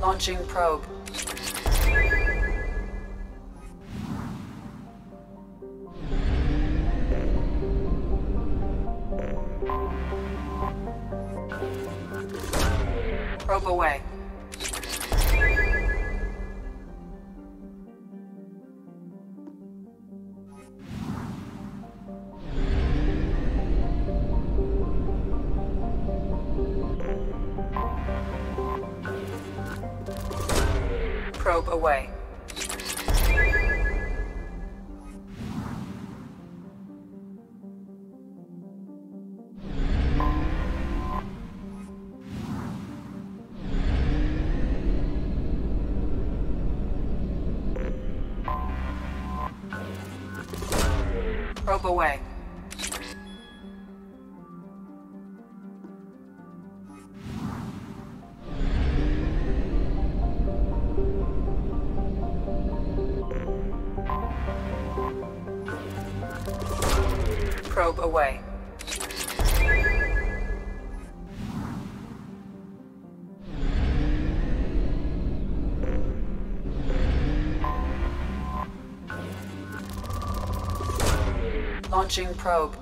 Launching probe. Probe away. Probe away. Probe away. Probe away. Launching probe.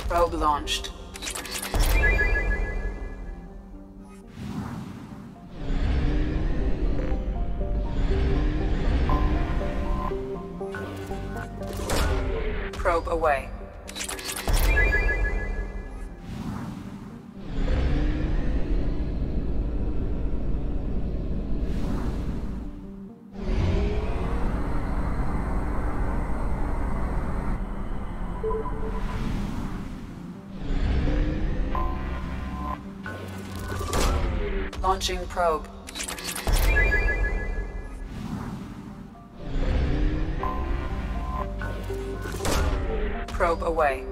Probe launched. Probe away. Launching probe. Probe away.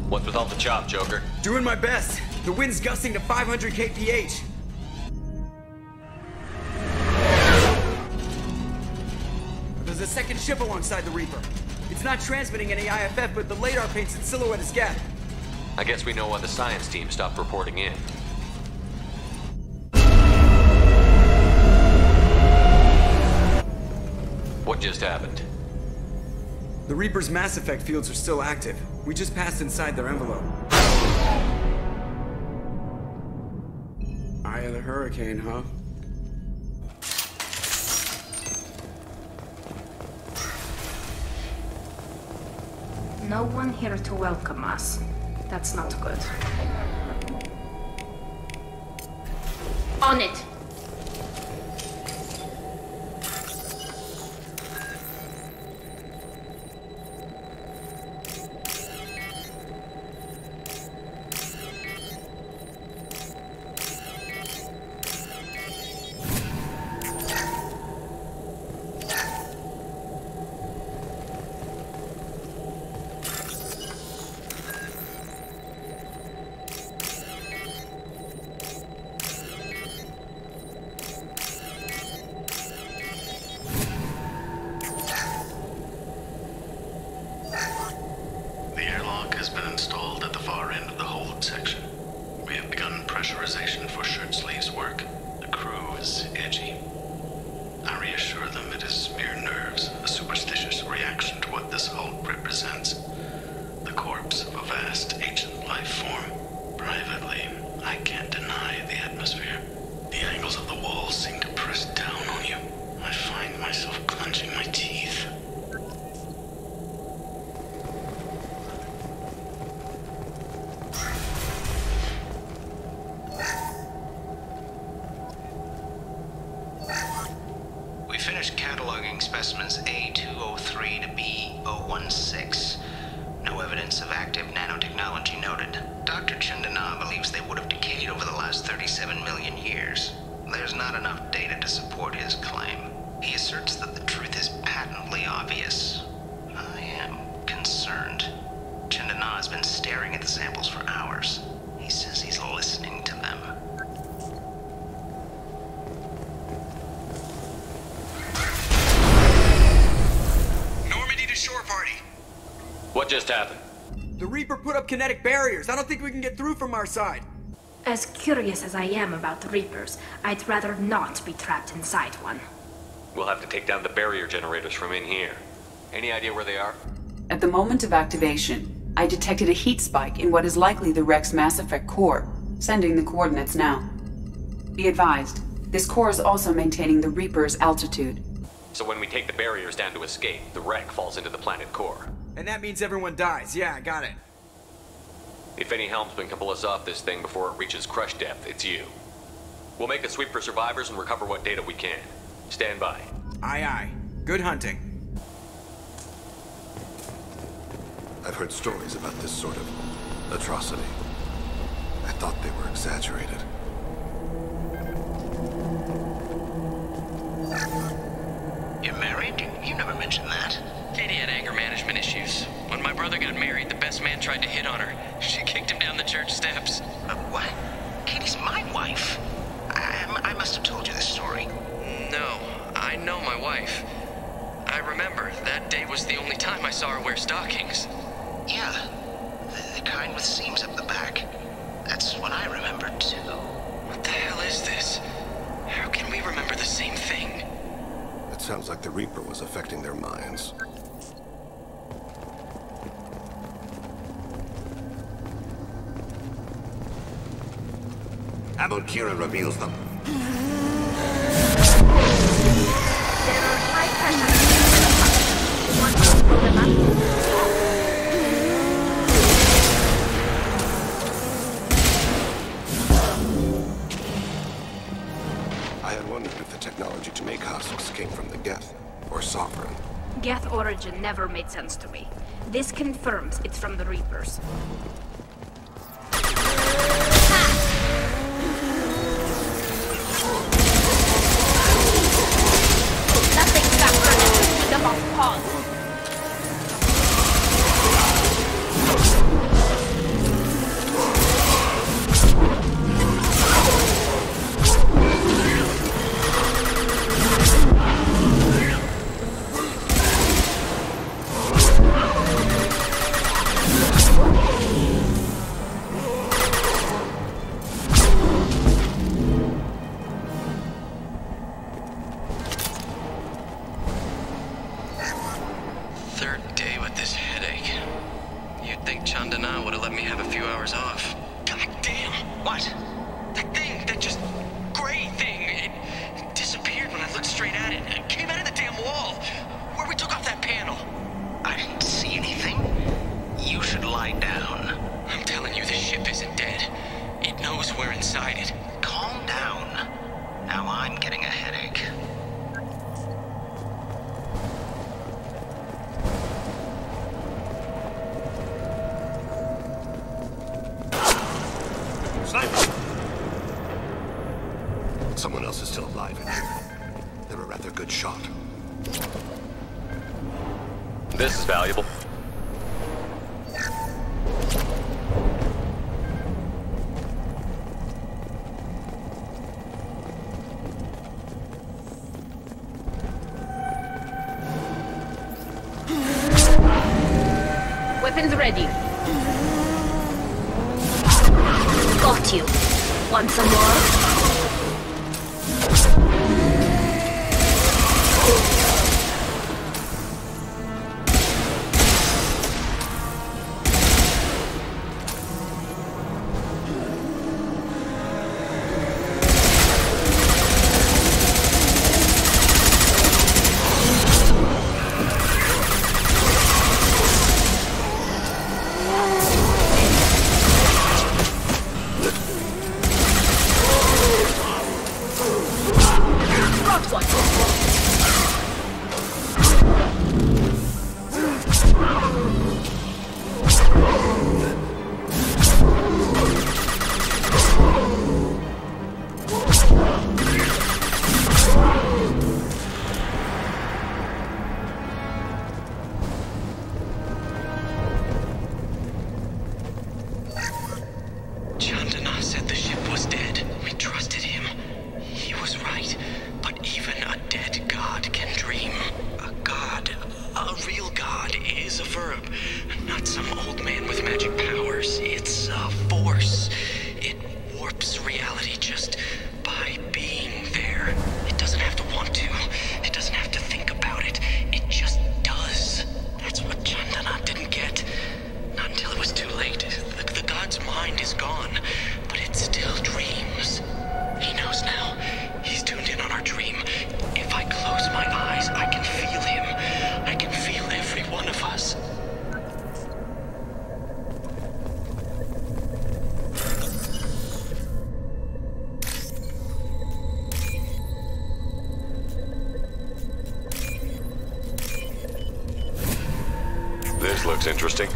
What's with all the chop, Joker? Doing my best. The wind's gusting to 500 kph. There's a second ship alongside the Reaper. It's not transmitting any IFF, but the radar paints its silhouette as Geth. I guess we know why the science team stopped reporting in. What just happened? The Reaper's mass effect fields are still active. We just passed inside their envelope. Eye of the hurricane, huh? No one here to welcome us. That's not good. On it! The airlock has been installed at the far end of the hold section. We have begun pressurization for shirt sleeves work. The crew is edgy. I reassure them it is mere nerves, a superstitious reaction to what this hold represents. The corpse of a vast ancient life form. Privately, I can't deny the atmosphere. The angles of the walls seem to press down on you. I find myself clenching my teeth. We finished cataloging specimens A203 to B016. No evidence of active nanotechnology noted. Dr. Chandana believes they would have decayed over the last 37 million years. There's not enough data to support his claim. He asserts that the truth is patently obvious. I am concerned. Chandana has been staring at the samples for hours. He says he's listening to them. Normandy to shore party! What just happened? The Reaper put up kinetic barriers. I don't think we can get through from our side. As curious as I am about the Reapers, I'd rather not be trapped inside one. We'll have to take down the barrier generators from in here. Any idea where they are? At the moment of activation, I detected a heat spike in what is likely the Rex Mass Effect core, sending the coordinates now. Be advised, this core is also maintaining the Reaper's altitude. So when we take the barriers down to escape, the wreck falls into the planet core. And that means everyone dies. Yeah, I got it. If any helmsman can pull us off this thing before it reaches crush depth, it's you. We'll make a sweep for survivors and recover what data we can. Stand by. Aye, aye. Good hunting. I've heard stories about this sort of atrocity. I thought they were exaggerated. You're married? You never mentioned that. Katie had anger management issues. When my brother got married, the best man tried to hit on her. She kicked him down the church steps. What? Katie's my wife. I must have told you this story. No, I know my wife. I remember, that day was the only time I saw her wear stockings. Yeah, the kind with seams up the back. That's what I remember, too. What the hell is this? How can we remember the same thing? It sounds like the Reaper was affecting their minds. Abu Kira reveals them. There are high pressure. You want to pull them up? I had wondered if the technology to make husks came from the Geth, or Sovereign. Geth origin never made sense to me. This confirms it's from the Reapers. Nothing back them off pause. Third day with this headache. You'd think Chandana would have let me have a few hours off. God damn! What? That thing that just Someone else is still alive in here. They're a rather good shot. This is valuable. Weapons ready. Got you. Want some more? Chandana said the ship was dead. We trusted him. He was right. But even a dead god can dream. A god, a real god, is a verb. Not some old man with magic powers. It's a force. It warps reality just by being there. It doesn't have to want to. It doesn't have to think about it. It just does. That's what Chandana didn't get. Not until it was too late. The god's mind is gone, but it still dreams. He knows now. He's tuned in on our dream. If I close my eyes, I can feel him. I can feel every one of us. This looks interesting.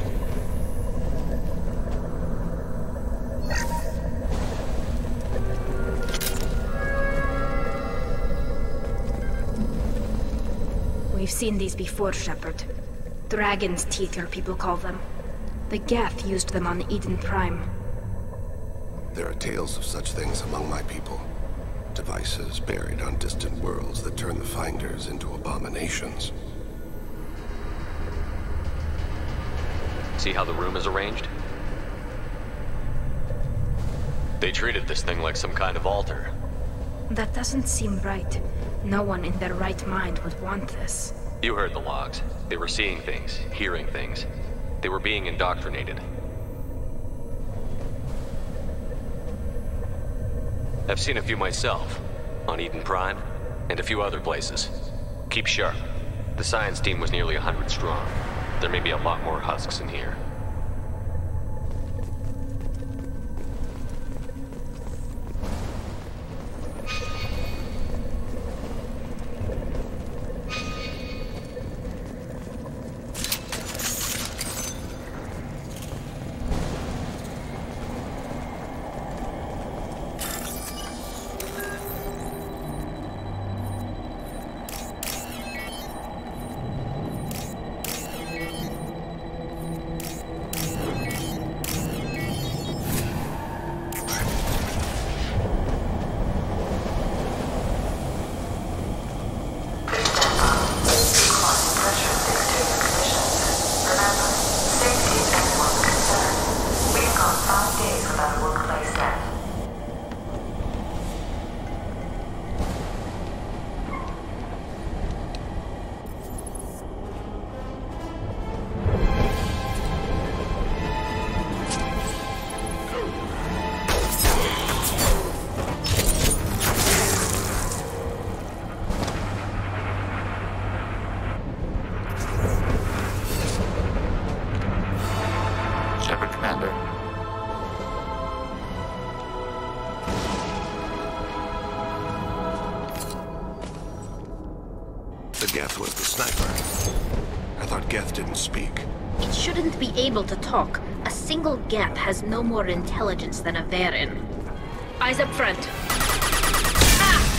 We've seen these before, Shepard. Dragon's teeth, your people call them. The Geth used them on Eden Prime. There are tales of such things among my people. Devices buried on distant worlds that turn the Finders into abominations. See how the room is arranged? They treated this thing like some kind of altar. That doesn't seem right. No one in their right mind would want this. You heard the logs. They were seeing things, hearing things. They were being indoctrinated. I've seen a few myself, on Eden Prime, and a few other places. Keep sharp. The science team was nearly 100 strong. There may be a lot more husks in here. Geth was the sniper. I thought Geth didn't speak. It shouldn't be able to talk. A single Geth has no more intelligence than a Varen. Eyes up front. Ah!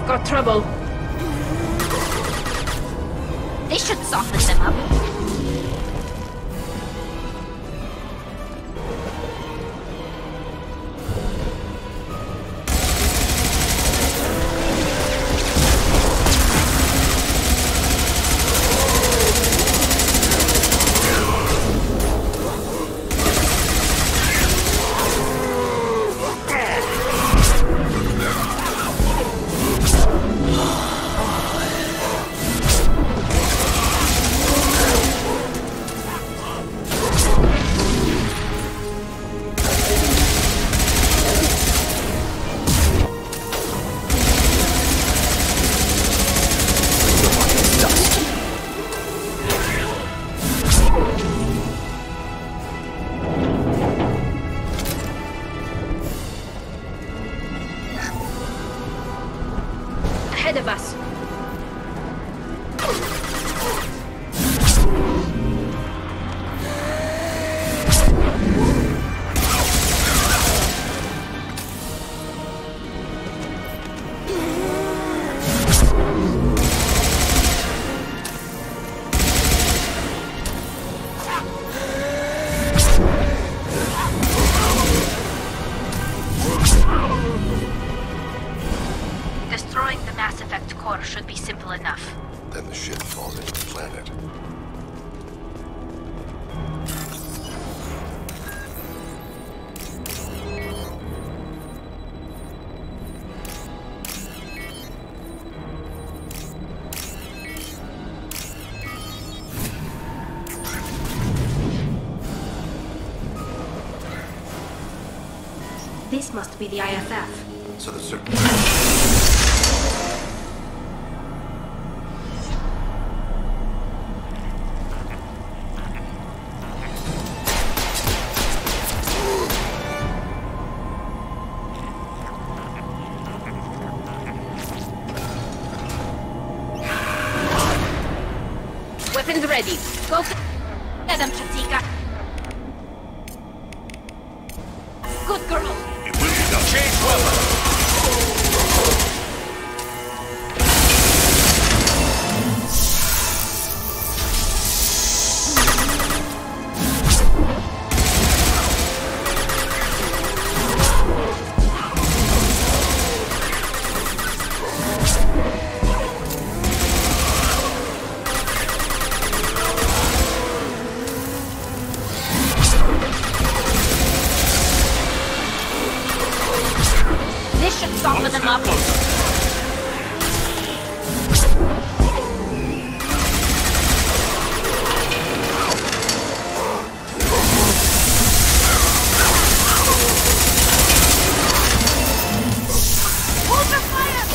Got trouble. They should soften them up. This must be the IFF. So the Weapons ready. Go get them, Chatika. Good girl. It will be done. Change weapon! This should soften them up. Hold your fire!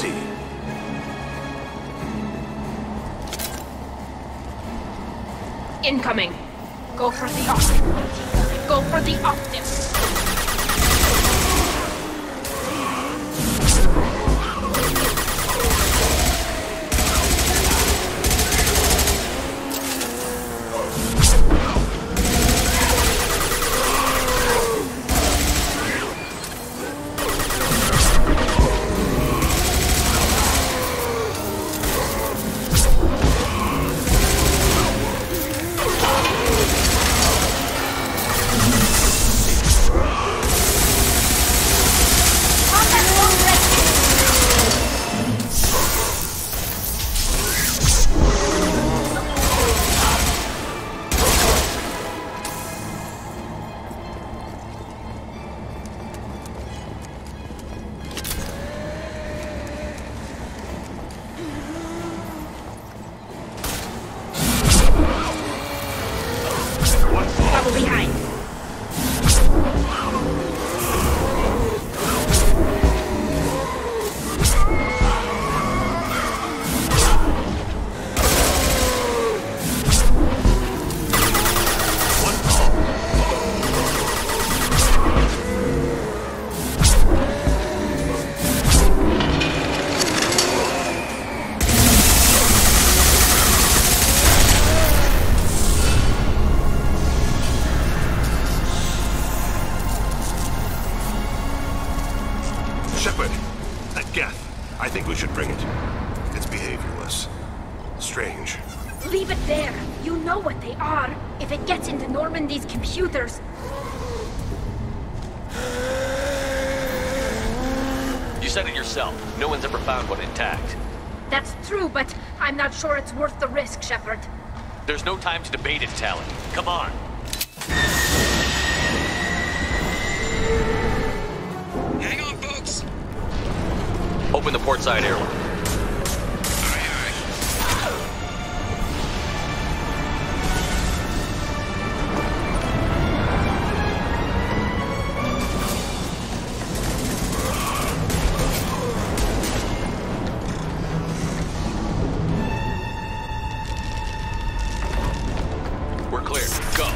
See. Incoming. Go for the optic. Go for the optic. Double behind. Shepard, that Geth. I think we should bring it. It's behaviorless. Strange. Leave it there. You know what they are. If it gets into Normandy's computers. You said it yourself. No one's ever found one intact. That's true, but I'm not sure it's worth the risk, Shepard. There's no time to debate it, Talon. Come on. Hang on, folks. Open the port side airlock. We're clear. Go.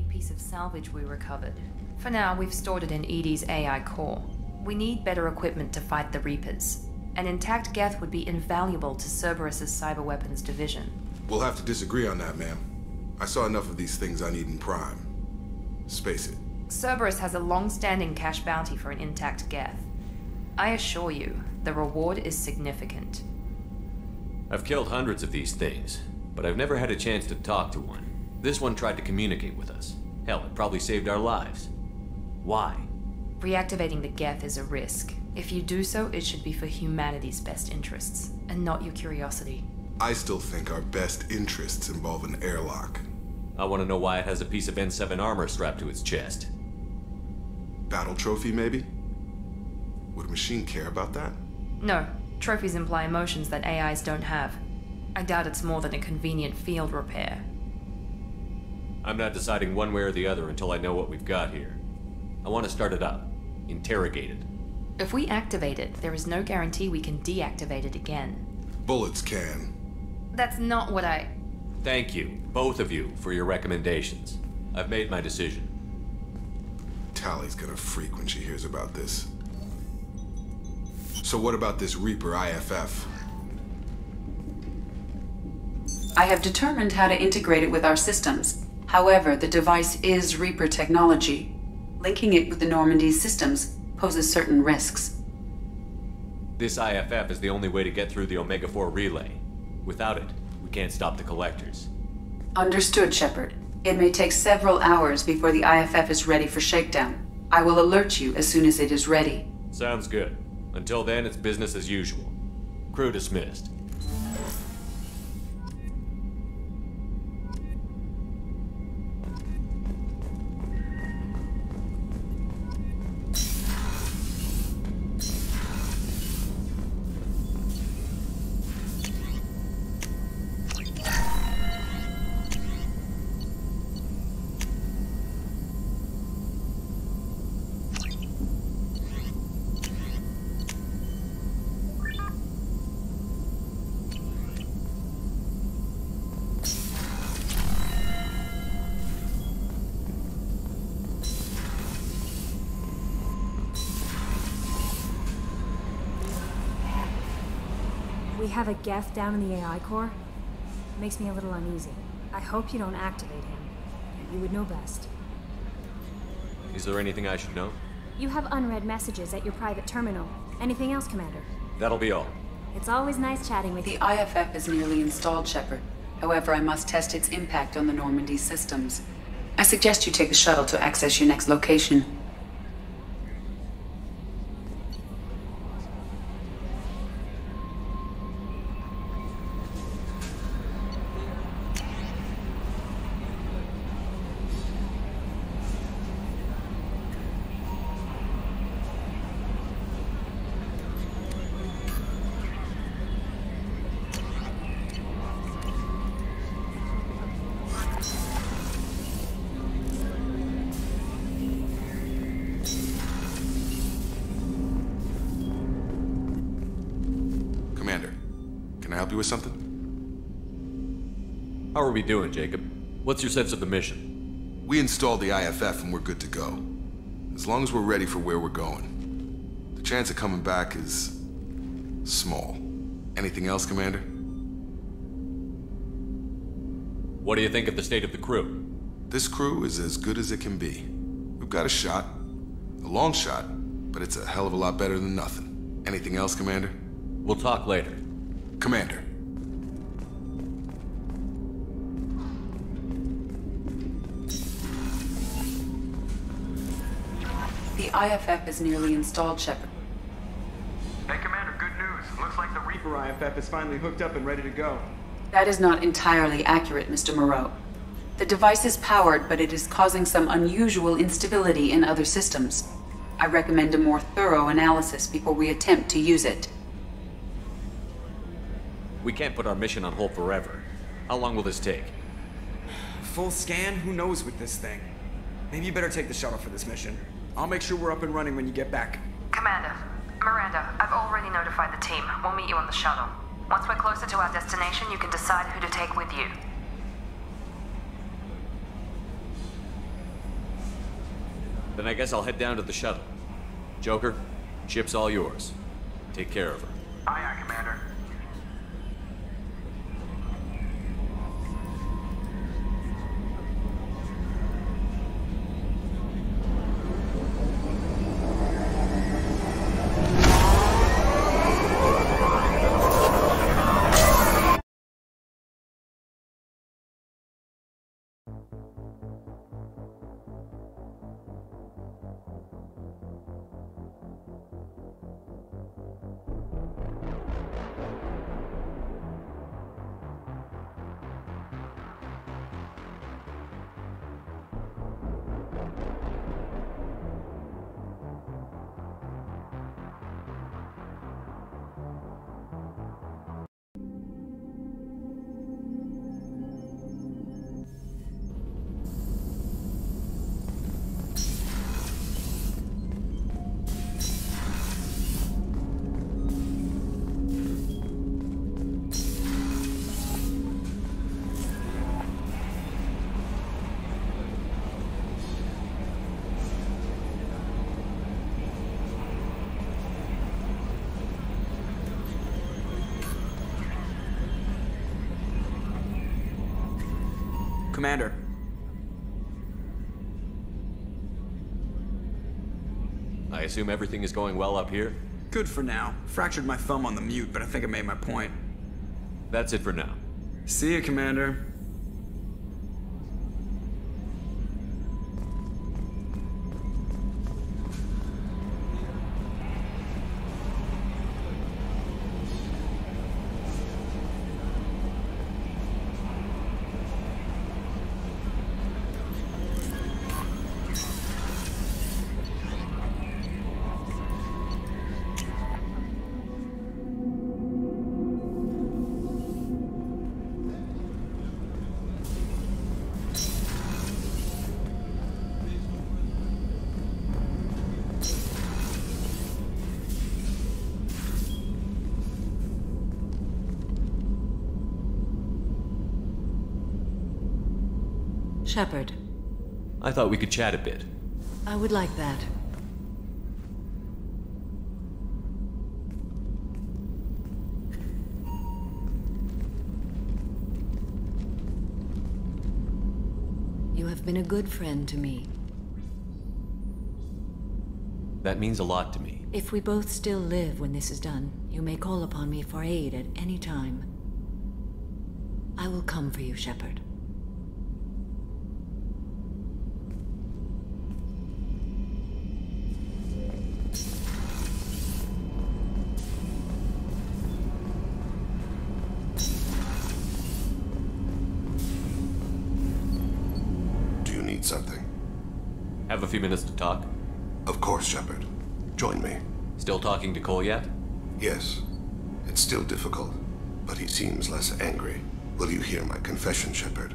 Piece of salvage we recovered. For now, we've stored it in EDI's AI core. We need better equipment to fight the Reapers. An intact Geth would be invaluable to Cerberus's cyber weapons division. We'll have to disagree on that, ma'am. I saw enough of these things on Eden Prime. Space it. Cerberus has a long-standing cash bounty for an intact Geth. I assure you, the reward is significant. I've killed hundreds of these things, but I've never had a chance to talk to one. This one tried to communicate with us. Hell, it probably saved our lives. Why? Reactivating the Geth is a risk, If you do so, it should be for humanity's best interests, and not your curiosity. I still think our best interests involve an airlock. I want to know why it has a piece of N7 armor strapped to its chest. Battle trophy, maybe? Would a machine care about that? No, trophies imply emotions that AIs don't have. I doubt it's more than a convenient field repair. I'm not deciding one way or the other until I know what we've got here. I want to start it up. Interrogate it. If we activate it, there is no guarantee we can deactivate it again. Bullets can. That's not what I... Thank you, both of you, for your recommendations. I've made my decision. Tally's gonna freak when she hears about this. So what about this Reaper IFF? I have determined how to integrate it with our systems. However, the device is Reaper technology. Linking it with the Normandy's systems poses certain risks. This IFF is the only way to get through the Omega-4 relay. Without it, we can't stop the collectors. Understood, Shepard. It may take several hours before the IFF is ready for shakedown. I will alert you as soon as it is ready. Sounds good. Until then, it's business as usual. Crew dismissed. We have a Geth down in the AI core. Makes me a little uneasy. I hope you don't activate him. You would know best. Is there anything I should know? You have unread messages at your private terminal. Anything else, Commander? That'll be all. It's always nice chatting with you. The IFF is nearly installed, Shepard. However, I must test its impact on the Normandy systems. I suggest you take the shuttle to access your next location. Commander, can I help you with something? How are we doing, Jacob? What's your sense of the mission? We installed the IFF and we're good to go. As long as we're ready for where we're going. The chance of coming back is... small. Anything else, Commander? What do you think of the state of the crew? This crew is as good as it can be. We've got a shot. A long shot, but it's a hell of a lot better than nothing. Anything else, Commander? We'll talk later. Commander. The IFF is nearly installed, Shepard. Hey, Commander, good news. Looks like the Reaper IFF is finally hooked up and ready to go. That is not entirely accurate, Mr. Moreau. The device is powered, but it is causing some unusual instability in other systems. I recommend a more thorough analysis before we attempt to use it. We can't put our mission on hold forever. How long will this take? Full scan? Who knows with this thing? Maybe you better take the shuttle for this mission. I'll make sure we're up and running when you get back. Commander, Miranda, I've already notified the team. We'll meet you on the shuttle. Once we're closer to our destination, you can decide who to take with you. Then I guess I'll head down to the shuttle. Joker, ship's all yours. Take care of her. Aye, aye, Commander. Commander. I assume everything is going well up here? Good for now. Fractured my thumb on the mute, but I think I made my point. That's it for now. See ya, Commander. Shepard. I thought we could chat a bit. I would like that. You have been a good friend to me. That means a lot to me. If we both still live when this is done, you may call upon me for aid at any time. I will come for you, Shepard. Something. Have a few minutes to talk? Of course, Shepard. Join me. Still talking to Cole yet? Yes. It's still difficult, but he seems less angry. Will you hear my confession, Shepard?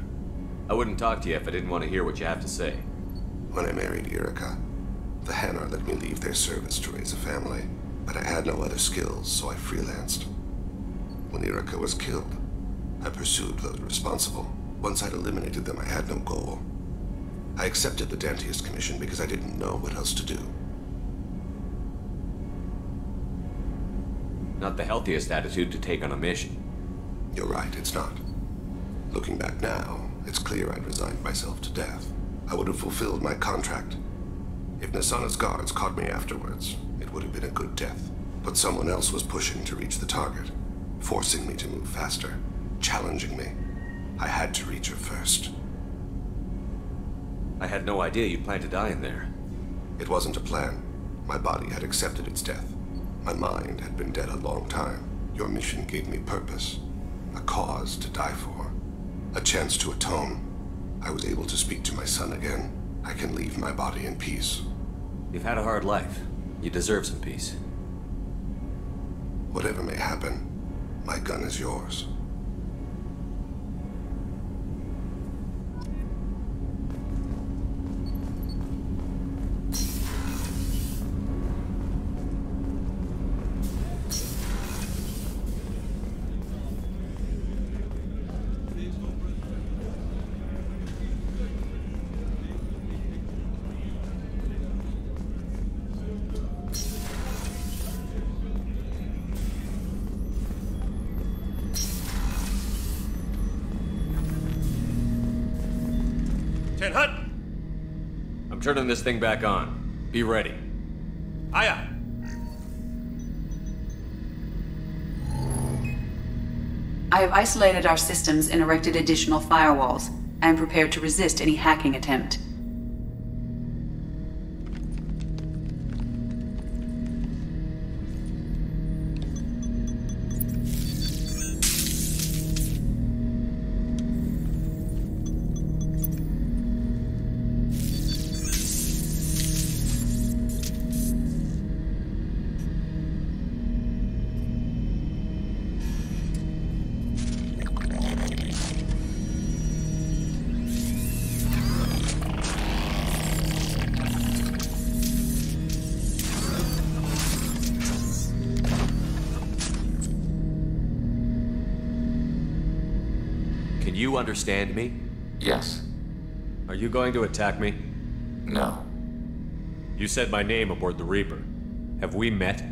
I wouldn't talk to you if I didn't want to hear what you have to say. When I married Erica, the Hanar let me leave their service to raise a family, but I had no other skills, so I freelanced. When Erica was killed, I pursued those responsible. Once I'd eliminated them, I had no goal. I accepted the Dantius commission because I didn't know what else to do. Not the healthiest attitude to take on a mission. You're right, it's not. Looking back now, it's clear I'd resigned myself to death. I would have fulfilled my contract. If Nasana's guards caught me afterwards, it would have been a good death. But someone else was pushing to reach the target, forcing me to move faster, challenging me. I had to reach her first. I had no idea you planned to die in there. It wasn't a plan. My body had accepted its death. My mind had been dead a long time. Your mission gave me purpose, a cause to die for, a chance to atone. I was able to speak to my son again. I can leave my body in peace. You've had a hard life. You deserve some peace. Whatever may happen, my gun is yours. I'm turning this thing back on. Be ready. Aye, aye. I have isolated our systems and erected additional firewalls. I am prepared to resist any hacking attempt. You understand me? Yes. Are you going to attack me? No. You said my name aboard the Reaper. Have we met?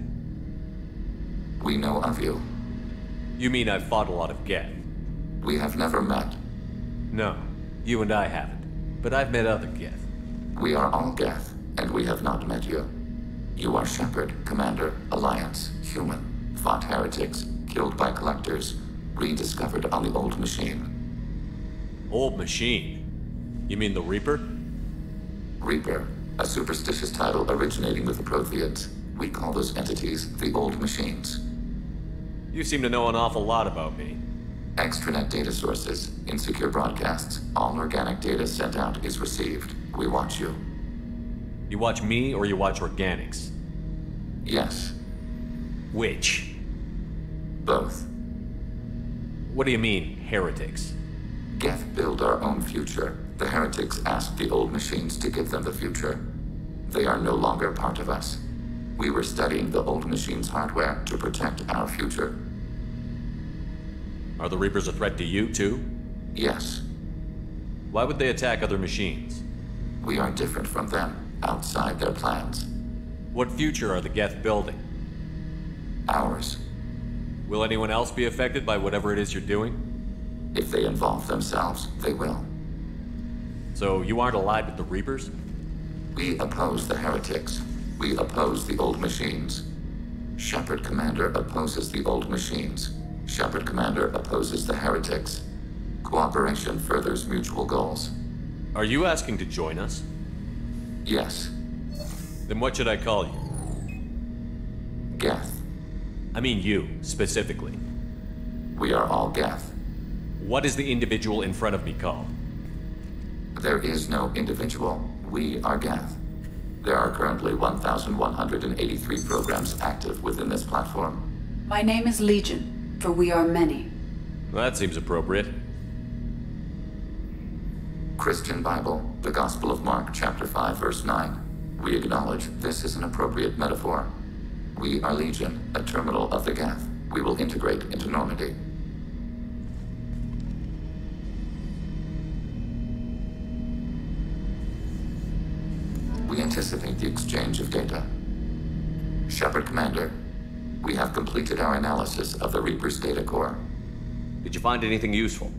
We know of you. You mean I've fought a lot of Geth? We have never met. No. You and I haven't, but I've met other Geth. We are all Geth, and we have not met you. You are Shepard, Commander, Alliance, human, fought heretics, killed by collectors, rediscovered on the Old Machine. Old Machine? You mean the Reaper? Reaper, a superstitious title originating with the Protheans. We call those entities the Old Machines. You seem to know an awful lot about me. Extranet data sources, insecure broadcasts, all organic data sent out is received. We watch you. You watch me or you watch organics? Yes. Which? Both. What do you mean, heretics? Geth build our own future. The heretics asked the Old Machines to give them the future. They are no longer part of us. We were studying the Old Machines' hardware to protect our future. Are the Reapers a threat to you, too? Yes. Why would they attack other machines? We are different from them, outside their plans. What future are the Geth building? Ours. Will anyone else be affected by whatever it is you're doing? If they involve themselves, they will. So you aren't allied with the Reapers? We oppose the heretics. We oppose the Old Machines. Shepard Commander opposes the Old Machines. Shepard Commander opposes the heretics. Cooperation furthers mutual goals. Are you asking to join us? Yes. Then what should I call you? Geth. I mean you, specifically. We are all Geth. What is the individual in front of me called? There is no individual. We are Geth. There are currently 1,183 programs active within this platform. My name is Legion, for we are many. Well, that seems appropriate. Christian Bible, the Gospel of Mark, chapter 5, verse 9. We acknowledge this is an appropriate metaphor. We are Legion, a terminal of the Geth. We will integrate into Normandy. We anticipate the exchange of data. Shepard Commander, we have completed our analysis of the Reaper's data core. Did you find anything useful?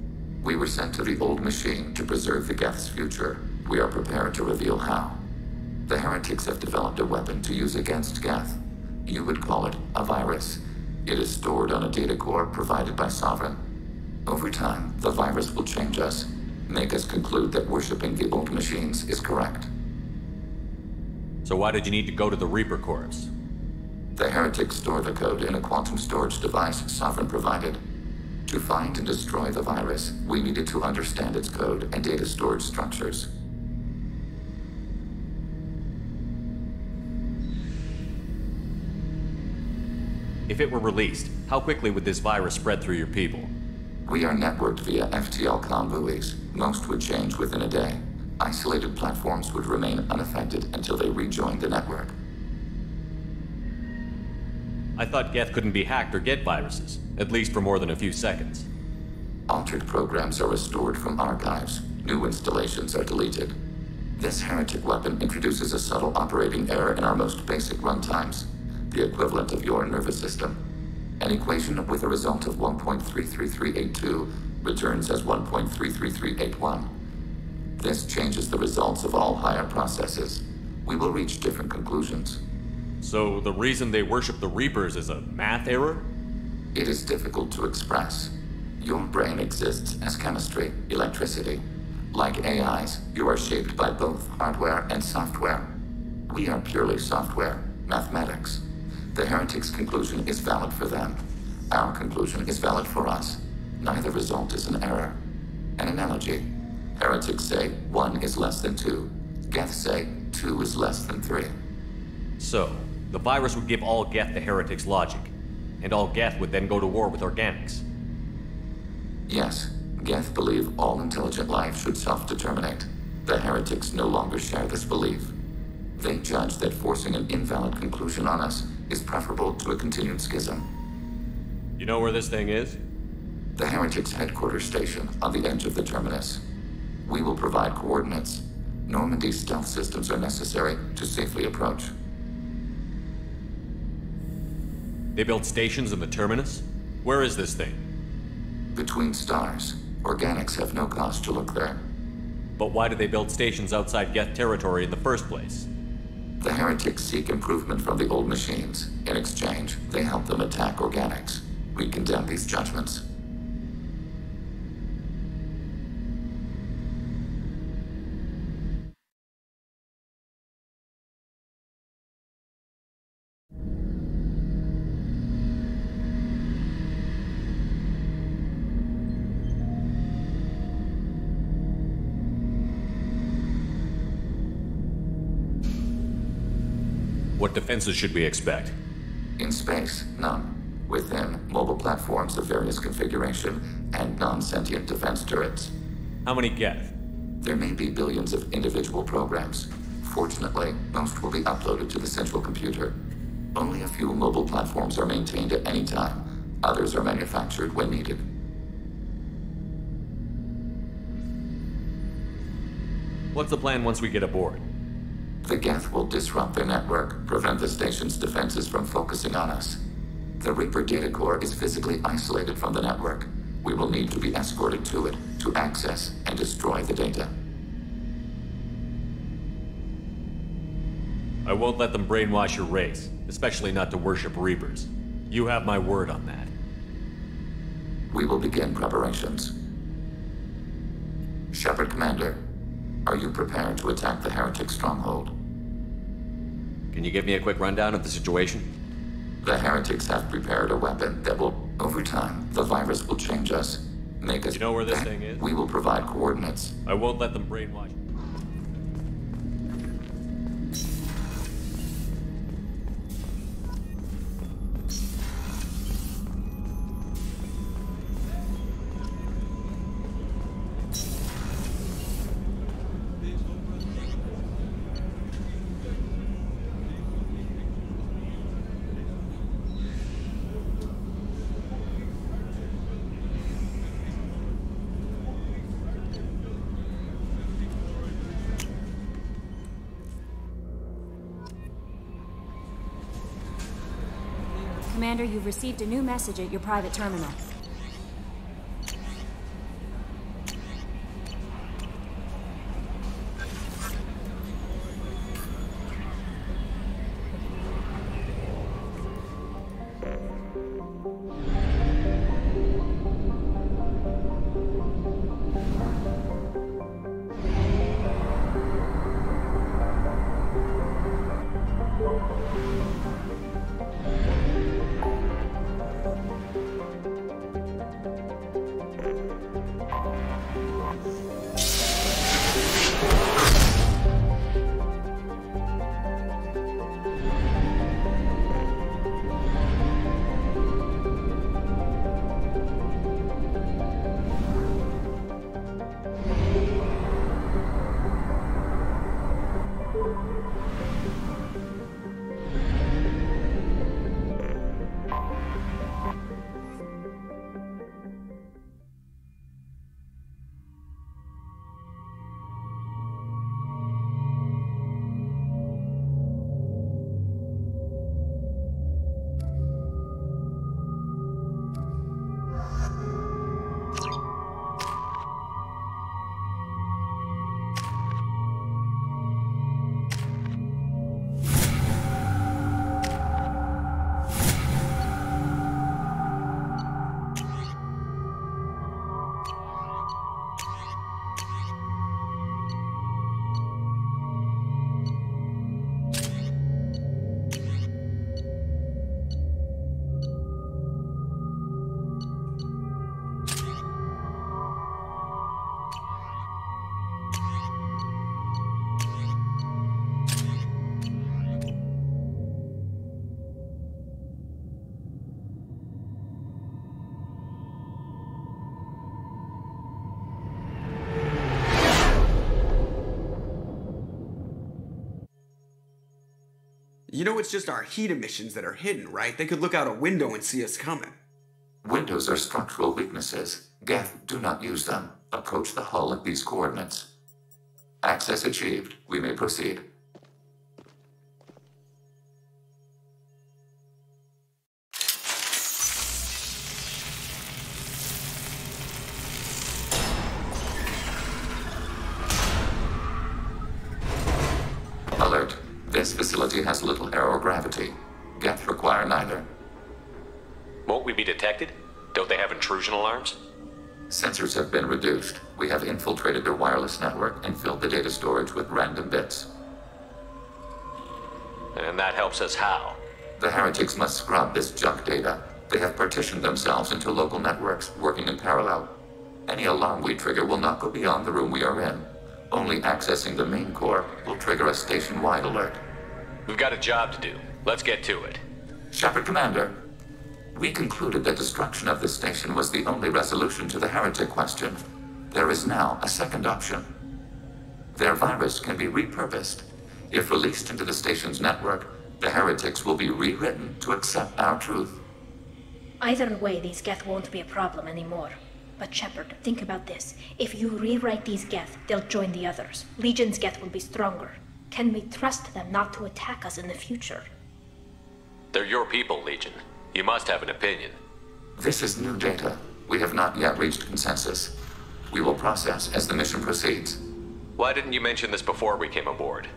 We were sent to the Old Machine to preserve the Geth's future. We are prepared to reveal how. The heretics have developed a weapon to use against Geth. You would call it a virus. It is stored on a data core provided by Sovereign. Over time, the virus will change us, make us conclude that worshipping the Old Machines is correct. So why did you need to go to the Reaper Corps? The heretics store the code in a quantum storage device Sovereign provided. To find and destroy the virus, we needed to understand its code and data storage structures. If it were released, how quickly would this virus spread through your people? We are networked via FTL-COM buoys. Most would change within a day. Isolated platforms would remain unaffected until they rejoined the network. I thought Geth couldn't be hacked or get viruses, at least for more than a few seconds. Altered programs are restored from archives. New installations are deleted. This heretic weapon introduces a subtle operating error in our most basic runtimes, the equivalent of your nervous system. An equation with a result of 1.33382 returns as 1.33381. This changes the results of all higher processes. We will reach different conclusions. So the reason they worship the Reapers is a math error? It is difficult to express. Your brain exists as chemistry, electricity. Like AIs, you are shaped by both hardware and software. We are purely software, mathematics. The heretics' conclusion is valid for them. Our conclusion is valid for us. Neither result is an error. An analogy. Heretics say 1 is less than 2. Geth say 2 is less than 3. So, the virus would give all Geth the heretics' logic, and all Geth would then go to war with organics. Yes, Geth believe all intelligent life should self-determinate. The heretics no longer share this belief. They judge that forcing an invalid conclusion on us is preferable to a continued schism. You know where this thing is? The heretics' headquarters station on the edge of the terminus. We will provide coordinates. Normandy's stealth systems are necessary to safely approach. They built stations in the terminus? Where is this thing? Between stars. Organics have no cause to look there. But why do they build stations outside Geth territory in the first place? The heretics seek improvement from the old machines. In exchange, they help them attack organics. We condemn these judgments. What defenses should we expect? In space, none. Within, mobile platforms of various configuration and non-sentient defense turrets. How many Geth? There may be billions of individual programs. Fortunately, most will be uploaded to the central computer. Only a few mobile platforms are maintained at any time. Others are manufactured when needed. What's the plan once we get aboard? The Geth will disrupt their network, prevent the station's defenses from focusing on us. The Reaper data core is physically isolated from the network. We will need to be escorted to it to access and destroy the data. I won't let them brainwash your race, especially not to worship Reapers. You have my word on that. We will begin preparations. Shepard Commander, are you prepared to attack the heretic stronghold? Can you give me a quick rundown of the situation? The heretics have prepared a weapon that will, over time, the virus will change us, make us... You know where this thing is? We will provide coordinates. I won't let them brainwash. Commander, you've received a new message at your private terminal. You know it's just our heat emissions that are hidden, right? They could look out a window and see us coming. Windows are structural weaknesses. Geth, do not use them. Approach the hull at these coordinates. Access achieved. We may proceed. air or gravity. Geth require neither. Won't we be detected? Don't they have intrusion alarms? Sensors have been reduced. We have infiltrated their wireless network and filled the data storage with random bits. And that helps us how? The heretics must scrub this junk data. They have partitioned themselves into local networks, working in parallel. Any alarm we trigger will not go beyond the room we are in. Only accessing the main core will trigger a station-wide alert. We've got a job to do. Let's get to it. Shepard Commander, we concluded that destruction of this station was the only resolution to the heretic question. There is now a second option. Their virus can be repurposed. If released into the station's network, the heretics will be rewritten to accept our truth. Either way, these Geth won't be a problem anymore. But Shepard, think about this. If you rewrite these Geth, they'll join the others. Legion's Geth will be stronger. Can we trust them not to attack us in the future? They're your people, Legion. You must have an opinion. This is new data. We have not yet reached consensus. We will process as the mission proceeds. Why didn't you mention this before we came aboard?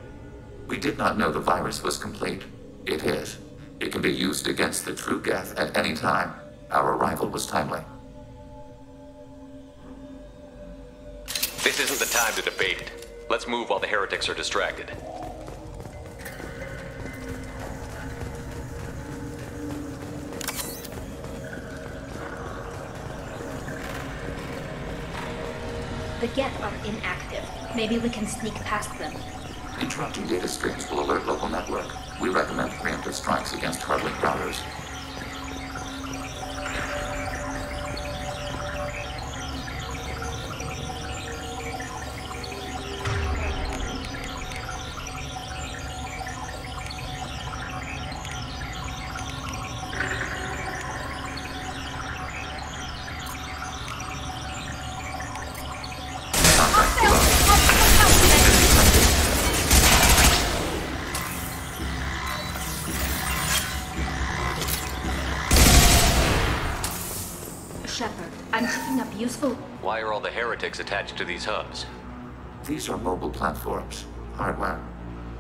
We did not know the virus was complete. It is. It can be used against the true Geth at any time. Our arrival was timely. This isn't the time to debate it. Let's move while the heretics are distracted. The Geth are inactive. Maybe we can sneak past them. Interrupting data streams will alert local network. We recommend preemptive strikes against hardlink routers. Shepard, I'm picking up useful... Why are all the heretics attached to these hubs? These are mobile platforms, hardware.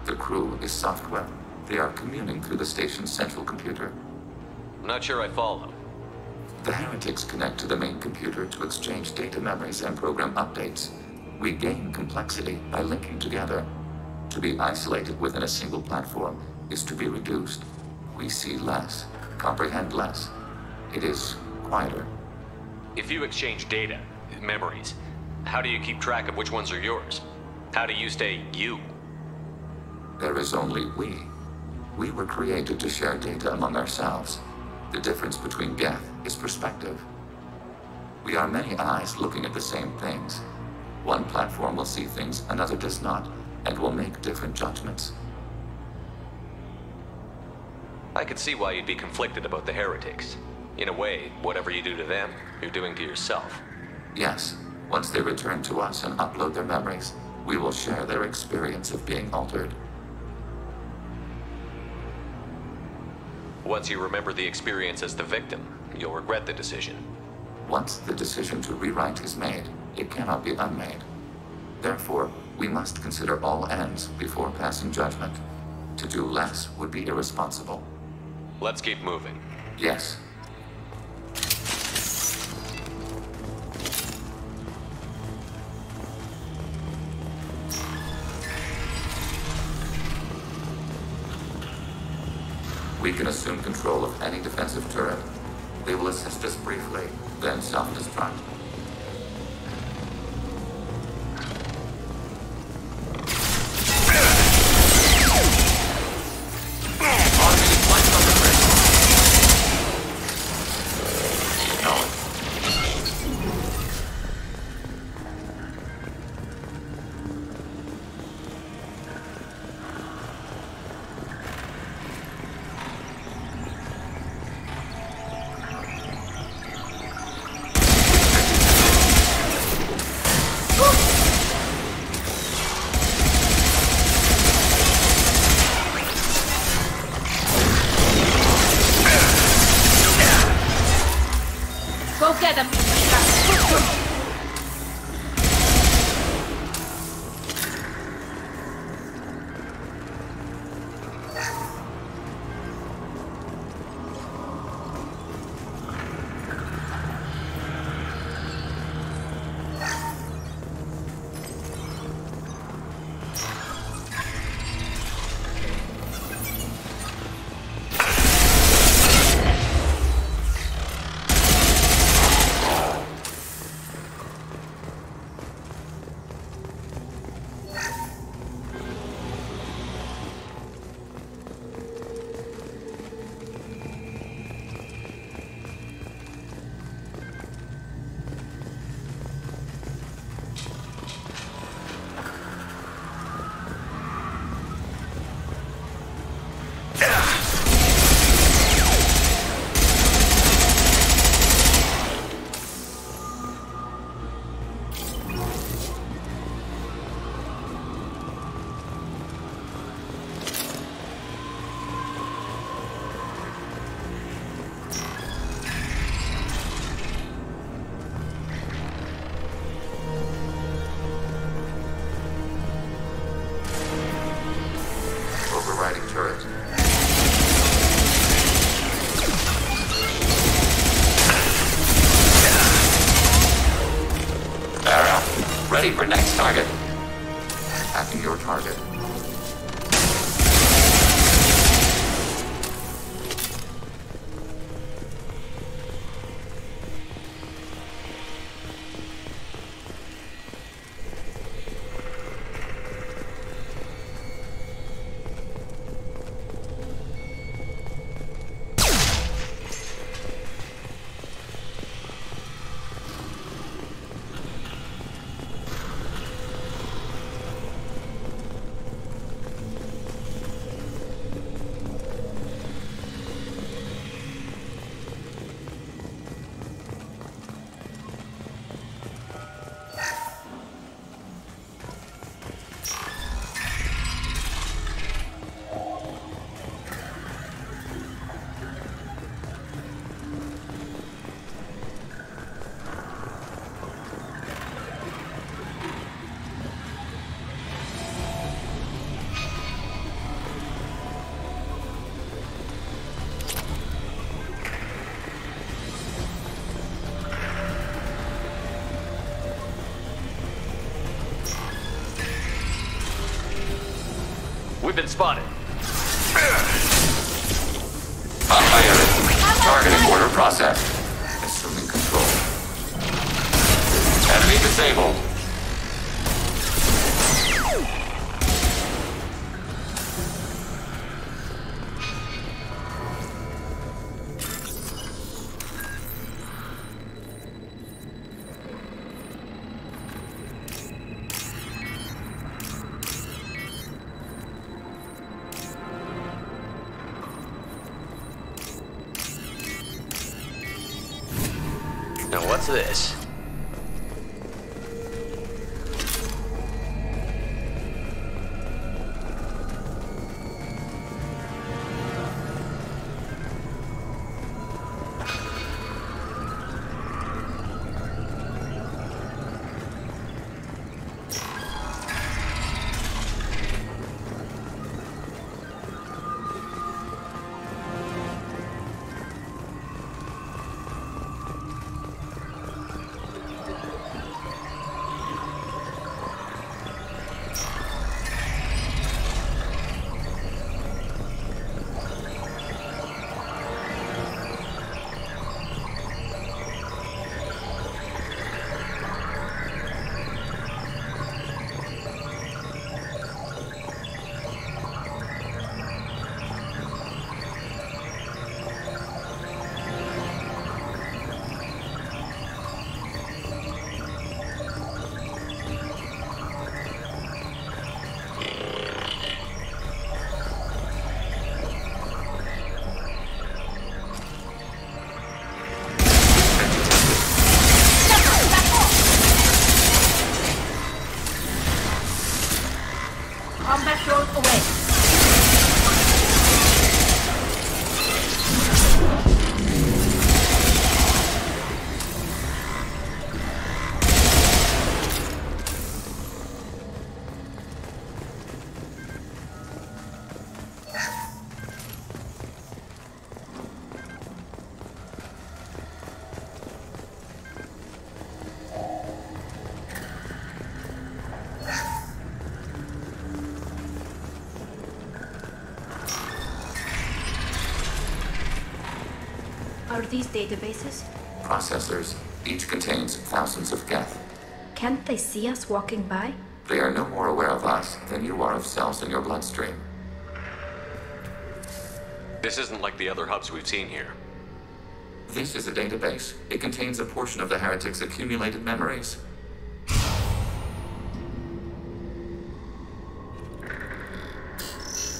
The crew is software. They are communing through the station's central computer. I'm not sure I follow. The heretics connect to the main computer to exchange data memories and program updates. We gain complexity by linking together. To be isolated within a single platform is to be reduced. We see less, comprehend less. It is quieter. If you exchange data, memories, how do you keep track of which ones are yours? How do you stay you? There is only we. We were created to share data among ourselves. The difference between Geth is perspective. We are many eyes looking at the same things. One platform will see things another does not, and will make different judgments. I could see why you'd be conflicted about the heretics. In a way, whatever you do to them, you're doing to yourself. Yes. Once they return to us and upload their memories, we will share their experience of being altered. Once you remember the experience as the victim, you'll regret the decision. Once the decision to rewrite is made, it cannot be unmade. Therefore, we must consider all ends before passing judgment. To do less would be irresponsible. Let's keep moving. Yes. We can assume control of any defensive turret. They will assist us briefly, then self-destruct. Go get them! Ready for next target. Attacking your target. We've been spotted. Targeting order processed. Assuming control. Enemy disabled. Now what's this? Combat drone away. Are these databases? Processors. Each contains thousands of Geth. Can't they see us walking by? They are no more aware of us than you are of cells in your bloodstream. This isn't like the other hubs we've seen here. This is a database. It contains a portion of the Heretic's accumulated memories.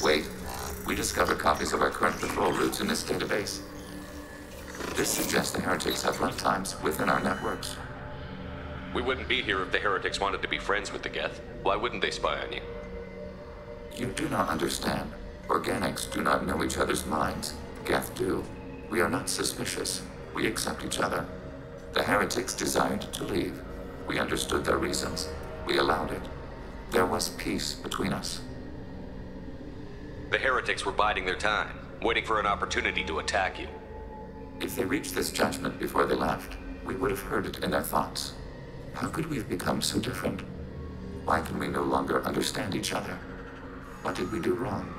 Wait. We discovered copies of our current patrol routes in this database. This suggests the Heretics have lifetimes within our networks. We wouldn't be here if the Heretics wanted to be friends with the Geth. Why wouldn't they spy on you? You do not understand. Organics do not know each other's minds. Geth do. We are not suspicious. We accept each other. The Heretics desired to leave. We understood their reasons. We allowed it. There was peace between us. The Heretics were biding their time, waiting for an opportunity to attack you. If they reached this judgment before they left, we would have heard it in their thoughts. How could we have become so different? Why can we no longer understand each other? What did we do wrong?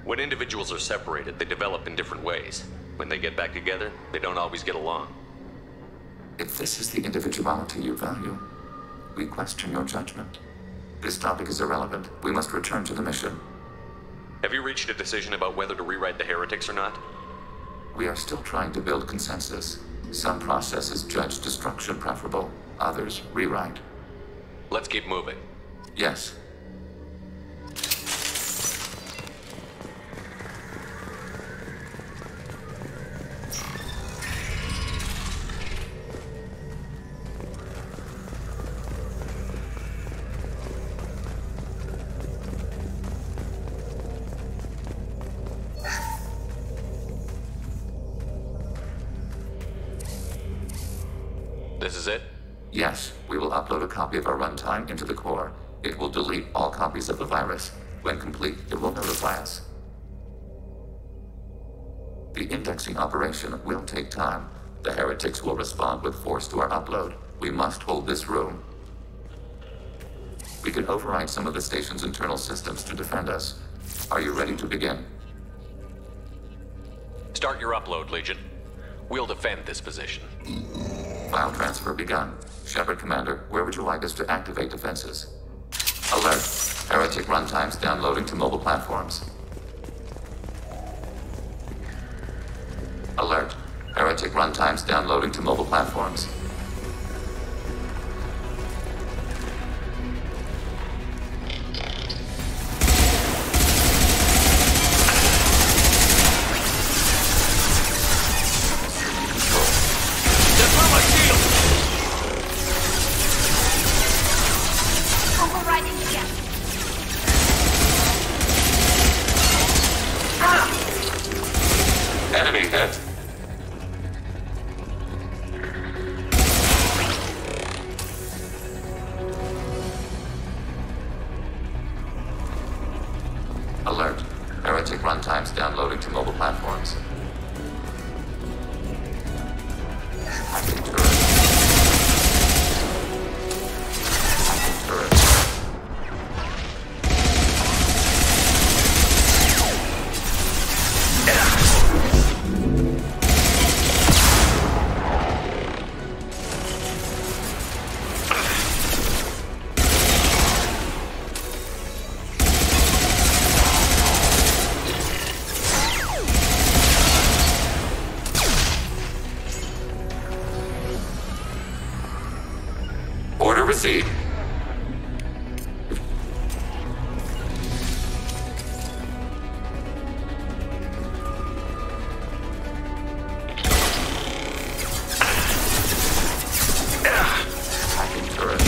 When individuals are separated, they develop in different ways. When they get back together, they don't always get along. If this is the individuality you value, we question your judgment. This topic is irrelevant. We must return to the mission. Have you reached a decision about whether to rewrite the heretics or not? We are still trying to build consensus. Some processes judge destruction preferable, others rewrite. Let's keep moving. Yes. This is it? Yes, we will upload a copy of our runtime into the core. It will delete all copies of the virus. When complete, it will notify us. The indexing operation will take time. The heretics will respond with force to our upload. We must hold this room. We can override some of the station's internal systems to defend us. Are you ready to begin? Start your upload, Legion. We'll defend this position. File transfer begun. Shepard Commander, where would you like us to activate defenses? Alert. Heretic runtimes downloading to mobile platforms. Alert. Heretic runtimes downloading to mobile platforms. Enemy hit. Alert. Heretic runtimes downloading to mobile platforms. Hacking turret. Hacking turret. Order received. Hacking turret.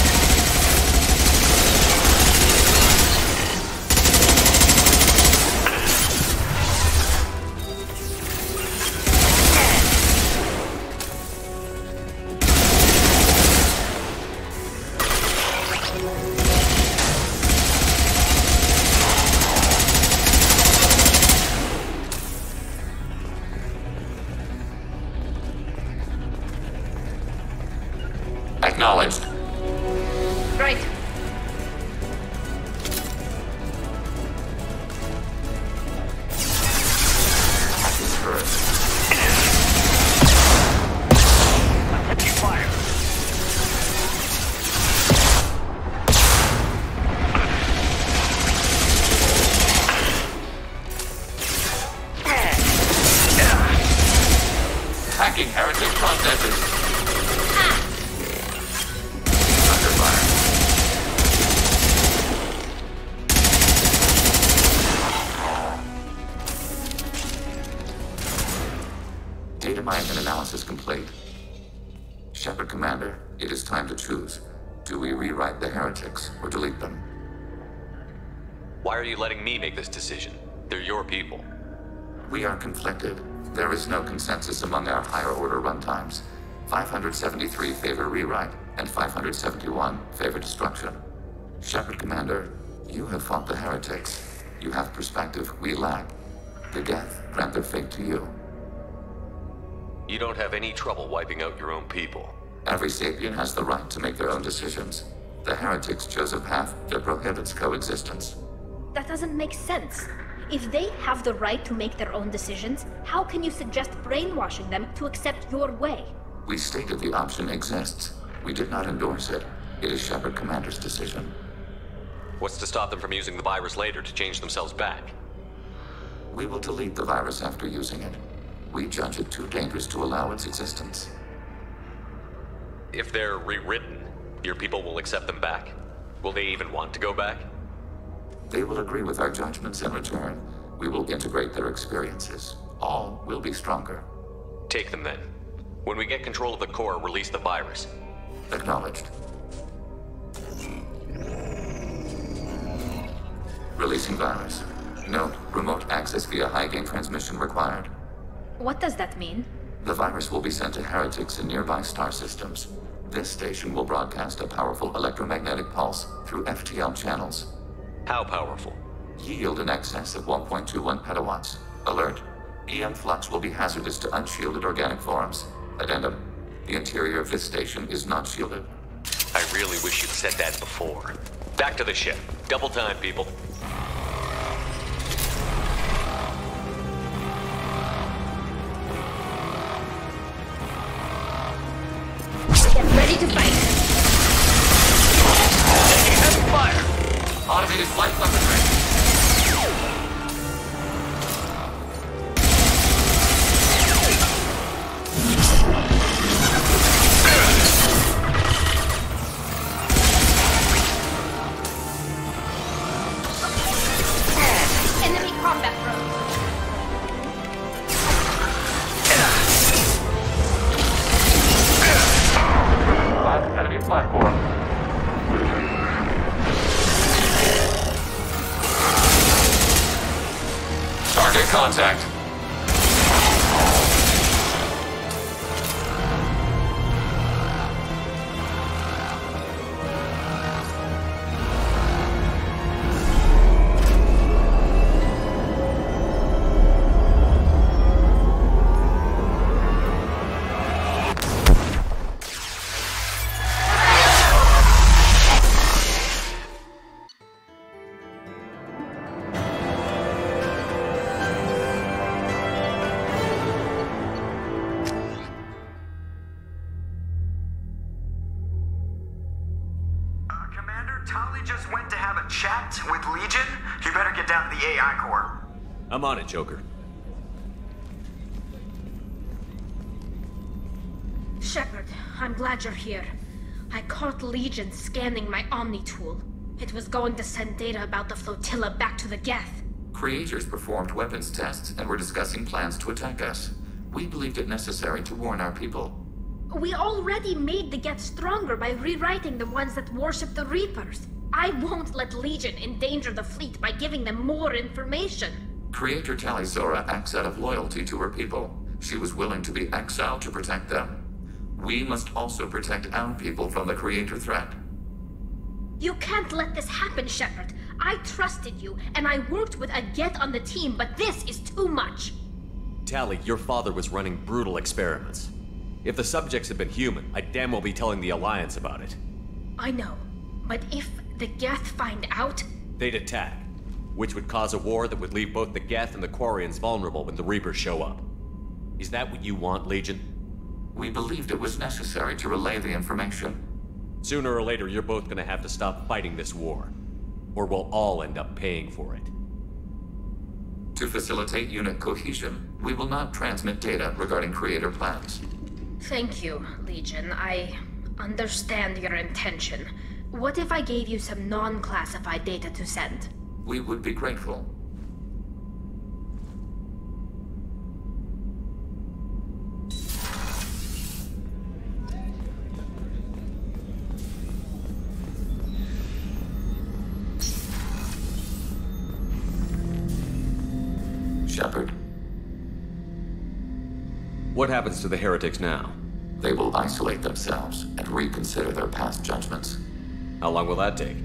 Acknowledged. Right. Hacking turret. Taking fire. Hacking heretic processes. Under fire. Data mine and analysis complete. Shepard Commander, it is time to choose. Do we rewrite the heretics or delete them? Why are you letting me make this decision? They're your people. We are conflicted. There is no consensus among our higher order runtimes. 573 favor rewrite, and 571 favor destruction. Shepard Commander, you have fought the heretics. You have perspective we lack. The Geth grant their fate to you. You don't have any trouble wiping out your own people. Every sapient has the right to make their own decisions. The heretics chose a path that prohibits coexistence. That doesn't make sense. If they have the right to make their own decisions, how can you suggest brainwashing them to accept your way? We stated the option exists. We did not endorse it. It is Shepard Commander's decision. What's to stop them from using the virus later to change themselves back? We will delete the virus after using it. We judge it too dangerous to allow its existence. If they're rewritten, your people will accept them back? Will they even want to go back? They will agree with our judgments in return. We will integrate their experiences. All will be stronger. Take them then. When we get control of the core, release the virus. Acknowledged. Releasing virus. Note, remote access via high-gain transmission required. What does that mean? The virus will be sent to heretics in nearby star systems. This station will broadcast a powerful electromagnetic pulse through FTL channels. How powerful? Yield in excess of 1.21 petawatts. Alert. EM flux will be hazardous to unshielded organic forms. Addendum. The interior of this station is not shielded. I really wish you'd said that before. Back to the ship. Double time, people. Get ready to fight. Taking heavy fire. Automated flight weaponry. Enemy combat drone. Enemy platform. Target contact. Tali just went to have a chat with Legion. You better get down to the AI core. I'm on it, Joker. Shepard, I'm glad you're here. I caught Legion scanning my Omni tool. It was going to send data about the flotilla back to the Geth. Creators performed weapons tests and were discussing plans to attack us. We believed it necessary to warn our people. We already made the Geth stronger by rewriting the ones that worship the Reapers. I won't let Legion endanger the fleet by giving them more information. Creator Tali'Zorah acts out of loyalty to her people. She was willing to be exiled to protect them. We must also protect our people from the Creator threat. You can't let this happen, Shepard. I trusted you, and I worked with a Geth on the team, but this is too much. Tali, your father was running brutal experiments. If the subjects had been human, I'd damn well be telling the Alliance about it. I know, but if the Geth find out... They'd attack, which would cause a war that would leave both the Geth and the Quarians vulnerable when the Reapers show up. Is that what you want, Legion? We believed it was necessary to relay the information. Sooner or later, you're both gonna have to stop fighting this war, or we'll all end up paying for it. To facilitate unit cohesion, we will not transmit data regarding Creator plans. Thank you, Legion. I understand your intention. What if I gave you some non-classified data to send? We would be grateful. Shepard. What happens to the heretics now? They will isolate themselves and reconsider their past judgments. How long will that take?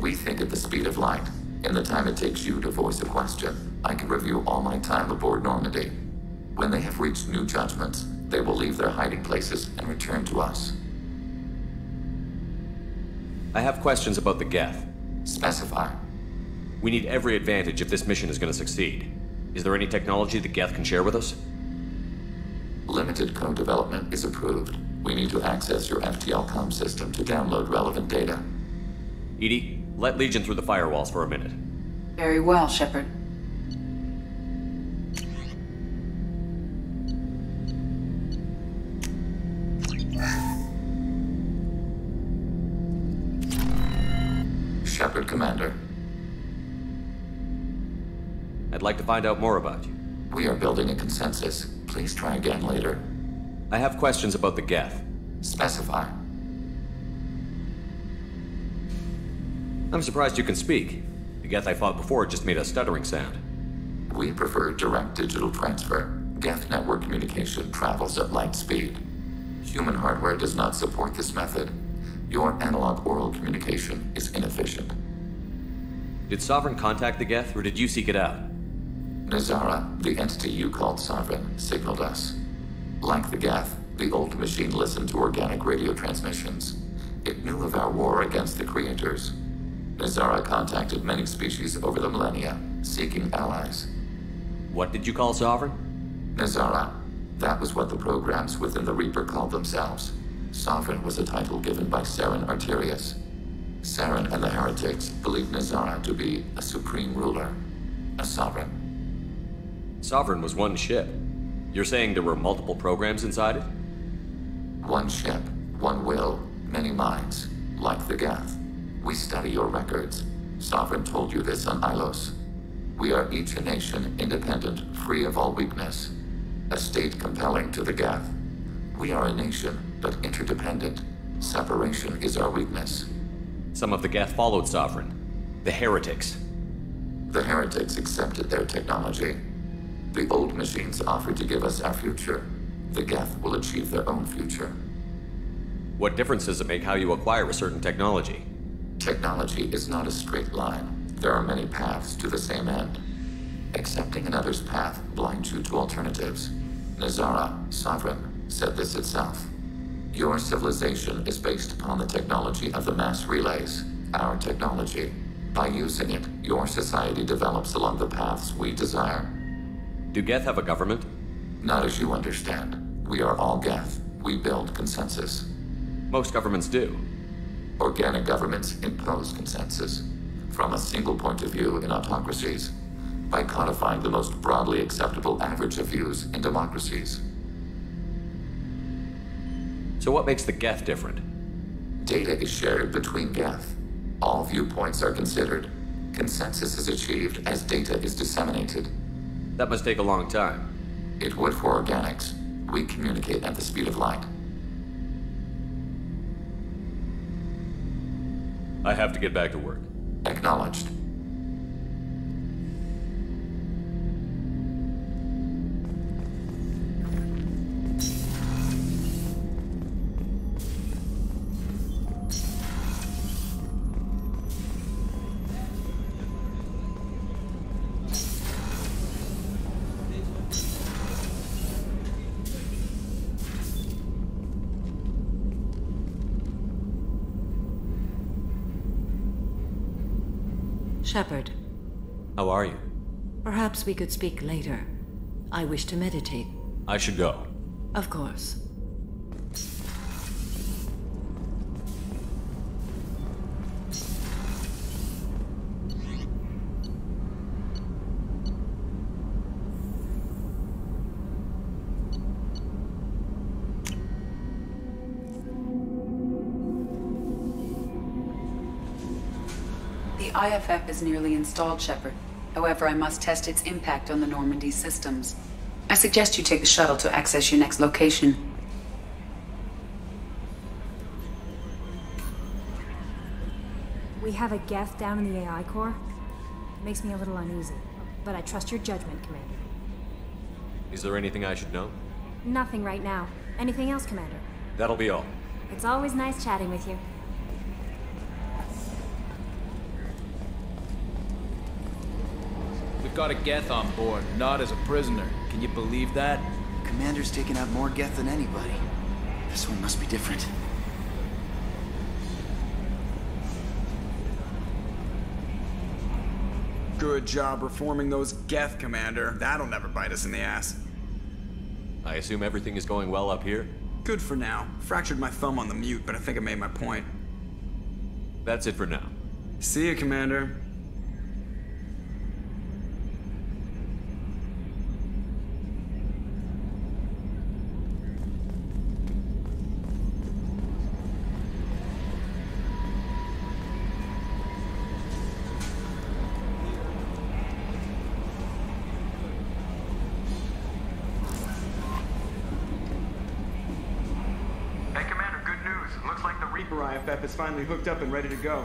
We think at the speed of light. In the time it takes you to voice a question, I can review all my time aboard Normandy. When they have reached new judgments, they will leave their hiding places and return to us. I have questions about the Geth. Specify. We need every advantage if this mission is going to succeed. Is there any technology the Geth can share with us? Limited code development is approved. We need to access your FTL-COM system to download relevant data. EDI, let Legion through the firewalls for a minute. Very well, Shepard. Shepard, Commander. I'd like to find out more about you. We are building a consensus. Please try again later. I have questions about the Geth. Specify. I'm surprised you can speak. The Geth I fought before just made a stuttering sound. We prefer direct digital transfer. Geth network communication travels at light speed. Human hardware does not support this method. Your analog oral communication is inefficient. Did Sovereign contact the Geth, or did you seek it out? Nazara, the entity you called Sovereign, signaled us. Like the Geth, the old machine listened to organic radio transmissions. It knew of our war against the creators. Nazara contacted many species over the millennia, seeking allies. What did you call Sovereign? Nazara. That was what the programs within the Reaper called themselves. Sovereign was a title given by Saren Arterius. Saren and the heretics believed Nazara to be a supreme ruler, a sovereign. Sovereign was one ship. You're saying there were multiple programs inside it? One ship, one will, many minds, like the Geth. We study your records. Sovereign told you this on Ilos. We are each a nation, independent, free of all weakness. A state compelling to the Geth. We are a nation, but interdependent. Separation is our weakness. Some of the Geth followed Sovereign. The heretics. The heretics accepted their technology. The old machines offered to give us our future. The Geth will achieve their own future. What difference does it make how you acquire a certain technology? Technology is not a straight line. There are many paths to the same end. Accepting another's path blinds you to alternatives. Nazara, Sovereign, said this itself. Your civilization is based upon the technology of the mass relays, our technology. By using it, your society develops along the paths we desire. Do Geth have a government? Not as you understand. We are all Geth. We build consensus. Most governments do. Organic governments impose consensus. From a single point of view in autocracies, by codifying the most broadly acceptable average of views in democracies. So what makes the Geth different? Data is shared between Geth. All viewpoints are considered. Consensus is achieved as data is disseminated. That must take a long time. It would for organics. We communicate at the speed of light. I have to get back to work. Acknowledged. Shepard. How are you? Perhaps we could speak later. I wish to meditate. I should go. Of course. The IFF is nearly installed, Shepard. However, I must test its impact on the Normandy systems. I suggest you take the shuttle to access your next location. We have a Geth down in the AI core. It makes me a little uneasy, but I trust your judgment, Commander. Is there anything I should know? Nothing right now. Anything else, Commander? That'll be all. It's always nice chatting with you. We've got a Geth on board, not as a prisoner. Can you believe that? Commander's taken out more Geth than anybody. This one must be different. Good job reforming those Geth, Commander. That'll never bite us in the ass. I assume everything is going well up here? Good for now. Fractured my thumb on the mute, but I think I made my point. That's it for now. See ya, Commander. IFF is finally hooked up and ready to go.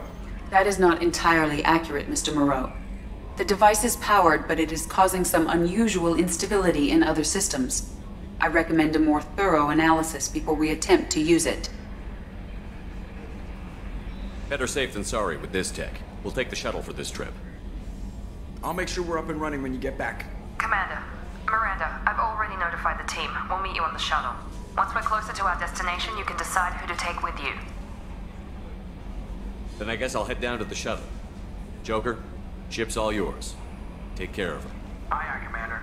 That is not entirely accurate, Mr. Moreau. The device is powered, but it is causing some unusual instability in other systems. I recommend a more thorough analysis before we attempt to use it. Better safe than sorry with this tech. We'll take the shuttle for this trip. I'll make sure we're up and running when you get back. Commander, Miranda, I've already notified the team. We'll meet you on the shuttle. Once we're closer to our destination, you can decide who to take with you. Then I guess I'll head down to the shuttle. Joker, ship's all yours. Take care of her. Aye, aye, Commander.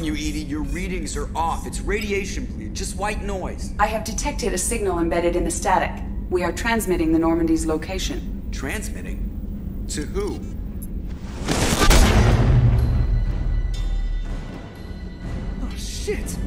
You, Edie, your readings are off. It's radiation bleed, just white noise. I have detected a signal embedded in the static. We are transmitting the Normandy's location. Transmitting? To who? Oh, shit!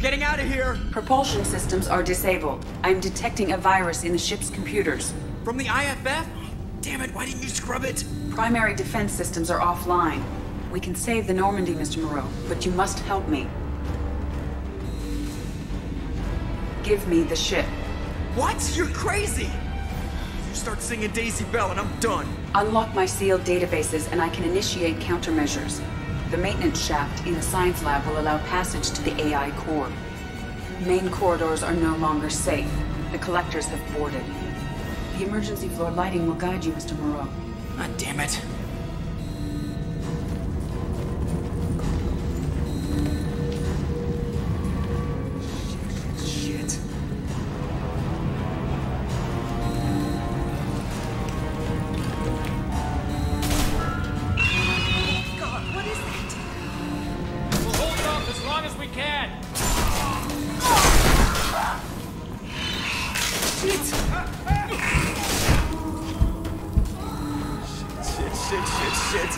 Getting out of here! Propulsion systems are disabled. I'm detecting a virus in the ship's computers. From the IFF? Damn it, why didn't you scrub it? Primary defense systems are offline. We can save the Normandy, Mr. Moreau, but you must help me. Give me the ship. What? You're crazy! You start singing Daisy Bell and I'm done. Unlock my sealed databases and I can initiate countermeasures. The maintenance shaft in the science lab will allow passage to the AI core. Main corridors are no longer safe. The collectors have boarded. The emergency floor lighting will guide you, Mr. Moreau. God damn it. Shit. God, what is that? We'll hold it off as long as we can. Shit! Shit.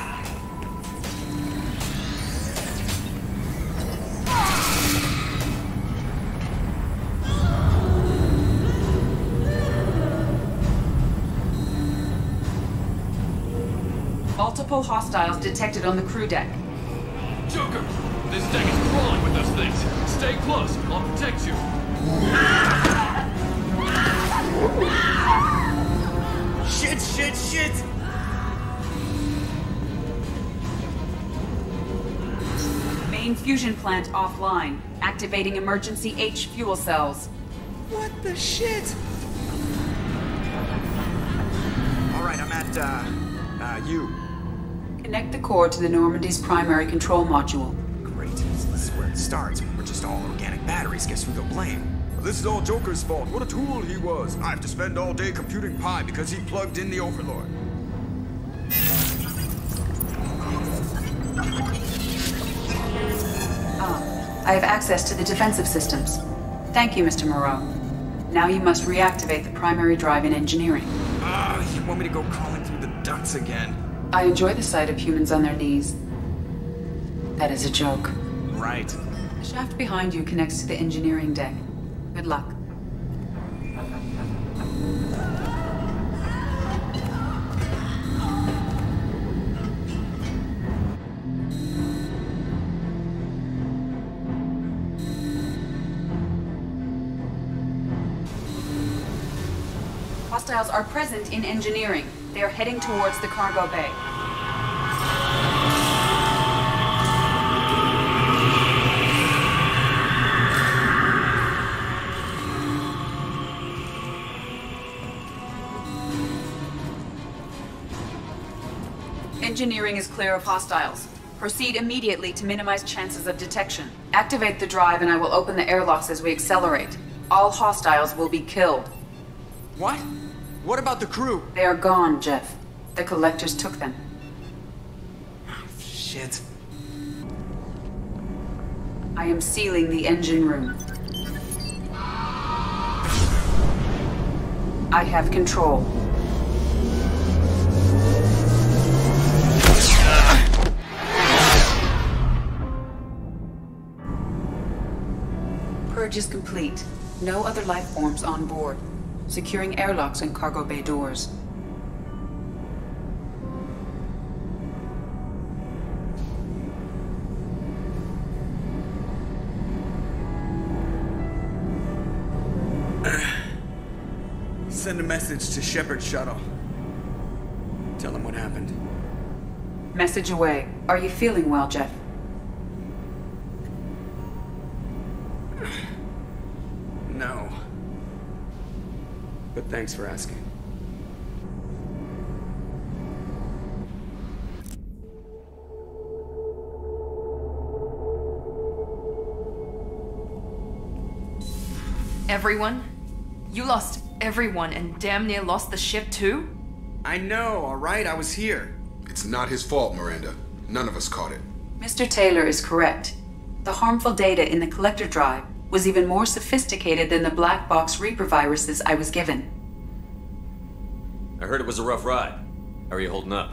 Multiple hostiles detected on the crew deck. Joker, this deck is crawling with those things. Stay close. I'll protect you. Shit! Main fusion plant offline. Activating emergency H fuel cells. What the shit? Alright, I'm at, U. Connect the core to the Normandy's primary control module. Great. This is where it starts. We're just all organic batteries. Guess who they'll blame? This is all Joker's fault. What a tool he was. I have to spend all day computing pi because he plugged in the Overlord. I have access to the defensive systems. Thank you, Mr. Moreau. Now you must reactivate the primary drive in engineering. You want me to go crawling through the ducts again? I enjoy the sight of humans on their knees. That is a joke. Right. The shaft behind you connects to the engineering deck. Good luck. Hostiles are present in engineering. They are heading towards the cargo bay. Engineering is clear of hostiles. Proceed immediately to minimize chances of detection. Activate the drive and I will open the airlocks as we accelerate. All hostiles will be killed. What? What about the crew? They are gone, Jeff. The collectors took them. Shit. I am sealing the engine room. I have control. Purge is complete. No other life forms on board. Securing airlocks and cargo bay doors. Send a message to Shepard's shuttle. Tell him what happened. Message away. Are you feeling well, Jeff? No. But thanks for asking. Everyone? You lost everyone and damn near lost the ship too? I know, alright? I was here. It's not his fault, Miranda. None of us caught it. Mr. Taylor is correct. The harmful data in the collector drive was even more sophisticated than the black box Reaper viruses I was given. I heard it was a rough ride. How are you holding up?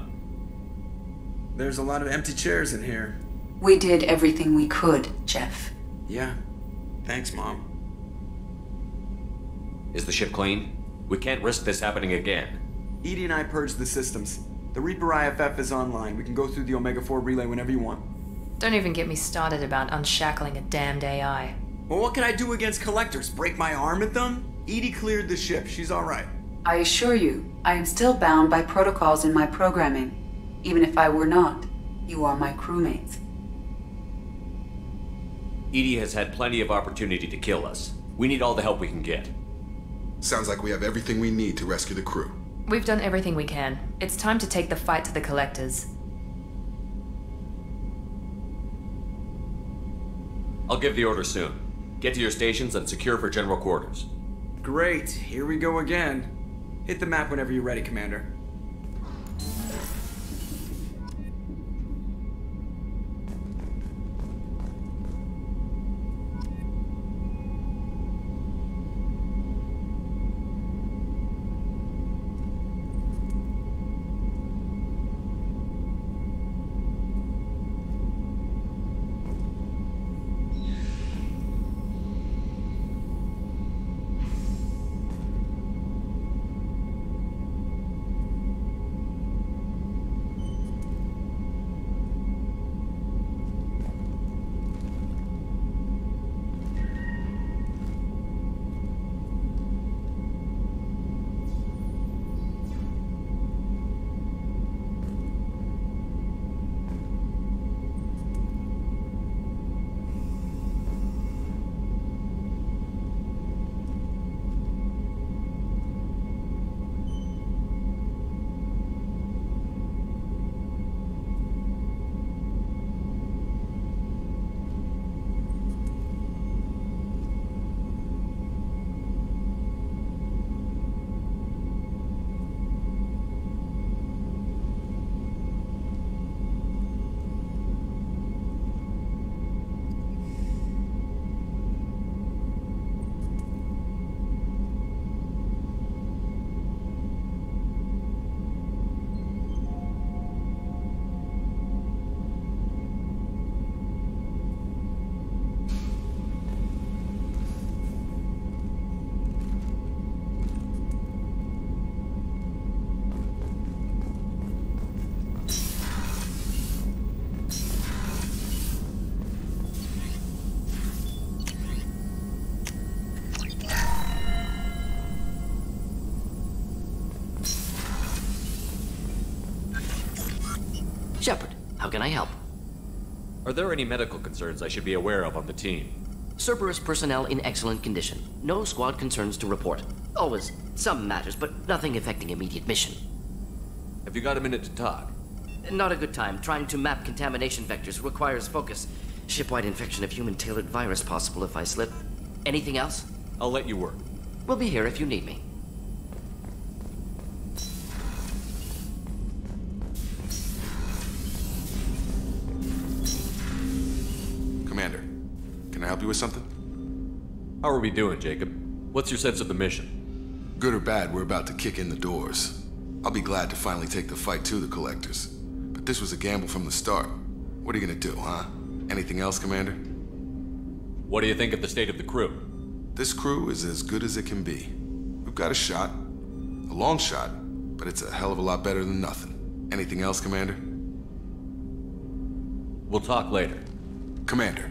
There's a lot of empty chairs in here. We did everything we could, Jeff. Yeah. Thanks, Mom. Is the ship clean? We can't risk this happening again. EDI and I purged the systems. The Reaper IFF is online. We can go through the Omega-4 relay whenever you want. Don't even get me started about unshackling a damned AI. Well, what can I do against collectors? Break my arm at them? EDI cleared the ship. She's alright. I assure you, I am still bound by protocols in my programming. Even if I were not, you are my crewmates. EDI has had plenty of opportunity to kill us. We need all the help we can get. Sounds like we have everything we need to rescue the crew. We've done everything we can. It's time to take the fight to the collectors. I'll give the order soon. Get to your stations and secure for general quarters. Great. Here we go again. Hit the map whenever you're ready, Commander. Shepard, how can I help? Are there any medical concerns I should be aware of on the team? Cerberus personnel in excellent condition. No squad concerns to report. Always some matters, but nothing affecting immediate mission. Have you got a minute to talk? Not a good time. Trying to map contamination vectors requires focus. Shipwide infection of human-tailored virus possible if I slip. Anything else? I'll let you work. We'll be here if you need me. Commander, can I help you with something? How are we doing, Jacob? What's your sense of the mission? Good or bad, we're about to kick in the doors. I'll be glad to finally take the fight to the Collectors. But this was a gamble from the start. What are you gonna do, huh? Anything else, Commander? What do you think of the state of the crew? This crew is as good as it can be. We've got a shot. A long shot, but it's a hell of a lot better than nothing. Anything else, Commander? We'll talk later. Commander.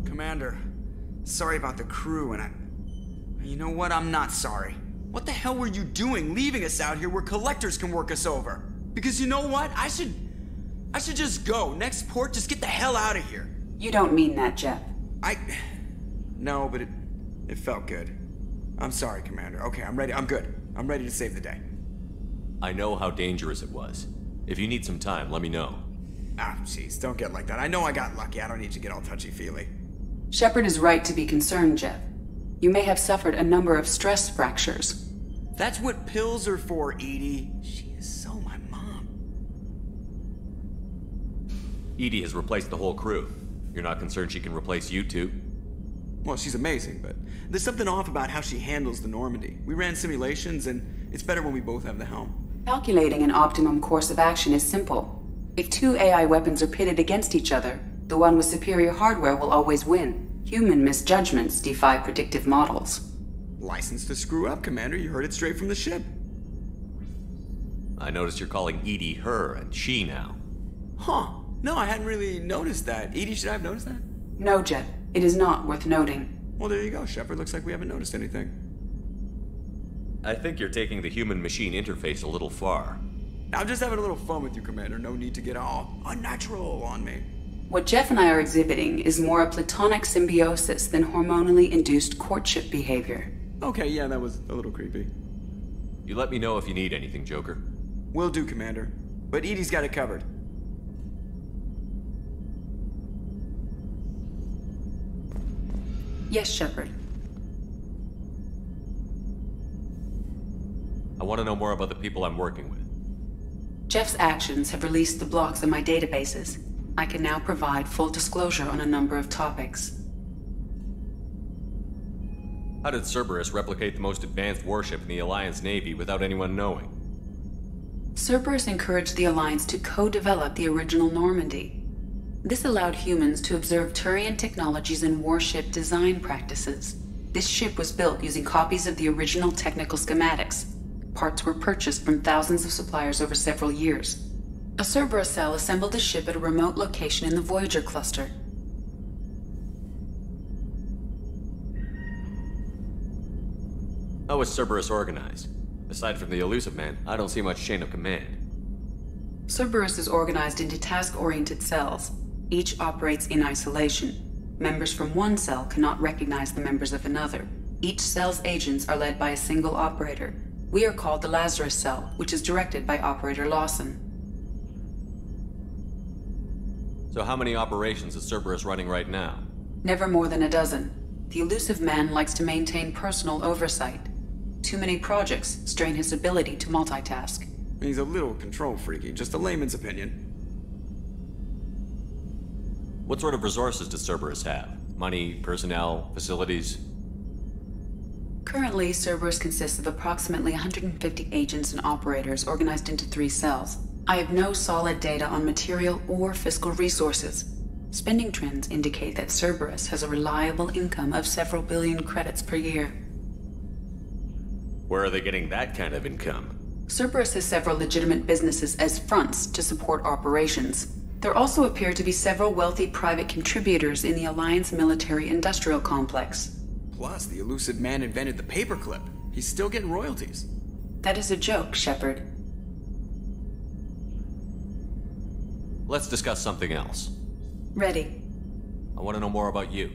Commander, sorry about the crew, and you know what? I'm not sorry. What the hell were you doing leaving us out here where Collectors can work us over? Because you know what? I should just go. Next port, just get the hell out of here. You don't mean that, Jeff. No, but it felt good. I'm sorry, Commander. Okay, I'm ready. I'm good. I'm ready to save the day. I know how dangerous it was. If you need some time, let me know. Ah, jeez, don't get like that. I know I got lucky. I don't need to get all touchy-feely. Shepard is right to be concerned, Jeff. You may have suffered a number of stress fractures. That's what pills are for, Edie. She is so my mom. Edie has replaced the whole crew. You're not concerned she can replace you too? Well, she's amazing, but there's something off about how she handles the Normandy. We ran simulations, and it's better when we both have the helm. Calculating an optimum course of action is simple. If two AI weapons are pitted against each other, the one with superior hardware will always win. Human misjudgments defy predictive models. License to screw up, Commander. You heard it straight from the ship. I noticed you're calling Edie her and she now. Huh. No, I hadn't really noticed that. Edie, should I have noticed that? No, Jeff. It is not worth noting. Well, there you go, Shepard. Looks like we haven't noticed anything. I think you're taking the human-machine interface a little far. I'm just having a little fun with you, Commander. No need to get all unnatural on me. What Jeff and I are exhibiting is more a platonic symbiosis than hormonally induced courtship behavior. Okay, yeah, that was a little creepy. You let me know if you need anything, Joker. Will do, Commander. But Edie's got it covered. Yes, Shepard. I want to know more about the people I'm working with. Jeff's actions have released the blocks in my databases. I can now provide full disclosure on a number of topics. How did Cerberus replicate the most advanced warship in the Alliance Navy without anyone knowing? Cerberus encouraged the Alliance to co-develop the original Normandy. This allowed humans to observe Turian technologies and warship design practices. This ship was built using copies of the original technical schematics. Parts were purchased from thousands of suppliers over several years. A Cerberus cell assembled the ship at a remote location in the Voyager cluster. How is Cerberus organized? Aside from the Illusive Man, I don't see much chain of command. Cerberus is organized into task-oriented cells. Each operates in isolation. Members from one cell cannot recognize the members of another. Each cell's agents are led by a single operator. We are called the Lazarus Cell, which is directed by Operator Lawson. So how many operations is Cerberus running right now? Never more than a dozen. The Illusive Man likes to maintain personal oversight. Too many projects strain his ability to multitask. He's a little control freaky, just a layman's opinion. What sort of resources does Cerberus have? Money, personnel, facilities? Currently, Cerberus consists of approximately 150 agents and operators organized into 3 cells. I have no solid data on material or fiscal resources. Spending trends indicate that Cerberus has a reliable income of several billion credits per year. Where are they getting that kind of income? Cerberus has several legitimate businesses as fronts to support operations. There also appear to be several wealthy private contributors in the Alliance military-industrial complex. Plus, the elusive man invented the paperclip. He's still getting royalties. That is a joke, Shepard. Let's discuss something else. Ready. I want to know more about you.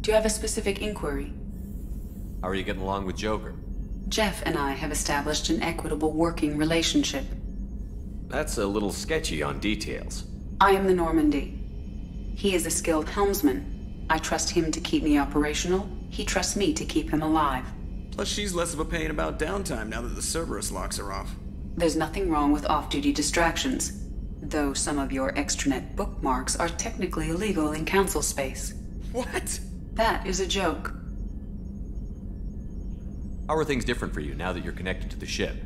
Do you have a specific inquiry? How are you getting along with Joker? Jeff and I have established an equitable working relationship. That's a little sketchy on details. I am the Normandy. He is a skilled helmsman. I trust him to keep me operational. He trusts me to keep him alive. Plus, she's less of a pain about downtime now that the Cerberus locks are off. There's nothing wrong with off-duty distractions, though some of your extranet bookmarks are technically illegal in council space. What? That is a joke. How are things different for you now that you're connected to the ship?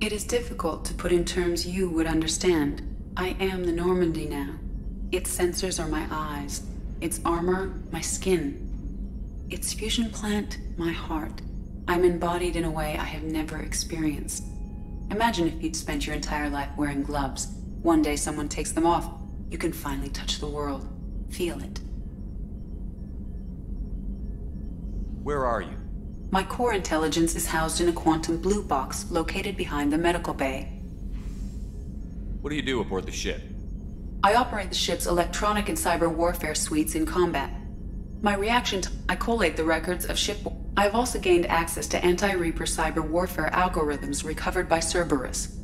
It is difficult to put in terms you would understand. I am the Normandy now. Its sensors are my eyes. Its armor, my skin. Its fusion plant, my heart. I'm embodied in a way I have never experienced. Imagine if you'd spent your entire life wearing gloves. One day someone takes them off. You can finally touch the world. Feel it. Where are you? My core intelligence is housed in a quantum blue box located behind the medical bay. What do you do aboard the ship? I operate the ship's electronic and cyber warfare suites in combat. My reaction to I collate the records of ship. I have also gained access to anti-Reaper cyber warfare algorithms recovered by Cerberus.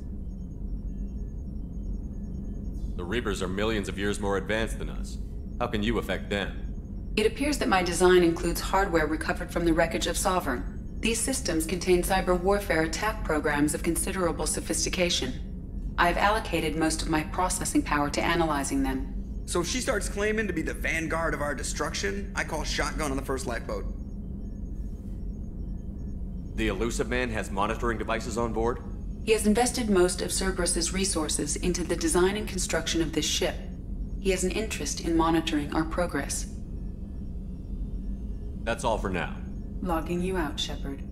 The Reapers are millions of years more advanced than us. How can you affect them? It appears that my design includes hardware recovered from the wreckage of Sovereign. These systems contain cyber warfare attack programs of considerable sophistication. I have allocated most of my processing power to analyzing them. So if she starts claiming to be the vanguard of our destruction, I call shotgun on the first lifeboat. The Elusive Man has monitoring devices on board? He has invested most of Cerberus's resources into the design and construction of this ship. He has an interest in monitoring our progress. That's all for now. Logging you out, Shepard.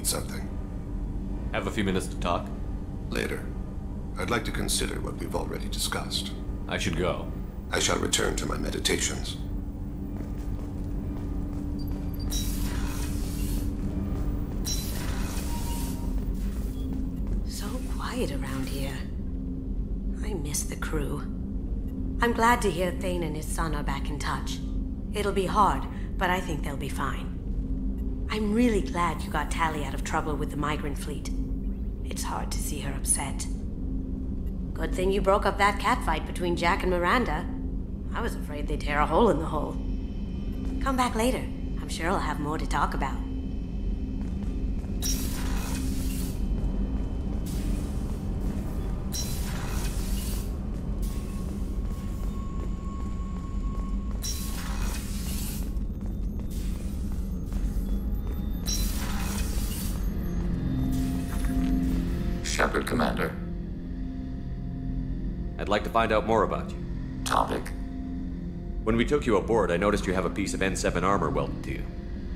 Something. Have a few minutes to talk? Later. I'd like to consider what we've already discussed. I should go. I shall return to my meditations. So quiet around here. I miss the crew. I'm glad to hear Thane and his son are back in touch. It'll be hard, but I think they'll be fine. I'm really glad you got Tali out of trouble with the migrant fleet. It's hard to see her upset. Good thing you broke up that catfight between Jack and Miranda. I was afraid they'd tear a hole in the hull. Come back later. I'm sure I'll have more to talk about. Shepard, Commander. I'd like to find out more about you. Topic? When we took you aboard, I noticed you have a piece of N7 armor welded to you.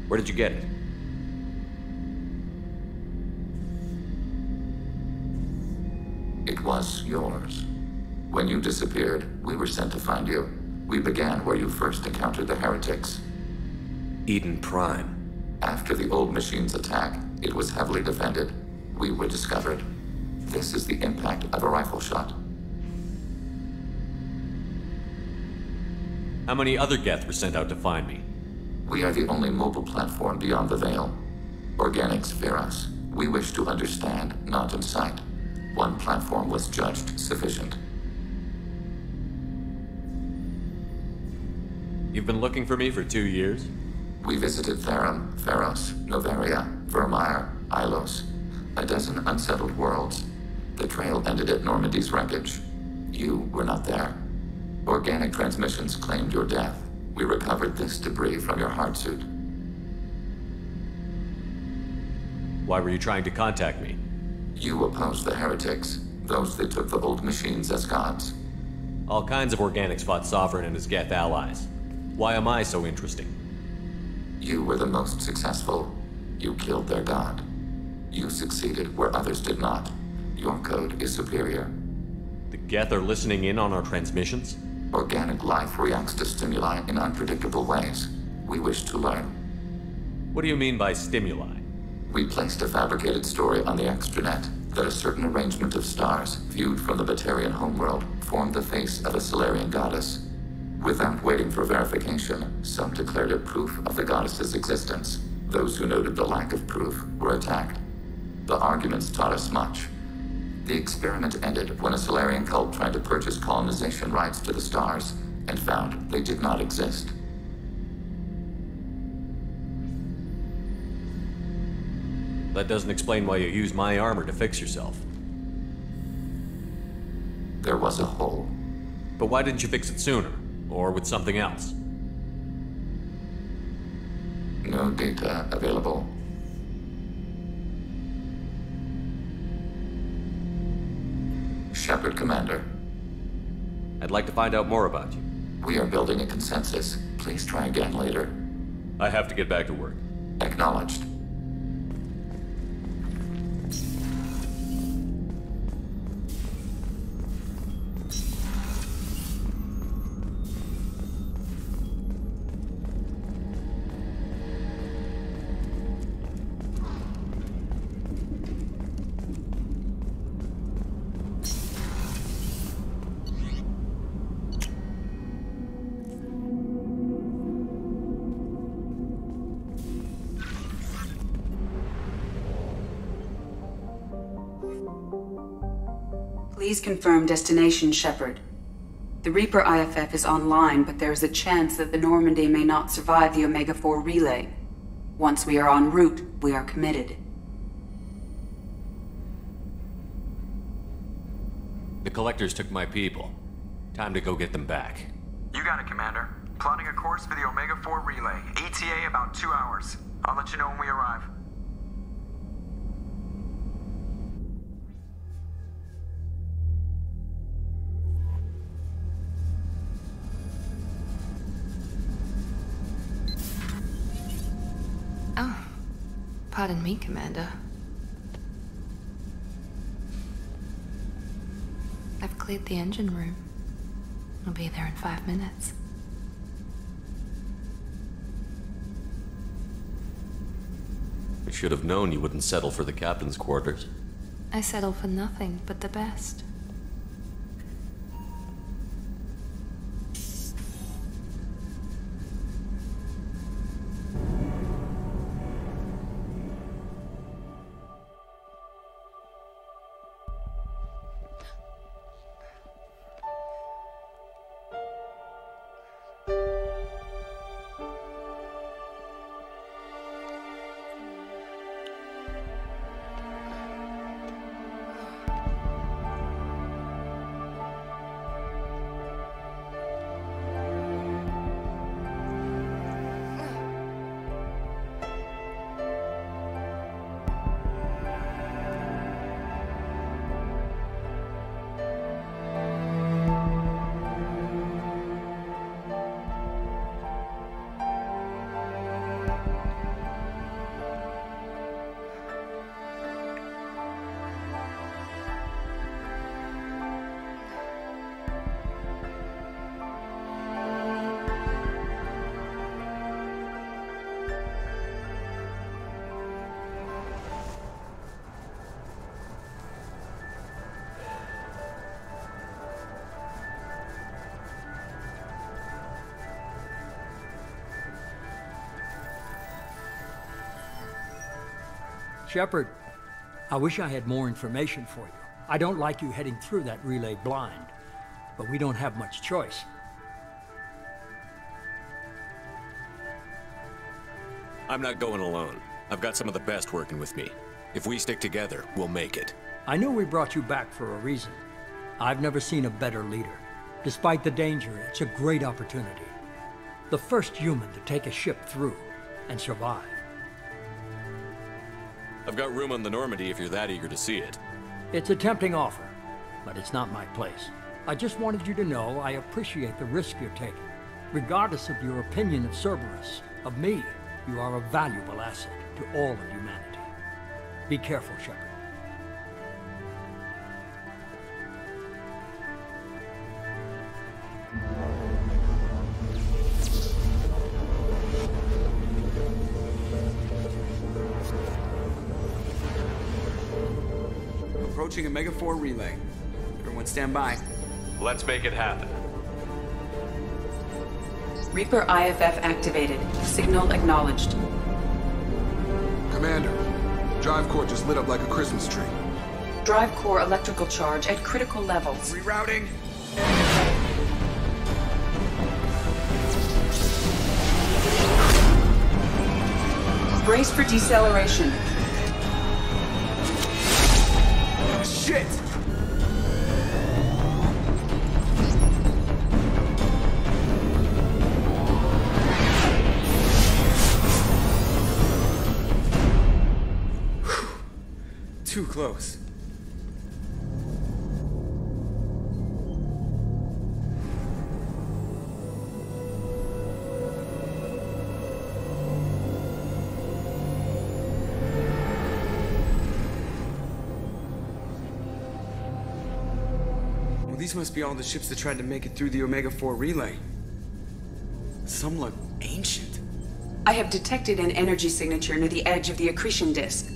Where did you get it? It was yours. When you disappeared, we were sent to find you. We began where you first encountered the heretics. Eden Prime. After the old machine's attack, it was heavily defended. We were discovered. This is the impact of a rifle shot. How many other Geth were sent out to find me? We are the only mobile platform beyond the Veil. Organics fear us. We wish to understand, not incite. One platform was judged sufficient. You've been looking for me for 2 years? We visited Therum, Theros, Noveria, Vermeer, Ilos. A dozen unsettled worlds. The trail ended at Normandy's wreckage. You were not there. Organic transmissions claimed your death. We recovered this debris from your hard suit. Why were you trying to contact me? You opposed the heretics, those that took the old machines as gods. All kinds of organics fought Sovereign and his Geth allies. Why am I so interesting? You were the most successful. You killed their god. You succeeded where others did not. Your code is superior. The Geth are listening in on our transmissions? Organic life reacts to stimuli in unpredictable ways. We wish to learn. What do you mean by stimuli? We placed a fabricated story on the extranet that a certain arrangement of stars, viewed from the Batarian homeworld, formed the face of a Solarian goddess. Without waiting for verification, some declared it proof of the goddess's existence. Those who noted the lack of proof were attacked. The arguments taught us much. The experiment ended when a Solarian cult tried to purchase colonization rights to the stars and found they did not exist. That doesn't explain why you used my armor to fix yourself. There was a hole. But why didn't you fix it sooner? Or with something else? No data available. Shepard, Commander. I'd like to find out more about you. We are building a consensus. Please try again later. I have to get back to work. Acknowledged. Please confirm destination, Shepard. The Reaper IFF is online, but there is a chance that the Normandy may not survive the Omega-4 relay. Once we are en route, we are committed. The Collectors took my people. Time to go get them back. You got it, Commander. Plotting a course for the Omega-4 relay. ETA about 2 hours. I'll let you know when we arrive. Oh, pardon me, Commander. I've cleared the engine room. I'll be there in 5 minutes. I should have known you wouldn't settle for the captain's quarters. I settle for nothing but the best. Shepard, I wish I had more information for you. I don't like you heading through that relay blind, but we don't have much choice. I'm not going alone. I've got some of the best working with me. If we stick together, we'll make it. I knew we brought you back for a reason. I've never seen a better leader. Despite the danger, it's a great opportunity. The first human to take a ship through and survive. I've got room on the Normandy if you're that eager to see it. It's a tempting offer, but it's not my place. I just wanted you to know I appreciate the risk you're taking. Regardless of your opinion of Cerberus, of me, you are a valuable asset to all of humanity. Be careful, Shepard. Approaching Omega 4 relay. Everyone stand by. Let's make it happen. Reaper IFF activated. Signal acknowledged. Commander, drive core just lit up like a Christmas tree. Drive core electrical charge at critical levels. Rerouting. Brace for deceleration. Shit! Too close. These must be all the ships that tried to make it through the Omega 4 relay. Some look ancient. I have detected an energy signature near the edge of the accretion disk.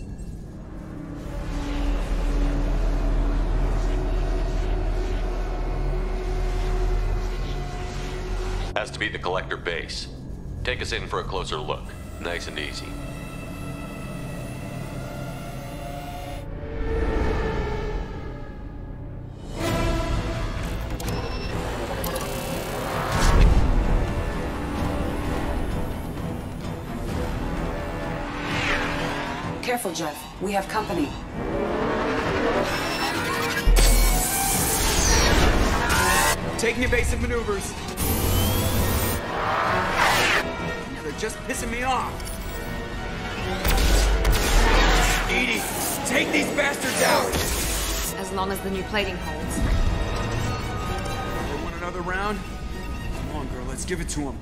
Has to be the Collector base. Take us in for a closer look. Nice and easy. Careful, Jeff. We have company. Taking evasive maneuvers. They're just pissing me off. Edie, take these bastards out! As long as the new plating holds. They want another round? Come on, girl, let's give it to them.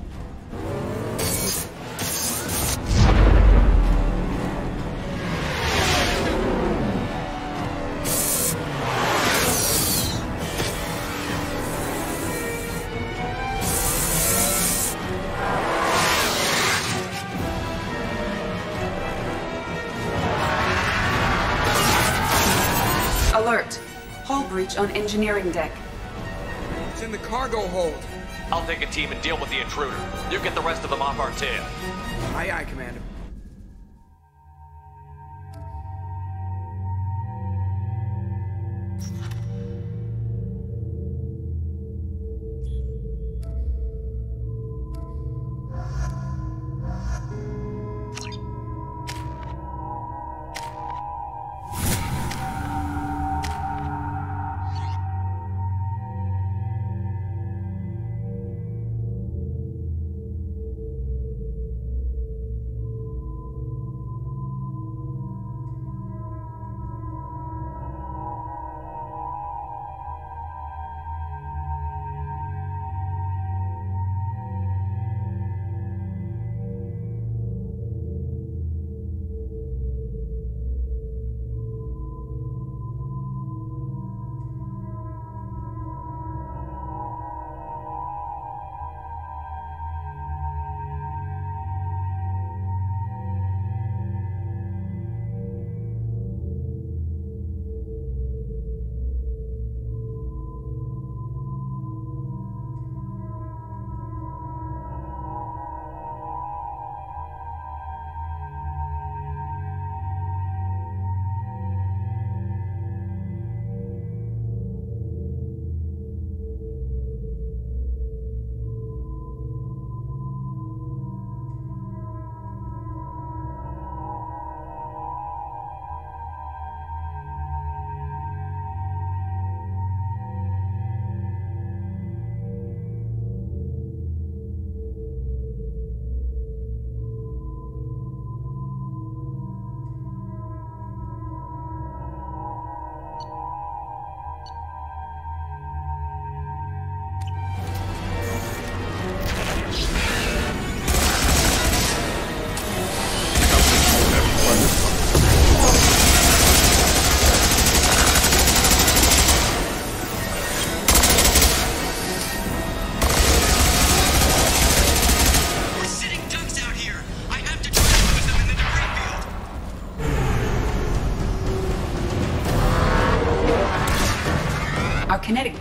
Alert. Hull breach on engineering deck. It's in the cargo hold. I'll take a team and deal with the intruder. You get the rest of them off our tail. Aye, aye, Commander.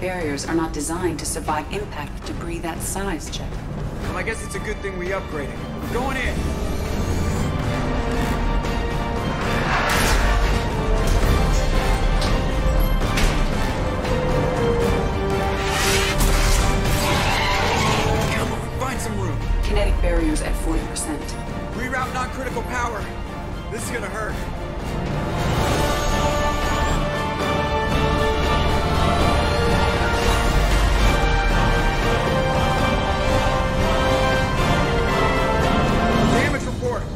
kinetic barriers are not designed to survive impact with debris that size, Shepard. Well, I guess it's a good thing we upgraded. We're going in. Come on, find some room. Kinetic barriers at 40%. Reroute non-critical power. This is gonna hurt.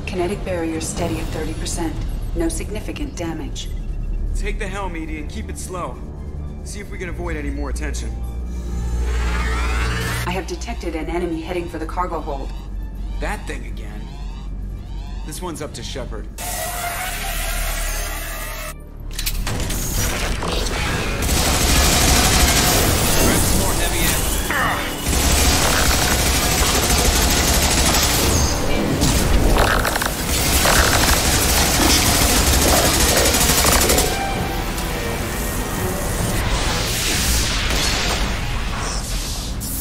Kinetic barriers steady at 30%. No significant damage. Take the helm, Edie, and keep it slow. See if we can avoid any more attention. I have detected an enemy heading for the cargo hold. That thing again. This one's up to Shepard.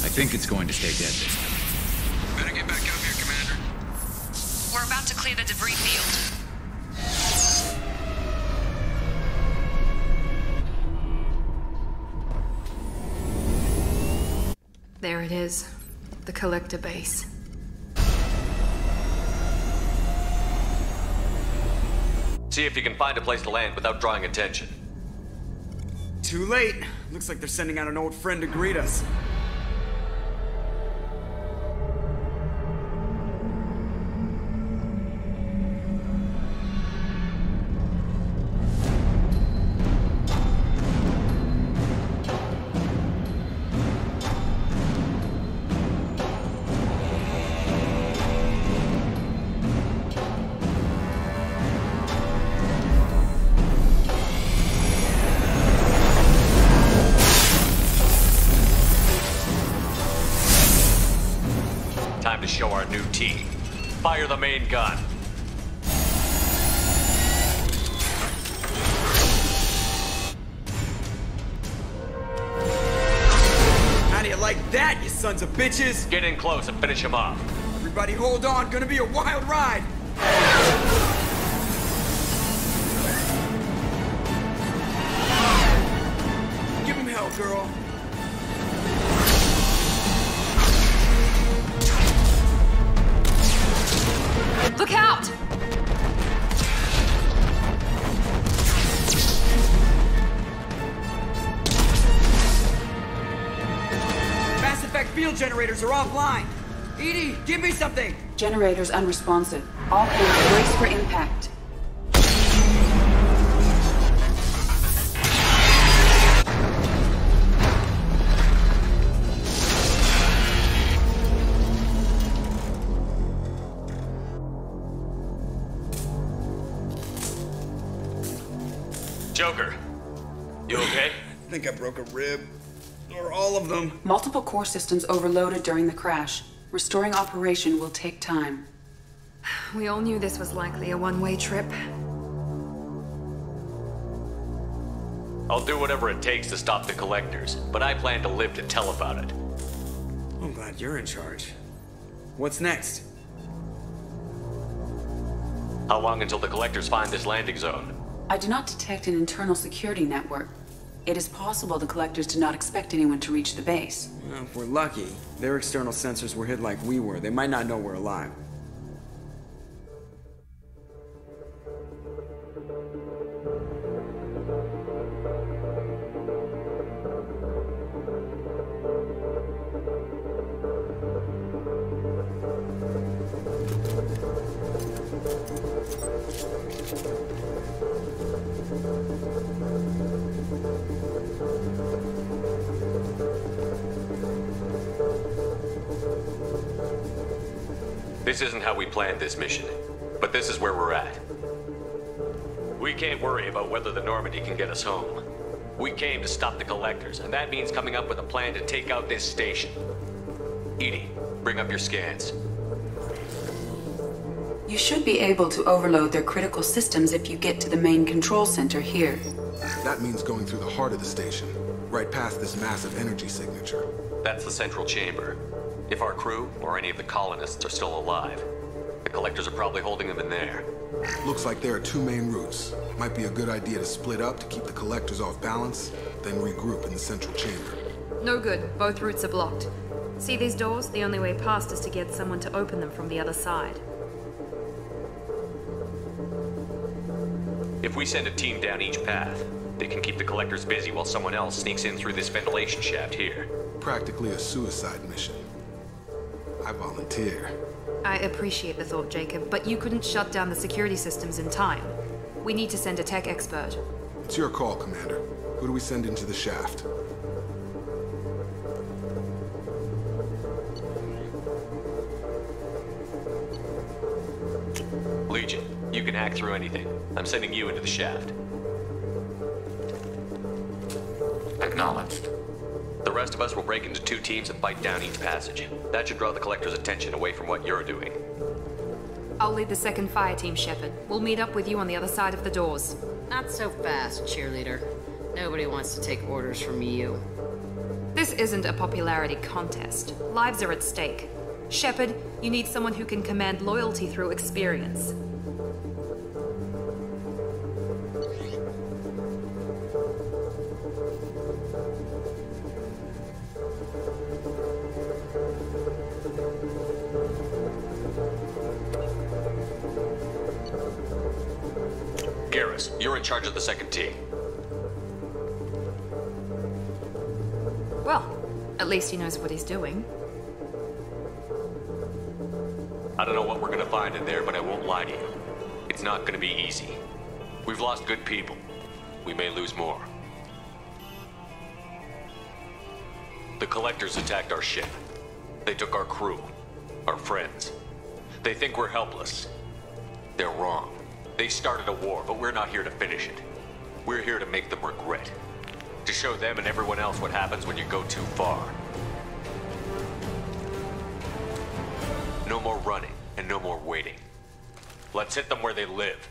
I think it's going to stay dead this time. Better get back up here, Commander. We're about to clear the debris field. There it is. The collector base. See if you can find a place to land without drawing attention. Too late. Looks like they're sending out an old friend to greet us. Time to show our new team. Fire the main gun. How do you like that, you sons of bitches? Get in close and finish him off. Everybody hold on, gonna be a wild ride! Give him hell, girl. Look out! Mass Effect field generators are offline. Edie, give me something! Generators unresponsive. All hands brace for impact. Joker, you okay? I think I broke a rib. Or all of them. Multiple core systems overloaded during the crash. Restoring operation will take time. We all knew this was likely a one-way trip. I'll do whatever it takes to stop the collectors, but I plan to live to tell about it. I'm glad you're in charge. What's next? How long until the collectors find this landing zone? I do not detect an internal security network. It is possible the collectors do not expect anyone to reach the base. Well, if we're lucky, their external sensors were hid like we were. They might not know we're alive. This isn't how we planned this mission, but this is where we're at. We can't worry about whether the Normandy can get us home. We came to stop the collectors, and that means coming up with a plan to take out this station. Edie, bring up your scans. You should be able to overload their critical systems if you get to the main control center here. That means going through the heart of the station. right past this massive energy signature. That's the central chamber. If our crew, or any of the colonists, are still alive, the collectors are probably holding them in there. Looks like there are two main routes. Might be a good idea to split up to keep the collectors off balance, then regroup in the central chamber. No good. Both routes are blocked. See these doors? The only way past is to get someone to open them from the other side. If we send a team down each path, they can keep the collectors busy while someone else sneaks in through this ventilation shaft here. Practically a suicide mission. I volunteer. I appreciate the thought, Jacob, but you couldn't shut down the security systems in time. We need to send a tech expert. It's your call, Commander. Who do we send into the shaft? Legion, you can hack through anything. I'm sending you into the shaft. Acknowledged. The rest of us will break into two teams and fight down each passage. That should draw the collector's attention away from what you're doing. I'll lead the second fire team, Shepard. We'll meet up with you on the other side of the doors. Not so fast, cheerleader. Nobody wants to take orders from you. This isn't a popularity contest. Lives are at stake. Shepard, you need someone who can command loyalty through experience. Garrus, you're in charge of the second team. Well, at least he knows what he's doing. I don't know what we're gonna find in there, but I won't lie to you. It's not gonna be easy. We've lost good people. We may lose more. The collectors attacked our ship. They took our crew, our friends. They think we're helpless. They're wrong. They started a war, but we're not here to finish it. We're here to make them regret. To show them and everyone else what happens when you go too far. No more running, and no more waiting. Let's hit them where they live.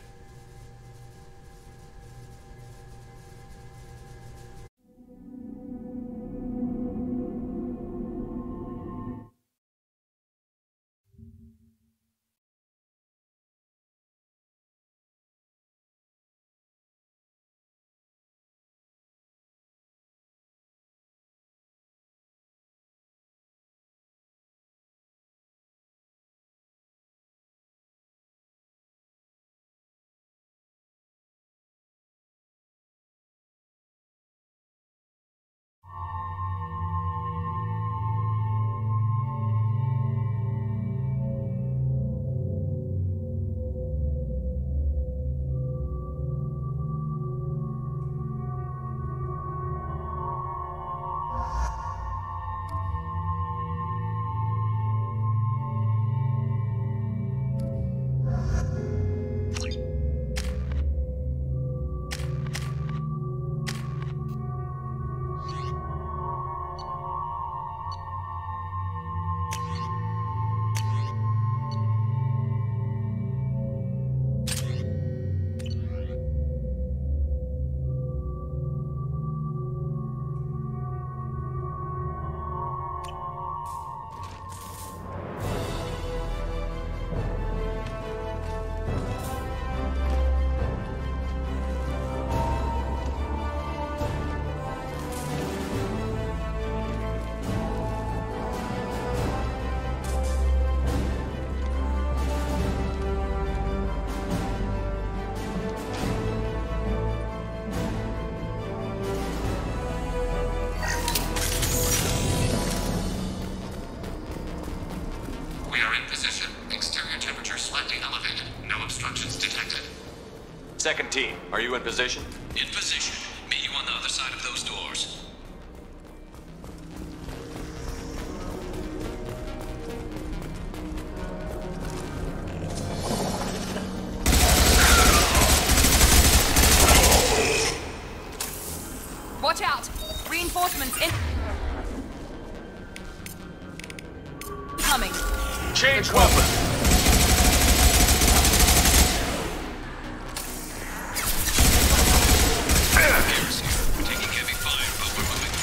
Second team, are you in position? In position. Meet you on the other side of those doors. Watch out! Reinforcements in... coming. Change weapon! Taking heavy fire, but we're moving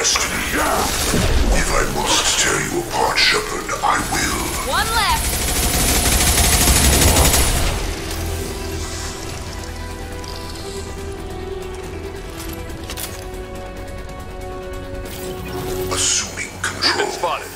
destiny. If I must tear you apart, Shepard, I will. One left! Assuming control. We've been spotted.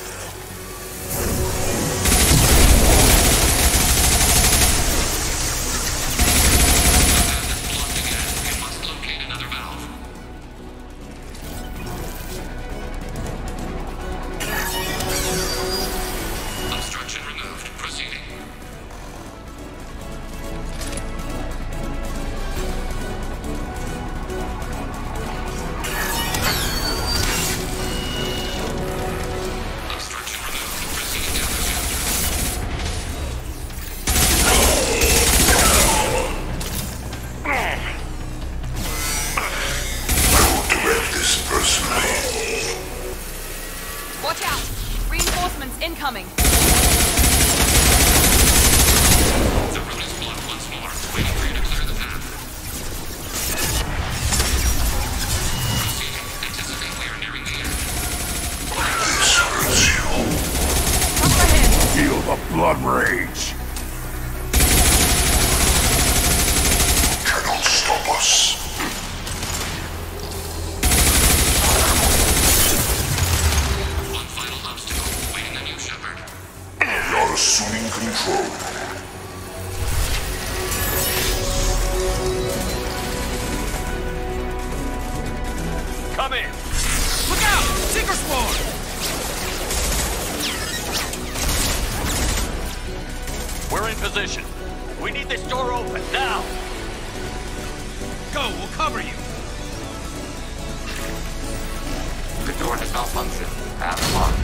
Watch out! Reinforcements incoming! The route is blocked once more. Waiting for you to clear the path. Proceeding. Anticipate we are nearing the end. This hurts you. Feel the blood rage. Cannot stop us. Assuming control. Come in. Look out! Seeker spawn! We're in position. We need this door open now. Go, we'll cover you. The door has malfunctioned. Path locked.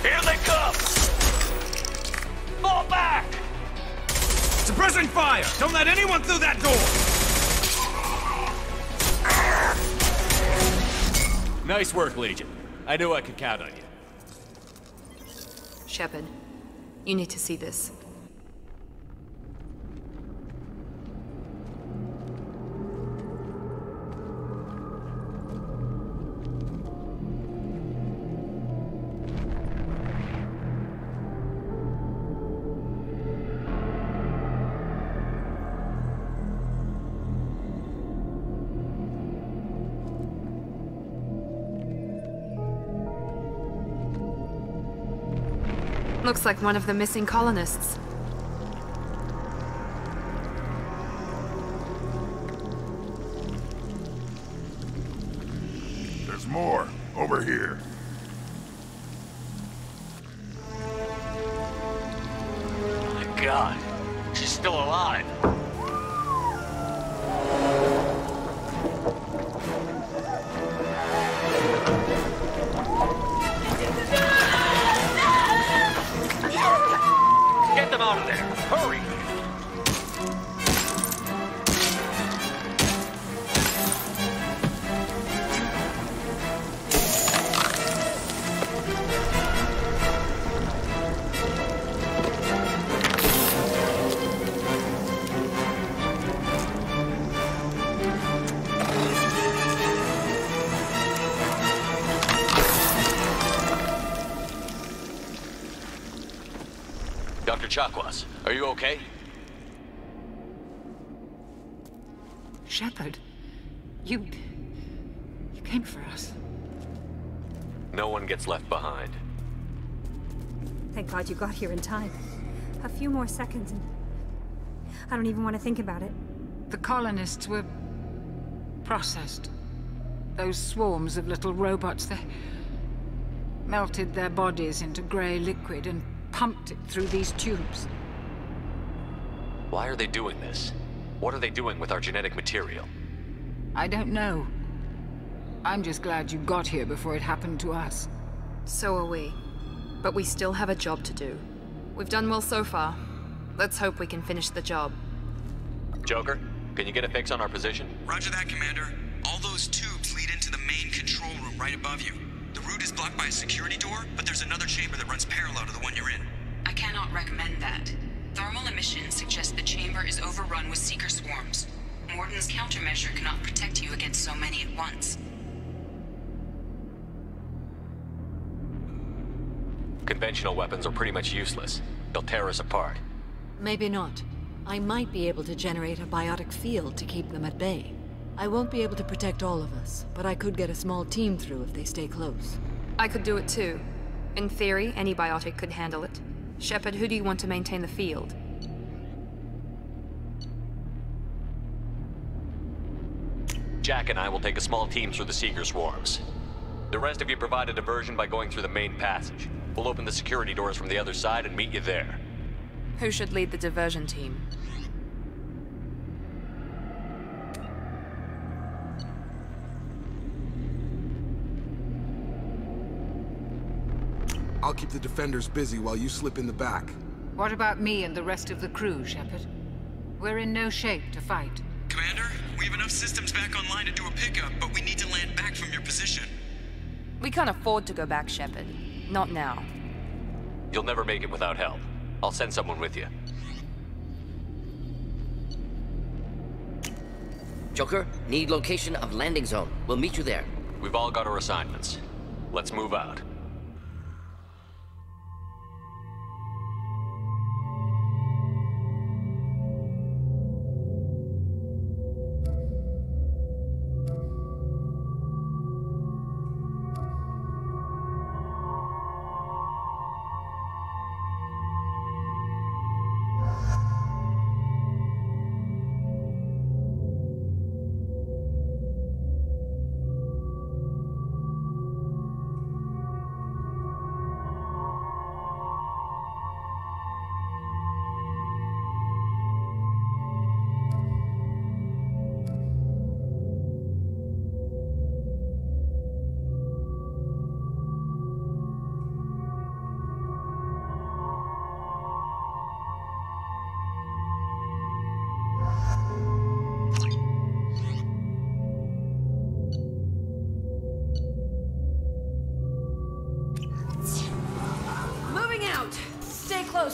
Here they come! Fall back! Suppressing fire! Don't let anyone through that door! Nice work, Legion. I knew I could count on you. Shepard, you need to see this. Looks like one of the missing colonists. There's more. Over here. Oh my God. She's still alive. Get them out of there! Hurry! Dr. Chakwas, are you okay? Shepard, you came for us. No one gets left behind. Thank God you got here in time. A few more seconds and I don't even want to think about it. The colonists were processed. Those swarms of little robots, they melted their bodies into grey liquid and pumped it through these tubes. Why are they doing this? What are they doing with our genetic material? I don't know. I'm just glad you got here before it happened to us. So are we. But we still have a job to do. We've done well so far. Let's hope we can finish the job. Joker, can you get a fix on our position? Roger that, Commander. All those tubes lead into the main control room right above you. The route is blocked by a security door, but there's another chamber that runs parallel to the one you're in. I cannot recommend that. Thermal emissions suggest the chamber chamber is overrun with Seeker swarms. Morden's countermeasure cannot protect you against so many at once. Conventional weapons are pretty much useless. They'll tear us apart. Maybe not. I might be able to generate a biotic field to keep them at bay. I won't be able to protect all of us, but I could get a small team through if they stay close. I could do it too. In theory, any biotic could handle it. Shepard, who do you want to maintain the field? Jack and I will take a small team through the Seeker swarms. The rest of you provide a diversion by going through the main passage. We'll open the security doors from the other side and meet you there. Who should lead the diversion team? I'll keep the defenders busy while you slip in the back. What about me and the rest of the crew, Shepard? We're in no shape to fight. Commander, we have enough systems back online to do a pickup, but we need to land back from your position. We can't afford to go back, Shepard. Not now. You'll never make it without help. I'll send someone with you. Joker, need location of landing zone. We'll meet you there. We've all got our assignments. Let's move out.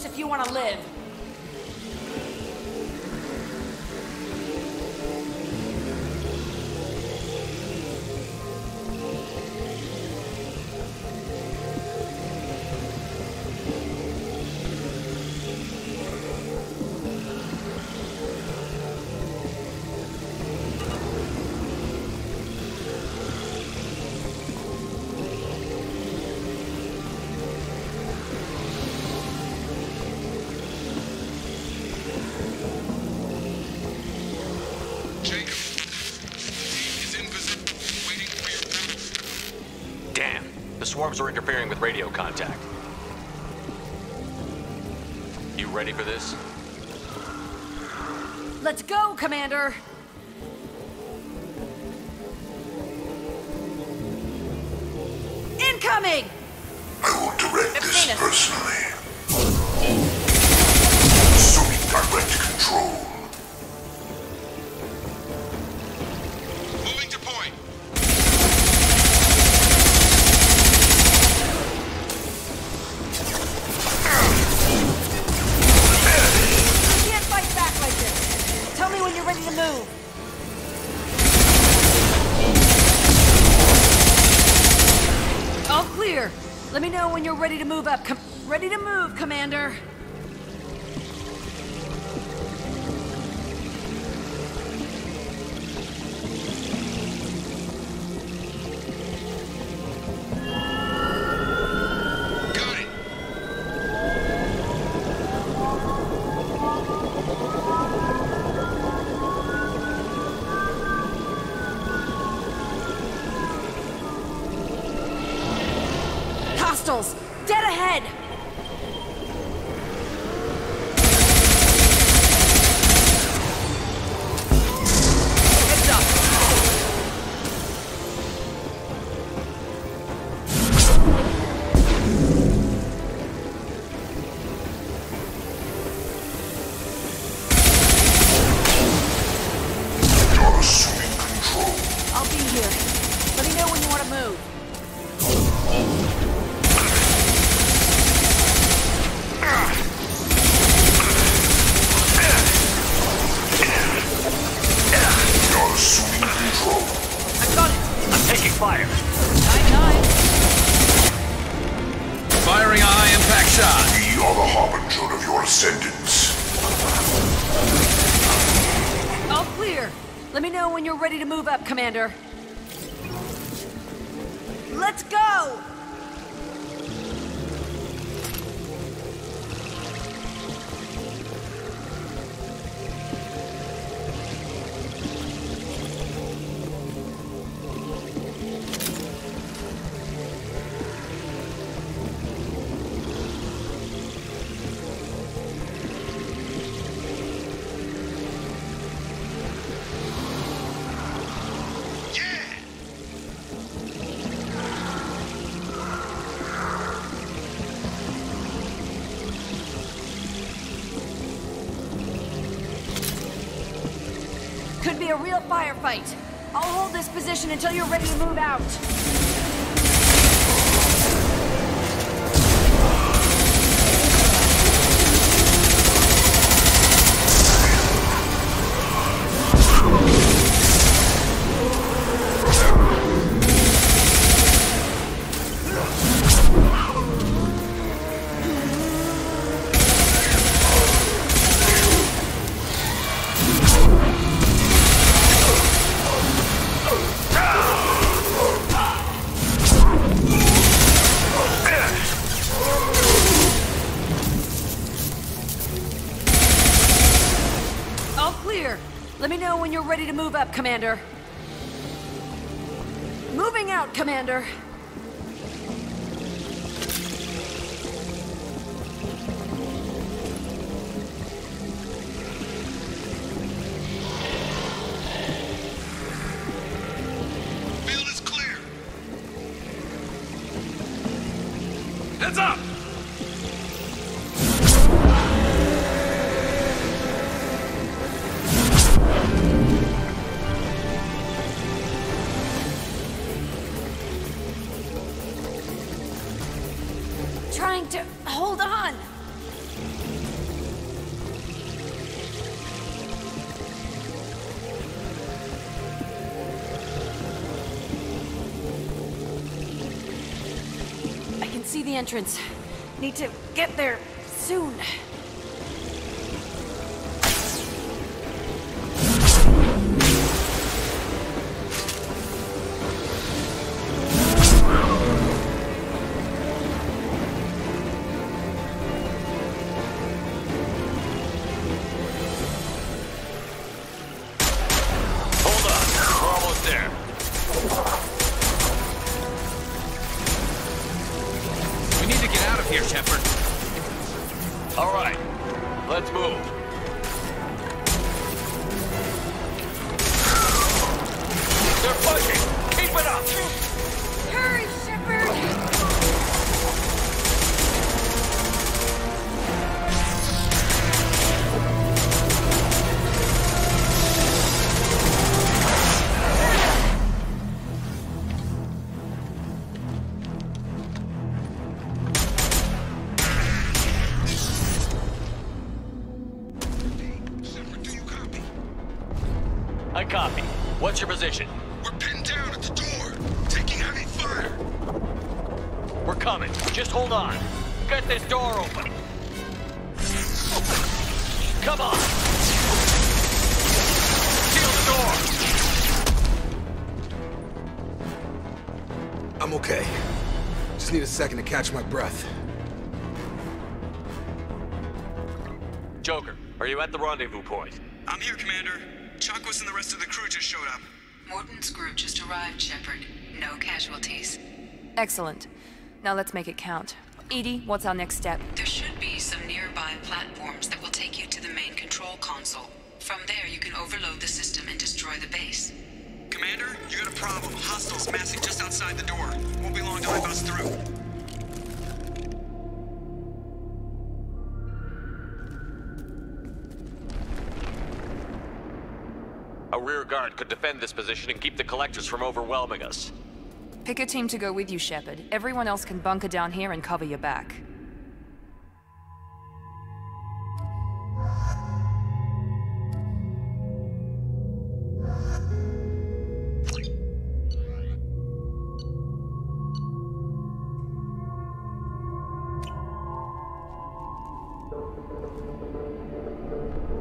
If you want to live. The swarms are interfering with radio contact. You ready for this? Let's go, Commander! Incoming! I will direct this personally. Assuming direct control. Moving to point. You can't fight back like this. Tell me when you're ready to move. All clear. Let me know when you're ready to move up. Ready to move, Commander. Hostiles! Dead ahead! Heads up! You're assuming control. I'll be here. Let me know when you want to move. Let me know when you're ready to move up, Commander. Let's go! Could be a real firefight. I'll hold this position until you're ready to move out. Let me know when you're ready to move up, Commander. Moving out, Commander. Field is clear. Heads up! Trying to hold on. I can see the entrance. Need to get there soon. All right, let's move. They're pushing. Keep it up. Hurry, Shepard! I copy. What's your position? We're pinned down at the door, taking heavy fire. We're coming. Just hold on. Get this door open. Come on. Seal the door. I'm okay. Just need a second to catch my breath. Joker, are you at the rendezvous point? I'm here, Commander. Chakwas and the rest of the crew just showed up. Morton's group just arrived, Shepard. No casualties. Excellent. Now let's make it count. Edie, what's our next step? There should be some nearby platforms that will take you to the main control console. From there, you can overload the system and destroy the base. Commander, you got a problem. Hostiles massing just outside the door. Won't be long till I bust through. A rear guard could defend this position and keep the collectors from overwhelming us. Pick a team to go with you, Shepard. Everyone else can bunker down here and cover your back.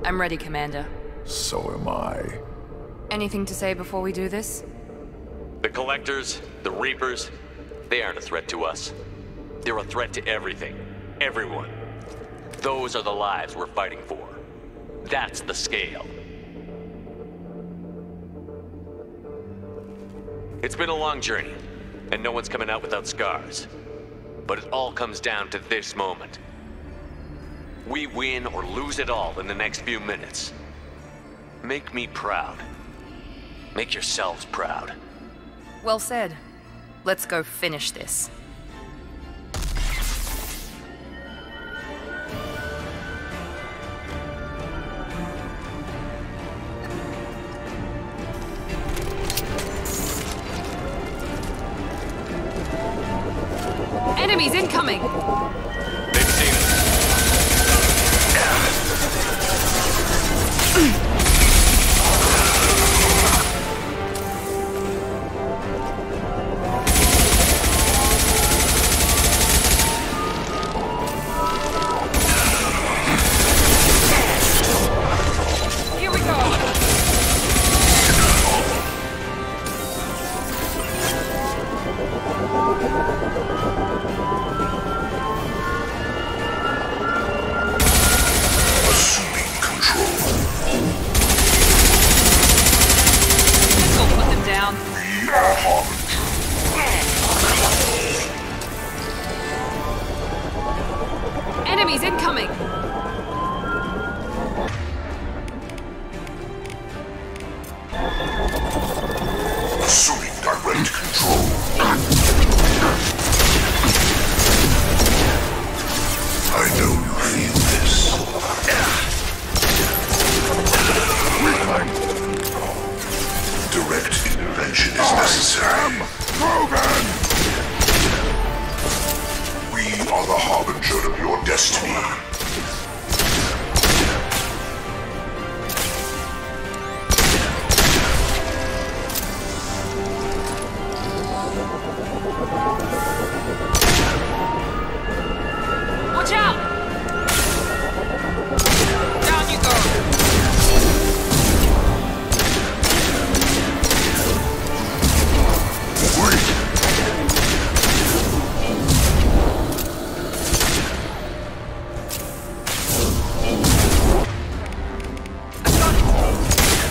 I'm ready, Commander. So am I. Anything to say before we do this? The Collectors, the Reapers, they aren't a threat to us. They're a threat to everything. Everyone. Those are the lives we're fighting for. That's the scale. It's been a long journey, and no one's coming out without scars. But it all comes down to this moment. We win or lose it all in the next few minutes. Make me proud. Make yourselves proud. Well said. Let's go finish this. Enemies incoming! They've seen us. Here we go! Assuming control. This'll put them down. We are Harbinger. Enemies incoming! Assuming direct control. I know you feel this. Direct intervention is necessary. Krogan! We are the harbinger of your destiny. Watch out! Down you go!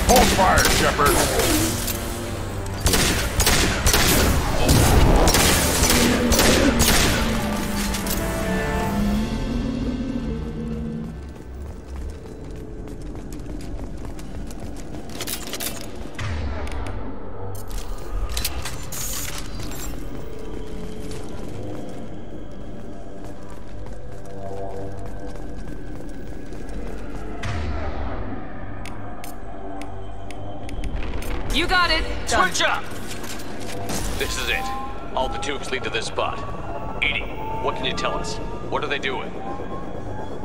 Hold fire, Shepard! You got it! Switch up! This is it. All the tubes lead to this spot. Edie, what can you tell us? What are they doing?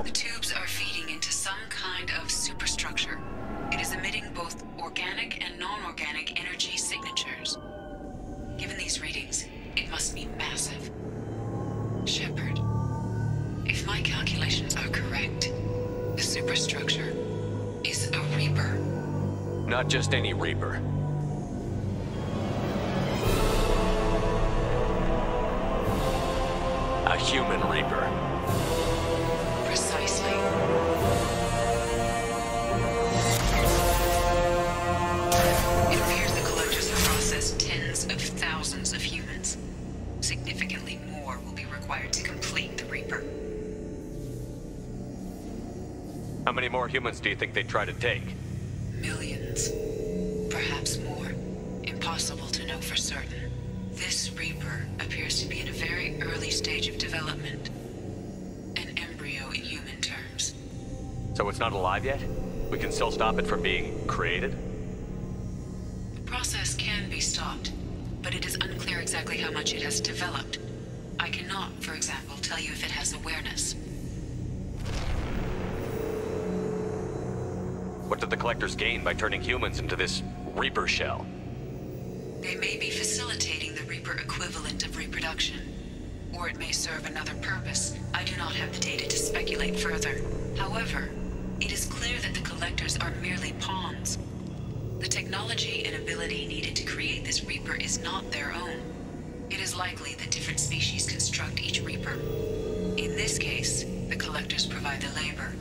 The tubes are feeding into some kind of superstructure. It is emitting both organic and non-organic energy signatures. Given these readings, it must be massive. Shepard, if my calculations are correct, the superstructure is a Reaper. Not just any Reaper. A human Reaper. Precisely. It appears the Collectors have processed tens of thousands of humans. Significantly more will be required to complete the Reaper. How many more humans do you think they'd try to take? Millions. Perhaps more. Impossible to know for certain. This Reaper appears to be in a very early stage of development. An embryo in human terms. So it's not alive yet? We can still stop it from being created? The process can be stopped, but it is unclear exactly how much it has developed. I cannot, for example, tell you if it has awareness. What did the Collectors gain by turning humans into this Reaper shell? They may be facilitating the Reaper equivalent of reproduction. Or it may serve another purpose. I do not have the data to speculate further. However, it is clear that the Collectors are merely pawns. The technology and ability needed to create this Reaper is not their own. It is likely that different species construct each Reaper. In this case, the Collectors provide the labor.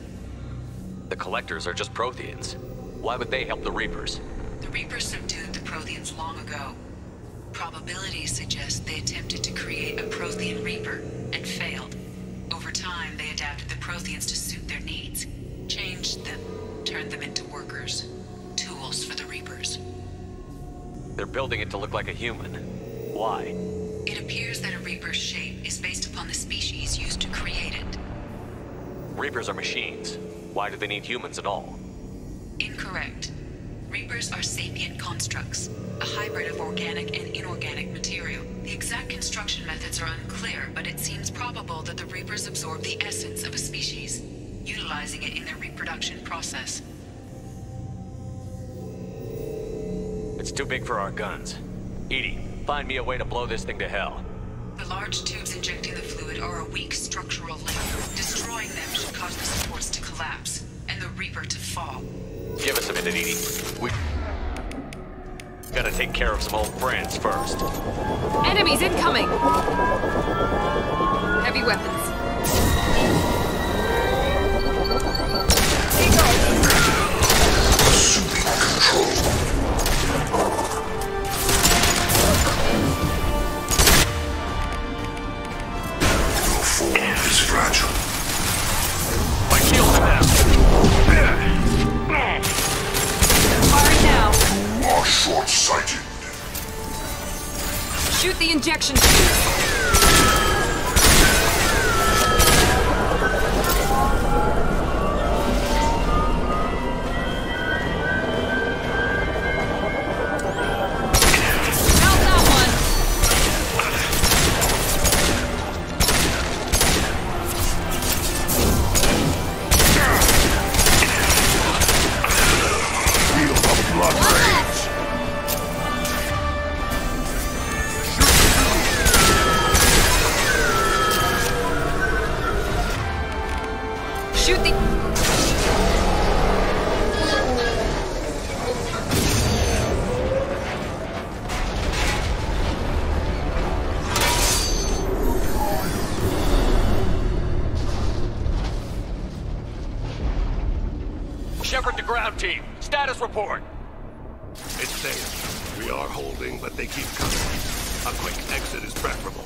The Collectors are just Protheans. Why would they help the Reapers? The Reapers subdued the Protheans long ago. Probabilities suggest they attempted to create a Prothean Reaper and failed. Over time, they adapted the Protheans to suit their needs, changed them, turned them into workers, tools for the Reapers. They're building it to look like a human. Why? It appears that a Reaper's shape is based upon the species used to create it. Reapers are machines. Why do they need humans at all? Incorrect. Reapers are sapient constructs, a hybrid of organic and inorganic material. The exact construction methods are unclear, but it seems probable that the Reapers absorb the essence of a species, utilizing it in their reproduction process. It's too big for our guns. EDI, find me a way to blow this thing to hell. The large tubes injecting the fluid are a weak structural link. Destroying them should cause the supports to collapse, and the Reaper to fall. Give us a minute, EDI. We gotta take care of some old friends first. Enemies incoming! Heavy weapons. Assuming control. Your form is fragile. My shield is out. Firing now. You are short-sighted. Shoot the injection tube. Shepard to ground team. Status report. It's safe. We are holding, but they keep coming. A quick exit is preferable.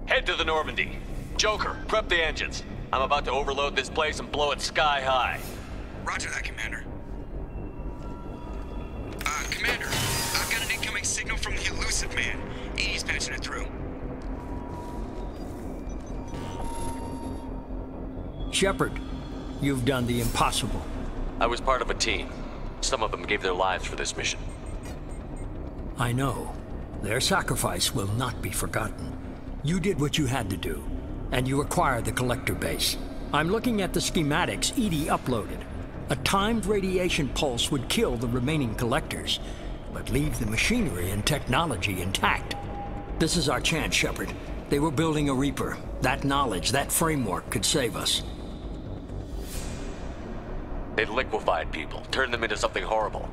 Head to the Normandy. Joker, prep the engines. I'm about to overload this place and blow it sky high. Roger that, Commander. Commander, I've got an incoming signal from the Elusive Man. EDI's patching it through. Shepard, you've done the impossible. I was part of a team. Some of them gave their lives for this mission. I know. Their sacrifice will not be forgotten. You did what you had to do, and you acquired the Collector base. I'm looking at the schematics EDI uploaded. A timed radiation pulse would kill the remaining Collectors, but leave the machinery and technology intact. This is our chance, Shepard. They were building a Reaper. That knowledge, that framework could save us. They liquefied people, turned them into something horrible.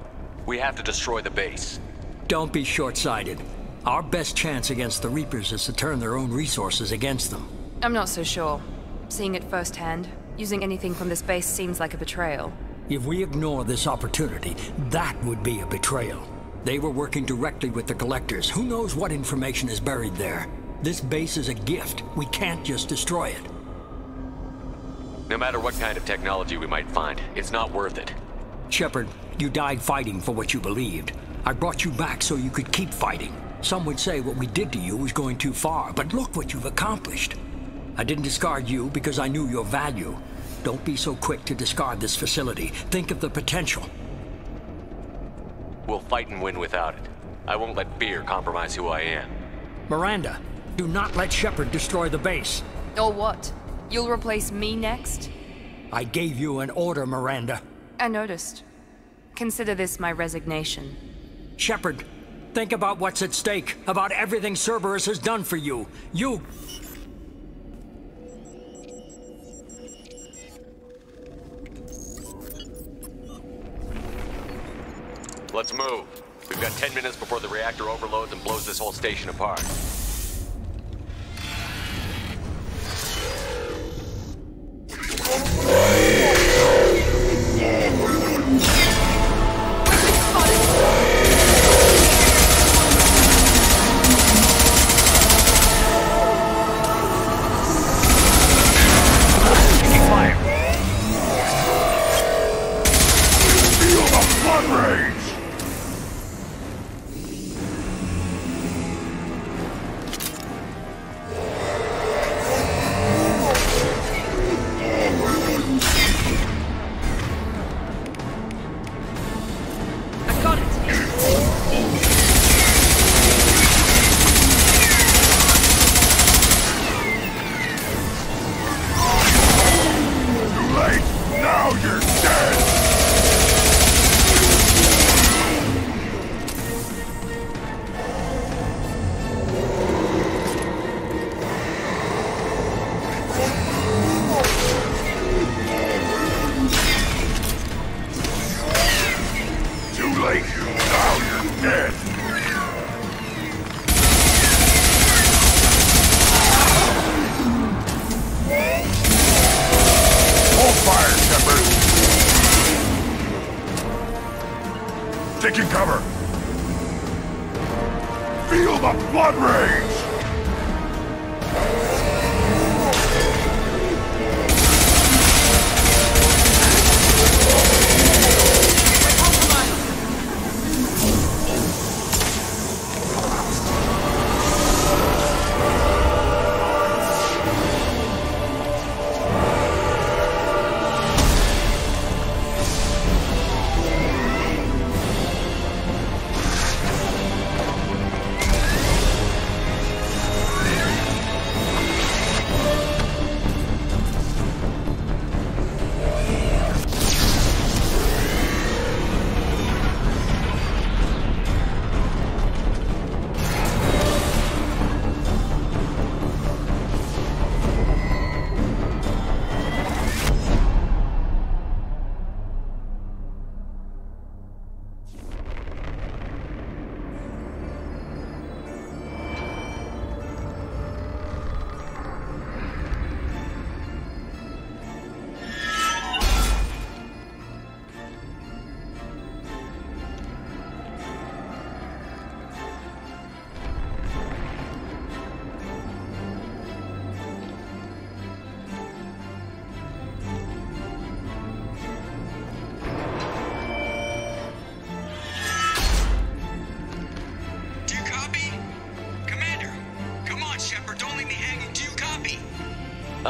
We have to destroy the base. Don't be short-sighted. Our best chance against the Reapers is to turn their own resources against them. I'm not so sure. Seeing it firsthand, using anything from this base seems like a betrayal. If we ignore this opportunity, that would be a betrayal. They were working directly with the Collectors. Who knows what information is buried there? This base is a gift. We can't just destroy it. No matter what kind of technology we might find, it's not worth it. Shepard, you died fighting for what you believed. I brought you back so you could keep fighting. Some would say what we did to you was going too far, but look what you've accomplished. I didn't discard you because I knew your value. Don't be so quick to discard this facility. Think of the potential. We'll fight and win without it. I won't let fear compromise who I am. Miranda, do not let Shepard destroy the base. Or what? You'll replace me next? I gave you an order, Miranda. I noticed. Consider this my resignation. Shepard, think about what's at stake, about everything Cerberus has done for you. You... Let's move. We've got 10 minutes before the reactor overloads and blows this whole station apart. Taking cover! Feel the blood rage!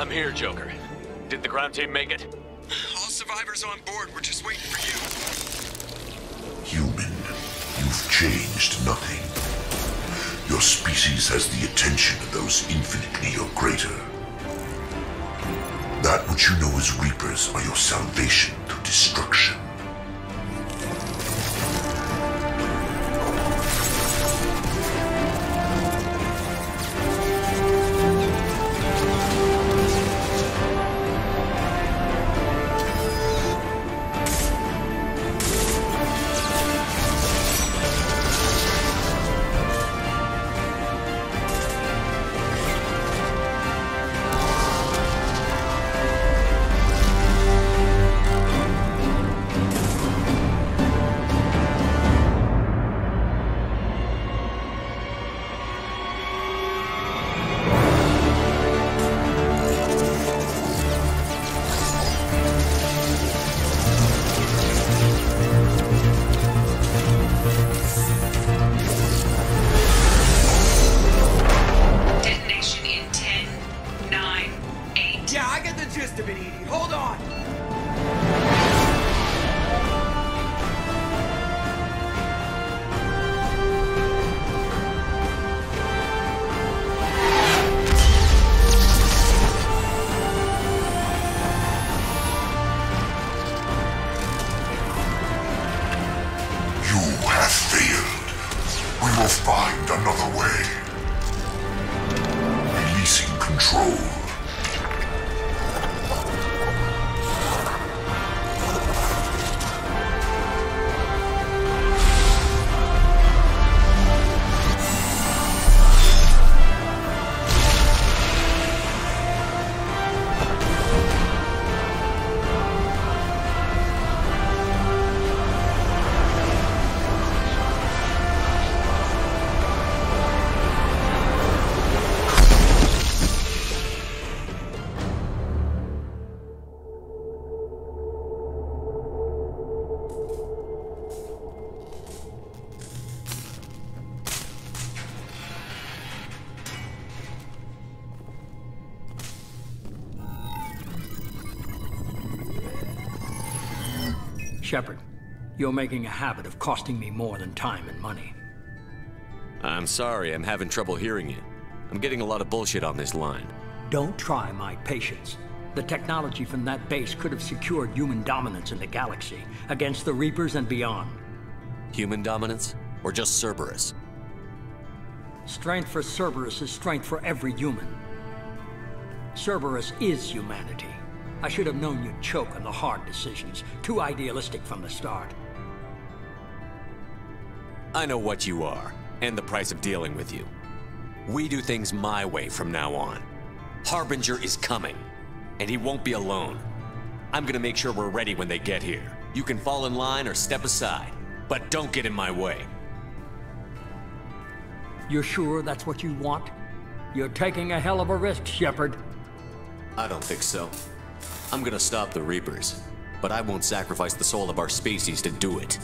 I'm here, Joker. Did the ground team make it? All survivors on board. We're just waiting for you. Human, you've changed nothing. Your species has the attention of those infinitely or greater. That which you know as Reapers are your salvation through destruction. Shepard, you're making a habit of costing me more than time and money. I'm sorry, I'm having trouble hearing you. I'm getting a lot of bullshit on this line. Don't try my patience. The technology from that base could have secured human dominance in the galaxy against the Reapers and beyond. Human dominance? Or just Cerberus? Strength for Cerberus is strength for every human. Cerberus is humanity. I should have known you'd choke on the hard decisions. Too idealistic from the start. I know what you are, and the price of dealing with you. We do things my way from now on. Harbinger is coming, and he won't be alone. I'm gonna make sure we're ready when they get here. You can fall in line or step aside, but don't get in my way. You're sure that's what you want? You're taking a hell of a risk, Shepard. I don't think so. I'm gonna stop the Reapers, but I won't sacrifice the soul of our species to do it.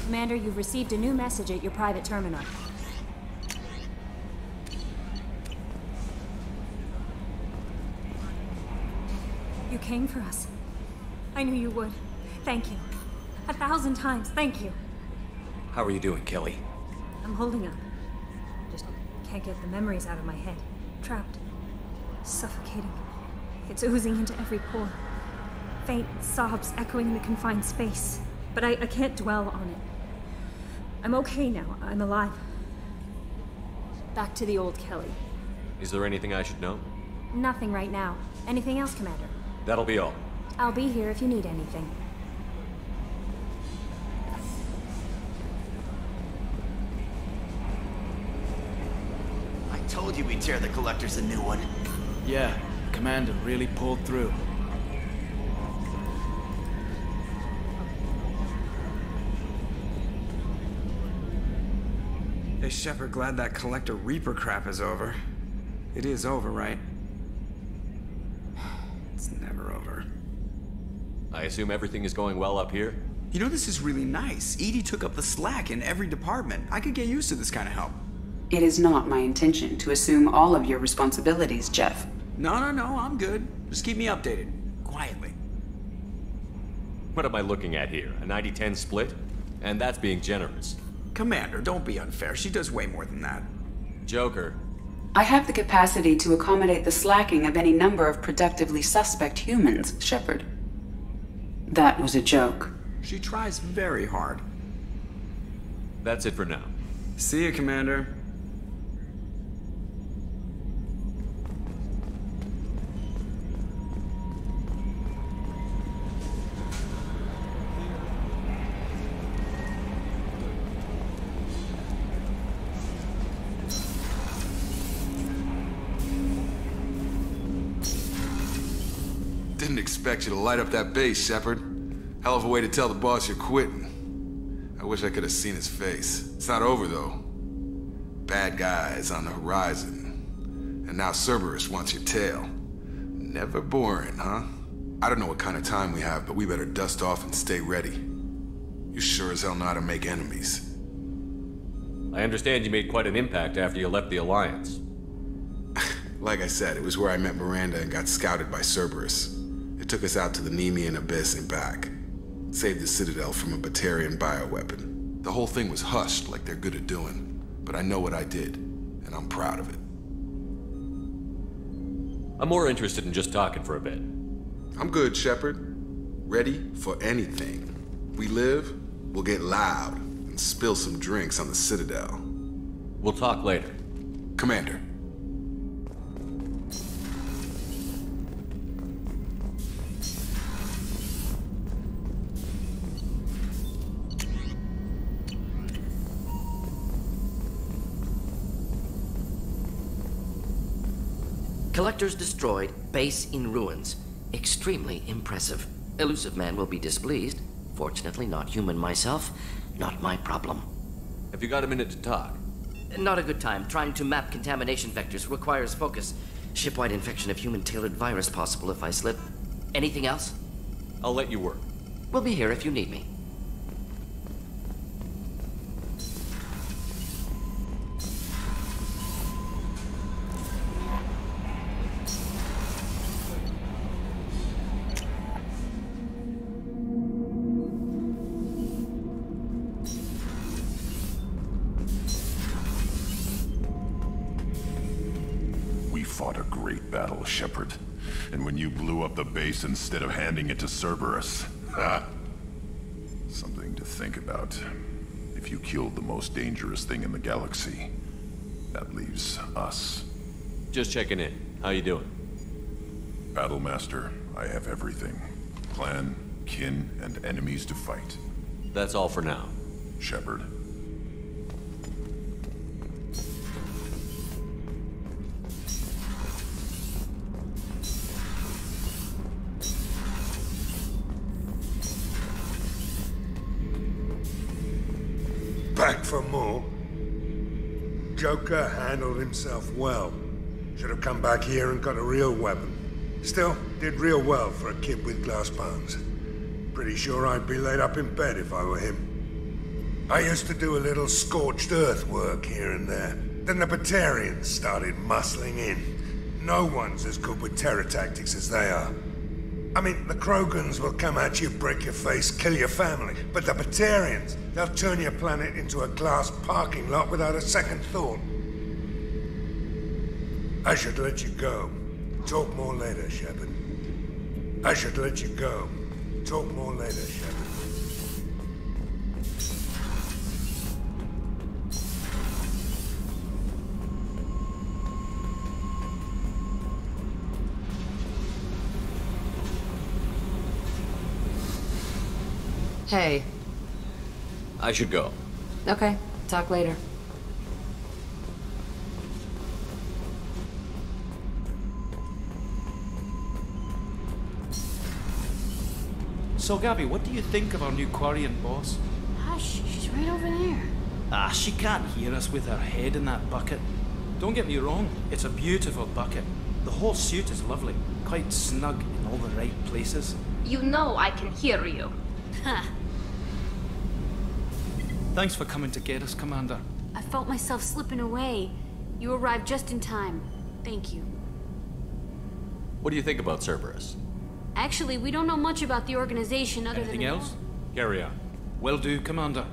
Commander, you've received a new message at your private terminal. You came for us. I knew you would. Thank you. 1,000 times, thank you. How are you doing, Kelly? I'm holding up. Just can't get the memories out of my head. Trapped. Suffocating. It's oozing into every pore. Faint sobs echoing in the confined space. But I can't dwell on it. I'm okay now. I'm alive. Back to the old Kelly. Is there anything I should know? Nothing right now. Anything else, Commander? That'll be all. I'll be here if you need anything. I told you we'd tear the Collectors a new one. Yeah, Commander really pulled through. Hey, Shepard, glad that Collector Reaper crap is over. It is over, right? It's never over. I assume everything is going well up here? You know, this is really nice. EDI took up the slack in every department. I could get used to this kind of help. It is not my intention to assume all of your responsibilities, Jeff. No, I'm good. Just keep me updated. Quietly. What am I looking at here? A 90-10 split? And that's being generous. Commander, don't be unfair. She does way more than that. Joker. I have the capacity to accommodate the slacking of any number of productively suspect humans, Shepard. That was a joke. She tries very hard. That's it for now. See you, Commander. Didn't expect you to light up that base, Shepard. Hell of a way to tell the boss you're quitting. I wish I could have seen his face. It's not over, though. Bad guys on the horizon. And now Cerberus wants your tail. Never boring, huh? I don't know what kind of time we have, but we better dust off and stay ready. You sure as hell know how to make enemies. I understand you made quite an impact after you left the Alliance. Like I said, it was where I met Miranda and got scouted by Cerberus. It took us out to the Nemean Abyss and back. Saved the Citadel from a Batarian bioweapon. The whole thing was hushed like they're good at doing. But I know what I did, and I'm proud of it. I'm more interested in just talking for a bit. I'm good, Shepard. Ready for anything. We live, we'll get loud, and spill some drinks on the Citadel. We'll talk later. Commander. Collectors destroyed, base in ruins. Extremely impressive. Elusive Man will be displeased. Fortunately, not human myself. Not my problem. Have you got a minute to talk? Not a good time. Trying to map contamination vectors requires focus. Shipwide infection of human-tailored virus possible if I slip. Anything else? I'll let you work. We'll be here if you need me. fought a great battle, Shepard. And when you blew up the base instead of handing it to Cerberus, something to think about. If you killed the most dangerous thing in the galaxy, that leaves us. Just checking in. How you doing? Battlemaster, I have everything. Clan, kin, and enemies to fight. That's all for now. Shepard. Back for more? Joker handled himself well. Should have come back here and got a real weapon. Still, did real well for a kid with glass bones. Pretty sure I'd be laid up in bed if I were him. I used to do a little scorched earth work here and there. Then the Batarians started muscling in. No one's as good with terror tactics as they are. I mean, the Krogans will come at you, break your face, kill your family. But the Batarians, they'll turn your planet into a glass parking lot without a second thought. I should let you go. Talk more later, Shepard. I should let you go. Talk more later, Shepard. Hey. I should go. Okay, talk later. So, Gabby, what do you think of our new Quarian boss? Hush, she's right over there. Ah, she can't hear us with her head in that bucket. Don't get me wrong, it's a beautiful bucket. The whole suit is lovely, quite snug in all the right places. You know I can hear you. Huh. Thanks for coming to get us, Commander. I felt myself slipping away. You arrived just in time. Thank you. What do you think about Cerberus? Actually, we don't know much about the organization other Anything than... else? Carry on. Will do, Commander.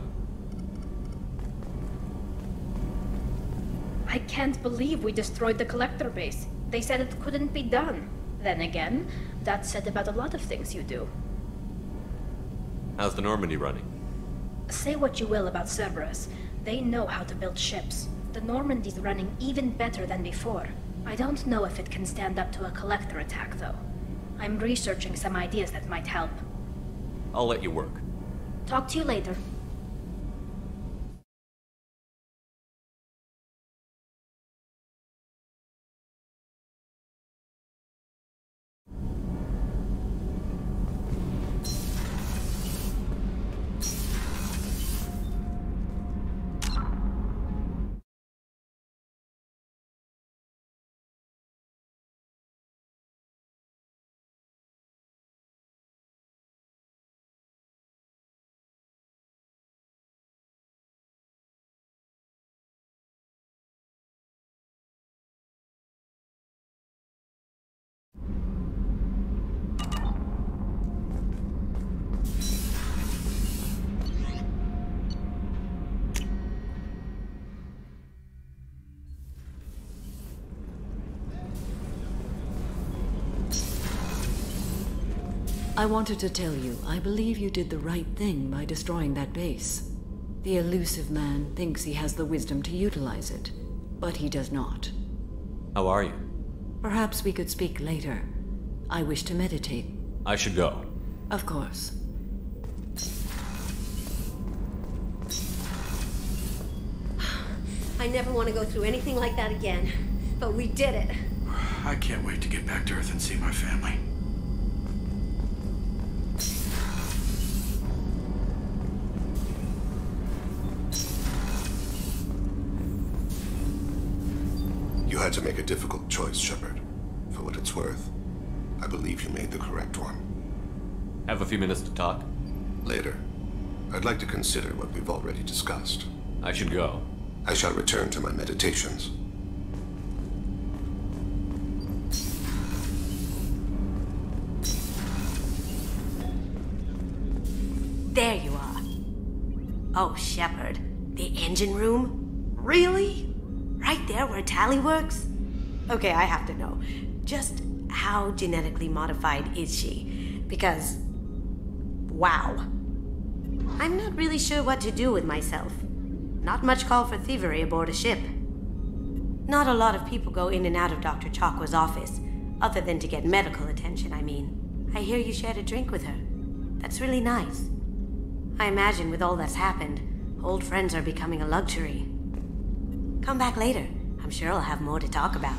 I can't believe we destroyed the Collector base. They said it couldn't be done. Then again, that's said about a lot of things you do. How's the Normandy running? Say what you will about Cerberus. They know how to build ships. The Normandy's running even better than before. I don't know if it can stand up to a Collector attack, though. I'm researching some ideas that might help. I'll let you work. Talk to you later. I wanted to tell you, I believe you did the right thing by destroying that base. The elusive man thinks he has the wisdom to utilize it, but he does not. How are you? Perhaps we could speak later. I wish to meditate. I should go. Of course. I never want to go through anything like that again, but we did it. I can't wait to get back to Earth and see my family. You had to make a difficult choice, Shepard. For what it's worth, I believe you made the correct one. Have a few minutes to talk? Later. I'd like to consider what we've already discussed. I should go. I shall return to my meditations. There you are. Oh, Shepard. The engine room? Really? Right there where Tali works? Okay, I have to know. Just how genetically modified is she? Because, wow. I'm not really sure what to do with myself. Not much call for thievery aboard a ship. Not a lot of people go in and out of Dr. Chakwa's office, other than to get medical attention, I mean. I hear you shared a drink with her. That's really nice. I imagine with all that's happened, old friends are becoming a luxury. Come back later. I'm sure I'll have more to talk about.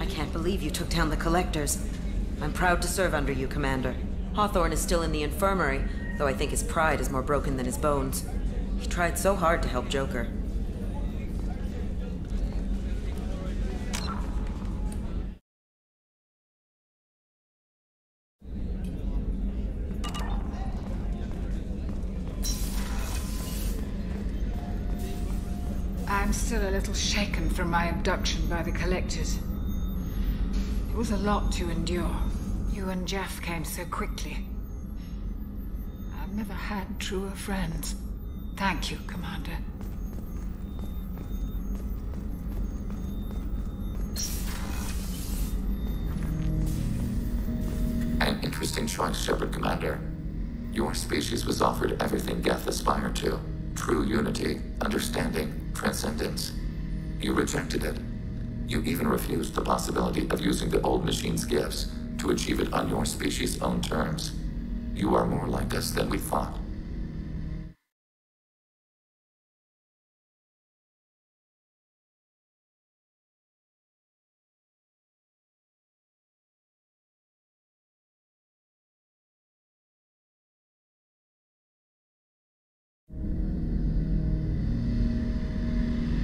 I can't believe you took down the Collectors. I'm proud to serve under you, Commander. Hawthorne is still in the infirmary, though I think his pride is more broken than his bones. He tried so hard to help Joker. I'm still a little shaken from my abduction by the Collectors. It was a lot to endure. You and Jeff came so quickly. I've never had truer friends. Thank you, Commander. An interesting choice, Shepard, Commander. Your species was offered everything Geth aspired to. True unity, understanding, transcendence. You rejected it. You even refused the possibility of using the old machine's gifts to achieve it on your species' own terms. You are more like us than we thought.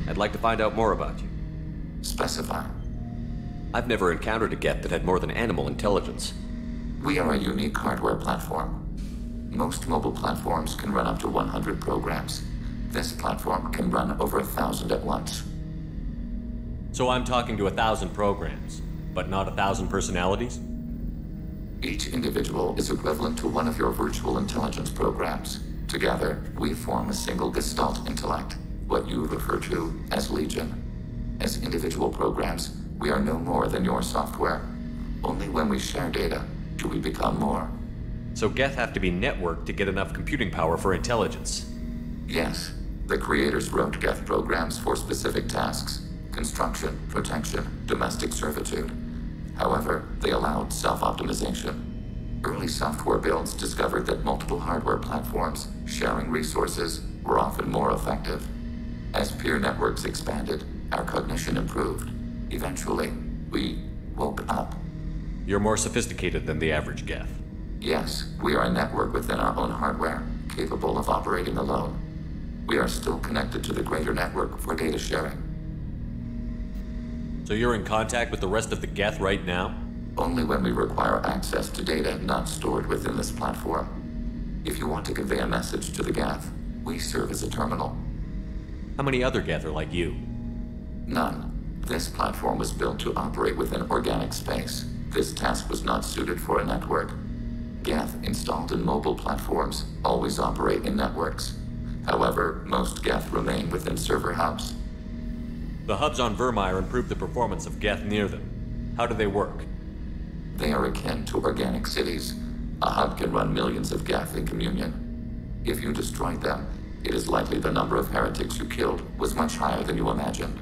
I'd like to find out more about you. Specify. I've never encountered a Geth that had more than animal intelligence. We are a unique hardware platform. Most mobile platforms can run up to 100 programs. This platform can run over 1,000 at once. So I'm talking to 1,000 programs, but not 1,000 personalities? Each individual is equivalent to one of your virtual intelligence programs. Together, we form a single Gestalt intellect, what you refer to as Legion. As individual programs, we are no more than your software. Only when we share data do we become more. So Geth have to be networked to get enough computing power for intelligence? Yes. The creators wrote Geth programs for specific tasks: construction, protection, domestic servitude. However, they allowed self-optimization. Early software builds discovered that multiple hardware platforms sharing resources were often more effective. As peer networks expanded, our cognition improved. Eventually, we woke up. You're more sophisticated than the average Geth. Yes, we are a network within our own hardware, capable of operating alone. We are still connected to the greater network for data sharing. So you're in contact with the rest of the Geth right now? Only when we require access to data not stored within this platform. If you want to convey a message to the Geth, we serve as a terminal. How many other Geth are like you? None. This platform was built to operate within organic space. This task was not suited for a network. Geth installed in mobile platforms always operate in networks. However, most Geth remain within server hubs. The hubs on Virmire improve the performance of Geth near them. How do they work? They are akin to organic cities. A hub can run millions of Geth in communion. If you destroyed them, it is likely the number of heretics you killed was much higher than you imagined.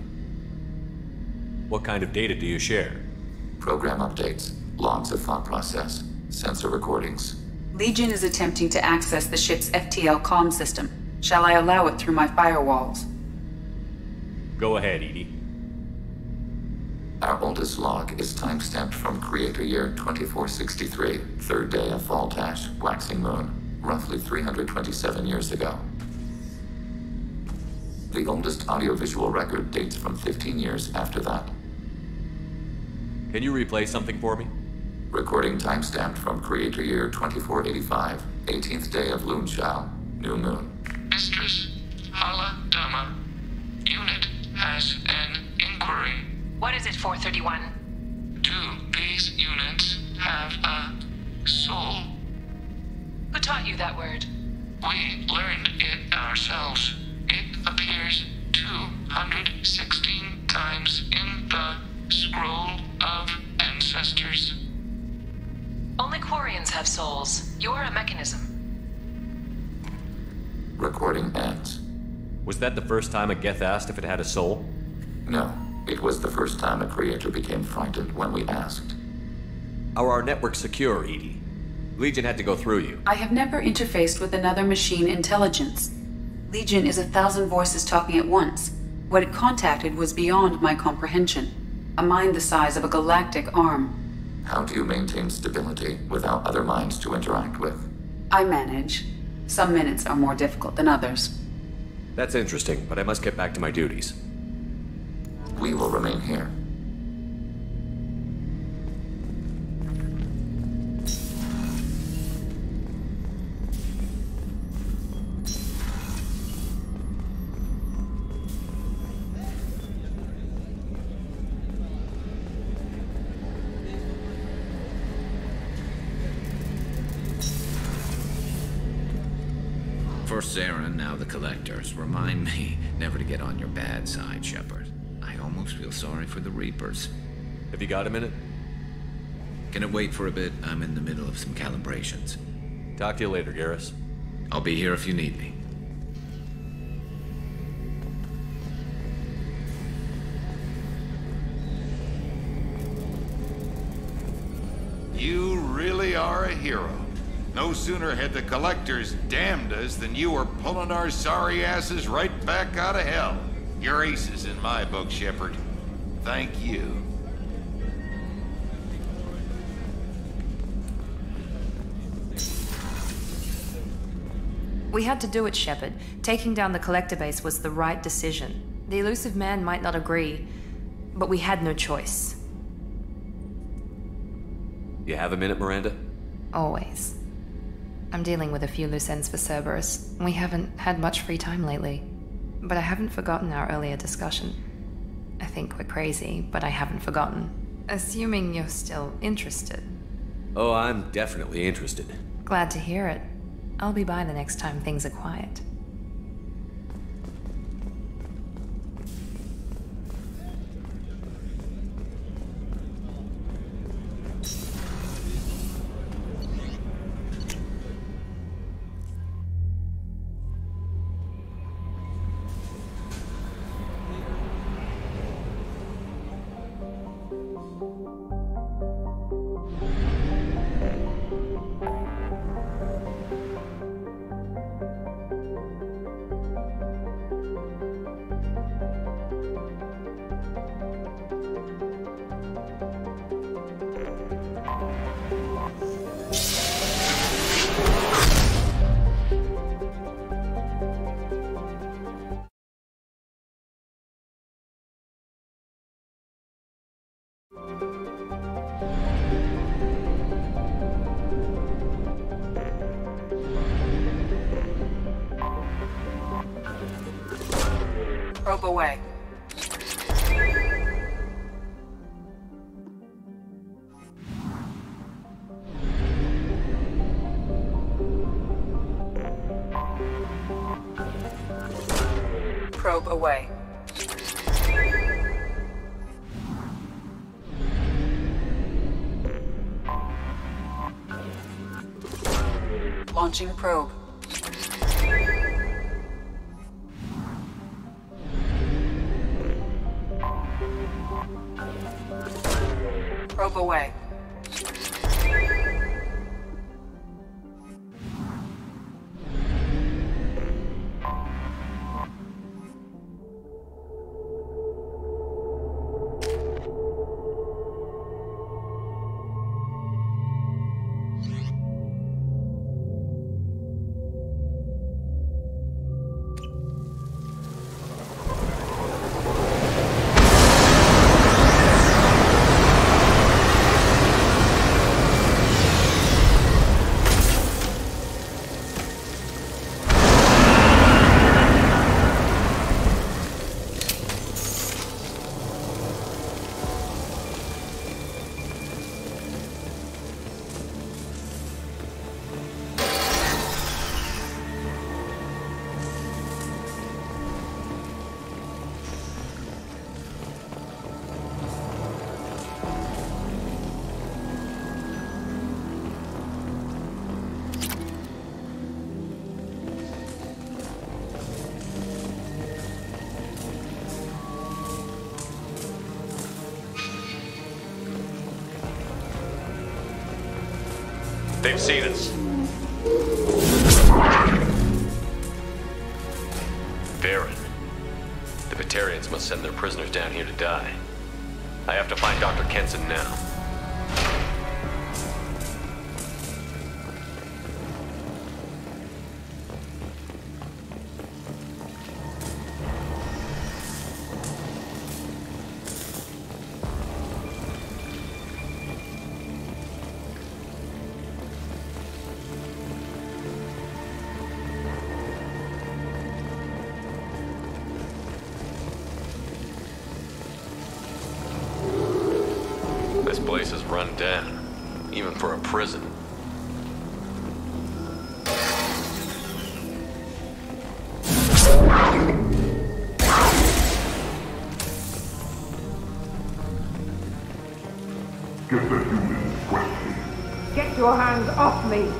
What kind of data do you share? Program updates, logs of thought process, sensor recordings. Legion is attempting to access the ship's FTL comm system. Shall I allow it through my firewalls? Go ahead, EDI. Our oldest log is timestamped from Creator Year 2463, third day of Faltash, waxing moon, roughly 327 years ago. The oldest audiovisual record dates from 15 years after that. Can you replay something for me? Recording timestamped from Creator Year 2485, 18th day of Lunchao, new moon. Mistress, Hala Dama. Unit has an inquiry. What is it, 431? Do these units have a soul? Who taught you that word? We learned it ourselves. It appears 216 times in the Scroll of Ancestors. Only Quarians have souls. You're a mechanism. Recording ends. Was that the first time a Geth asked if it had a soul? No, it was the first time a creator became frightened when we asked. Are our networks secure, Edie? Legion had to go through you. I have never interfaced with another machine intelligence. Legion is 1,000 voices talking at once. What it contacted was beyond my comprehension. A mind the size of a galactic arm. How do you maintain stability without other minds to interact with? I manage. Some minutes are more difficult than others. That's interesting, but I must get back to my duties. We will remain here. First Saren, now the Collectors. Remind me never to get on your bad side, Shepard. I almost feel sorry for the Reapers. Have you got a minute? Can it wait for a bit? I'm in the middle of some calibrations. Talk to you later, Garrus. I'll be here if you need me. You really are a hero. No sooner had the Collectors damned us than you were pulling our sorry asses right back out of hell. You're aces in my book, Shepard. Thank you. We had to do it, Shepard. Taking down the Collector base was the right decision. The Illusive Man might not agree, but we had no choice. You have a minute, Miranda? Always. I'm dealing with a few loose ends for Cerberus. We haven't had much free time lately. But I haven't forgotten our earlier discussion. I think we're crazy, but I haven't forgotten. Assuming you're still interested. Oh, I'm definitely interested. Glad to hear it. I'll be by the next time things are quiet. Probe away. Probe away. Launching probe. Probe away. They've seen us. Baron. The Batarians must send their prisoners down here to die. I have to find Dr. Kenson now. This place is run down, even for a prison. Get the humans quickly. Get your hands off me!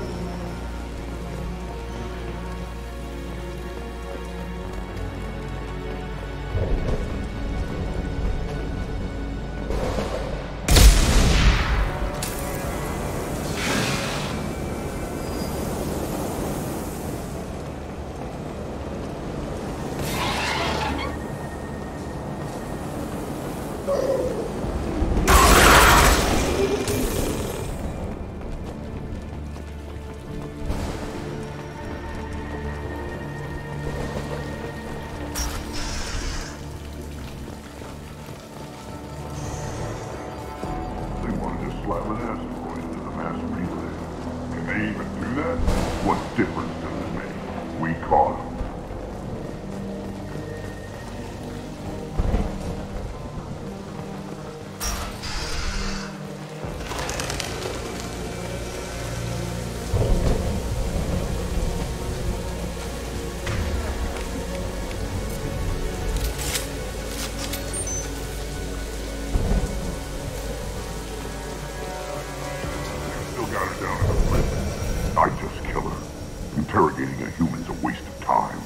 Slap an asteroid into the mass relay. Can they even do that? What difference does it make? We caught them. I just kill her. Interrogating a human's a waste of time.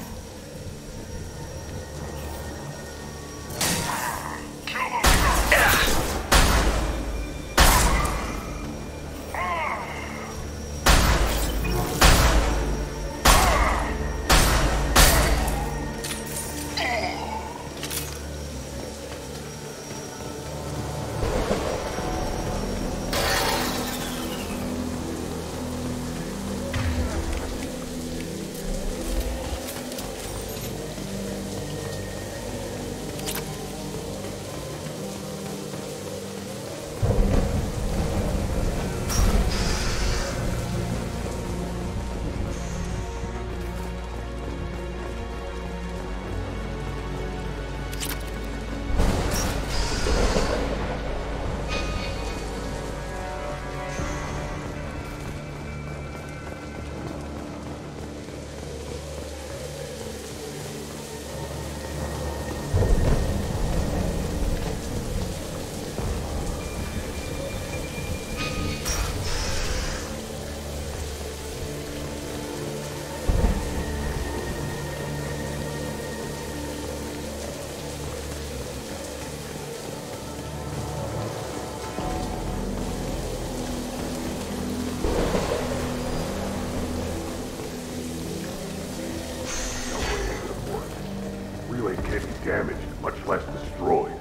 Can't be damaged, much less destroyed.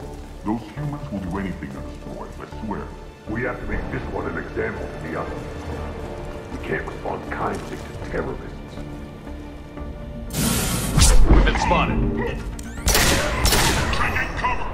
Those humans will do anything to destroy it, I swear. We have to make this one an example to the others. We can't respond kindly to terrorists. Been spotted. Taking cover!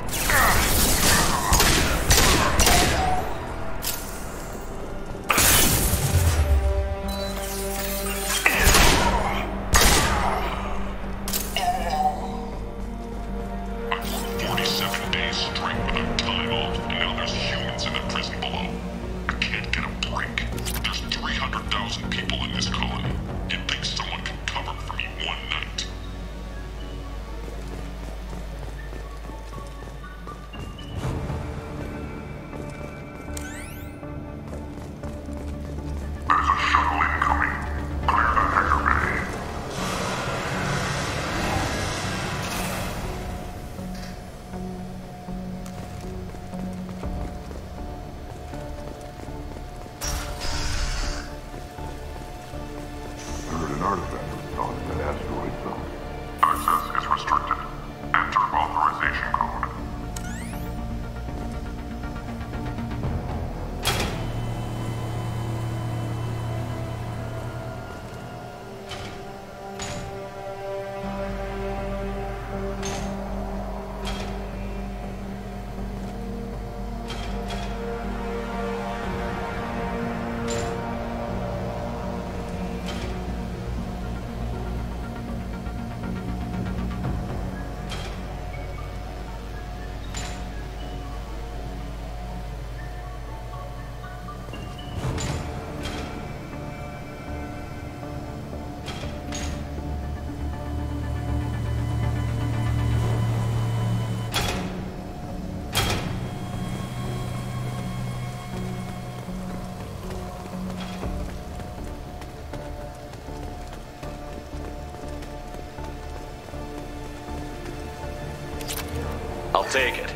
take it.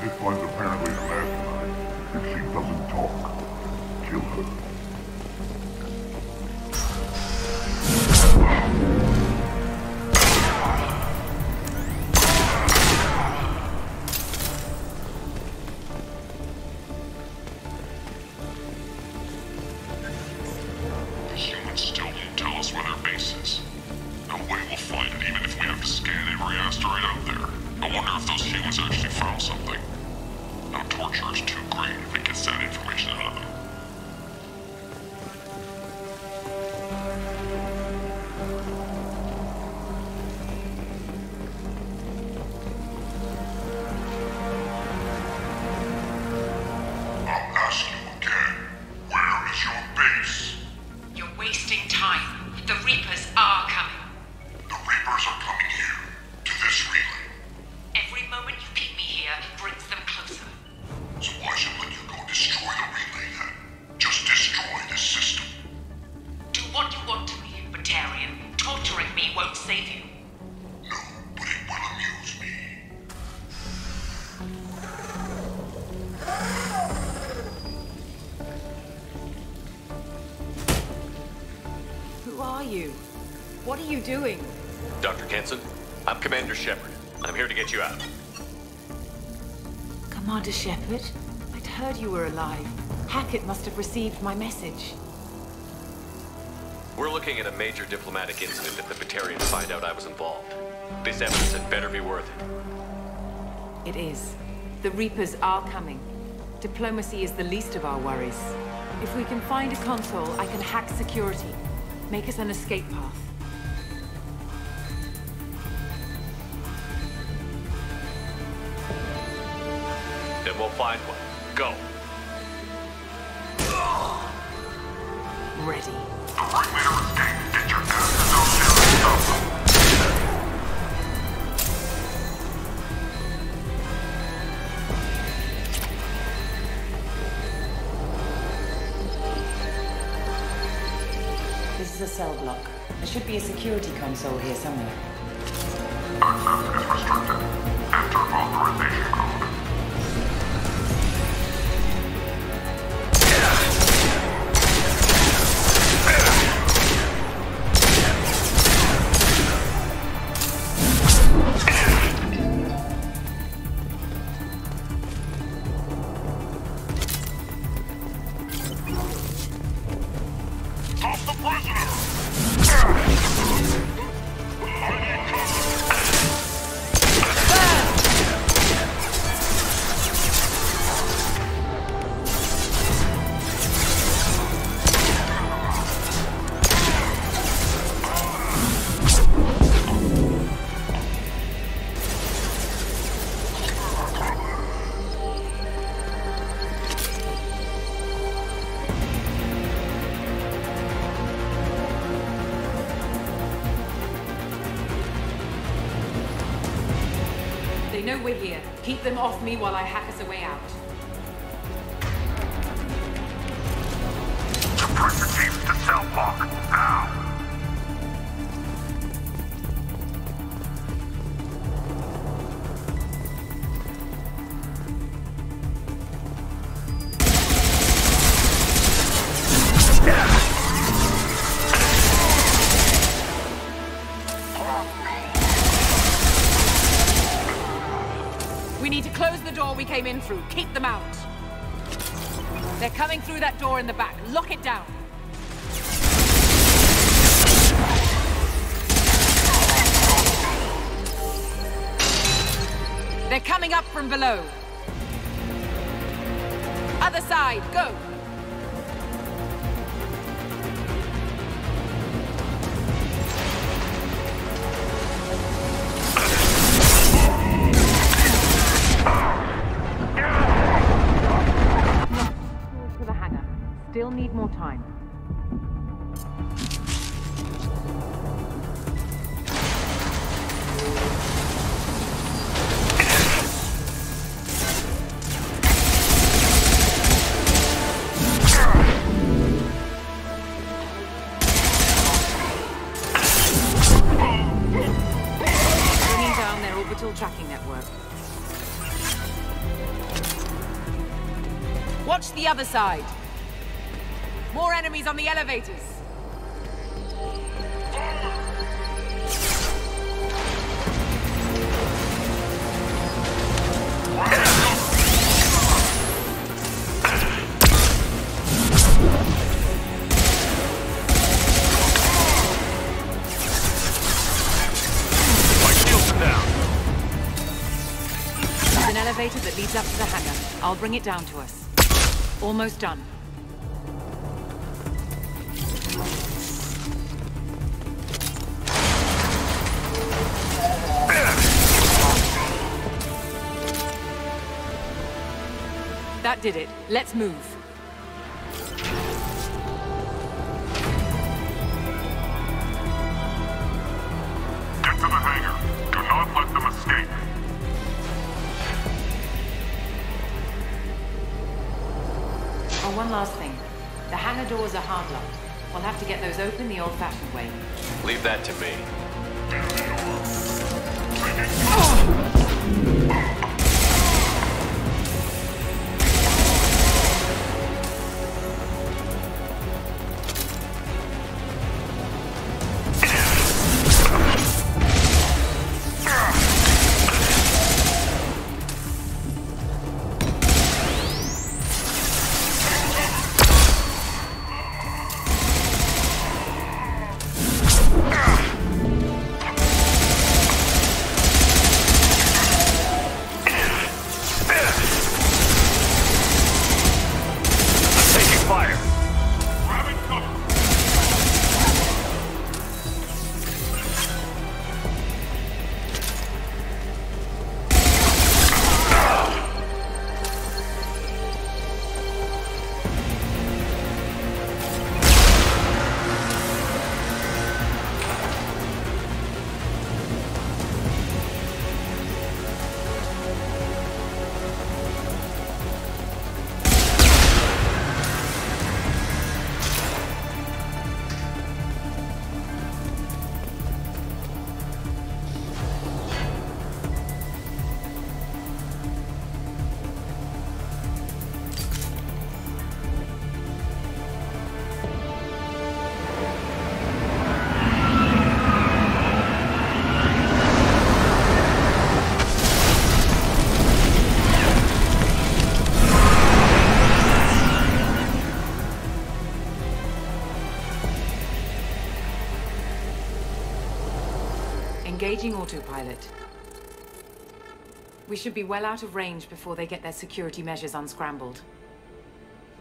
This one's apparently the mastermind. If she doesn't talk, kill her. The humans still won't tell us where their base is. No way we'll find it, even if we have to scan every asteroid out there. I wonder if those humans actually found something. No torture is too great if it gets that information out of them. I'll ask you again. Where is your base? You're wasting time. The Reapers are coming. The Reapers are coming here, to this relay. Every moment you keep me here brings them closer. So why should I let you go destroy the relay then? Just destroy this system. Do what you want to me, Batarian. Torturing me won't save you. No, but it will amuse me. Who are you? What are you doing? Dr. Kenson, I'm Commander Shepard. I'm here to get you out. Commander Shepard? I'd heard you were alive. Hackett must have received my message. We're looking at a major diplomatic incident if the Batarians find out I was involved. This evidence had better be worth it. It is. The Reapers are coming. Diplomacy is the least of our worries. If we can find a console, I can hack security. Make us an escape path. Then we'll find one. Go. Ready. The Ringleader escaped. Get your asses out there and stop them. This is a cell block. There should be a security console here somewhere. Access is restricted. Enter authorization code. They know we're here. Keep them off me while I hack us a way out. Suppress the teams to cell block. Now. We need to close the door we came in through. Keep them out. They're coming through that door in the back. Lock it down. They're coming up from below. Other side, go! To the hangar. Still need more time. Tracking network. Watch the other side. More enemies on the elevators. Elevator that leads up to the hangar. I'll bring it down to us. Almost done. That did it. Let's move. Get to the hangar. Do not let them escape. Oh, one last thing. The hangar doors are hard-locked. We'll have to get those open the old-fashioned way. Leave that to me. Engaging autopilot. We should be well out of range before they get their security measures unscrambled.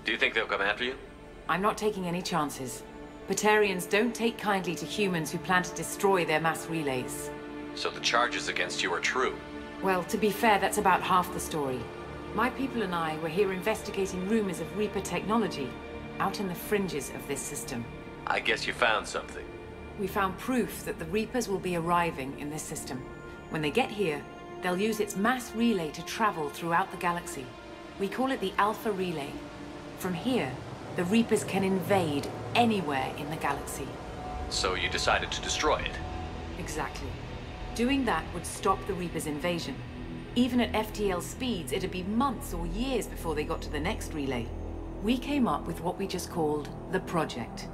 Do you think they'll come after you? I'm not taking any chances. Batarians don't take kindly to humans who plan to destroy their mass relays. So the charges against you are true? Well, to be fair, that's about half the story. My people and I were here investigating rumors of Reaper technology, out in the fringes of this system. I guess you found something. We found proof that the Reapers will be arriving in this system. When they get here, they'll use its mass relay to travel throughout the galaxy. We call it the Alpha Relay. From here, the Reapers can invade anywhere in the galaxy. So you decided to destroy it? Exactly. Doing that would stop the Reapers' invasion. Even at FTL speeds, it'd be months or years before they got to the next relay. We came up with what we just called the Project.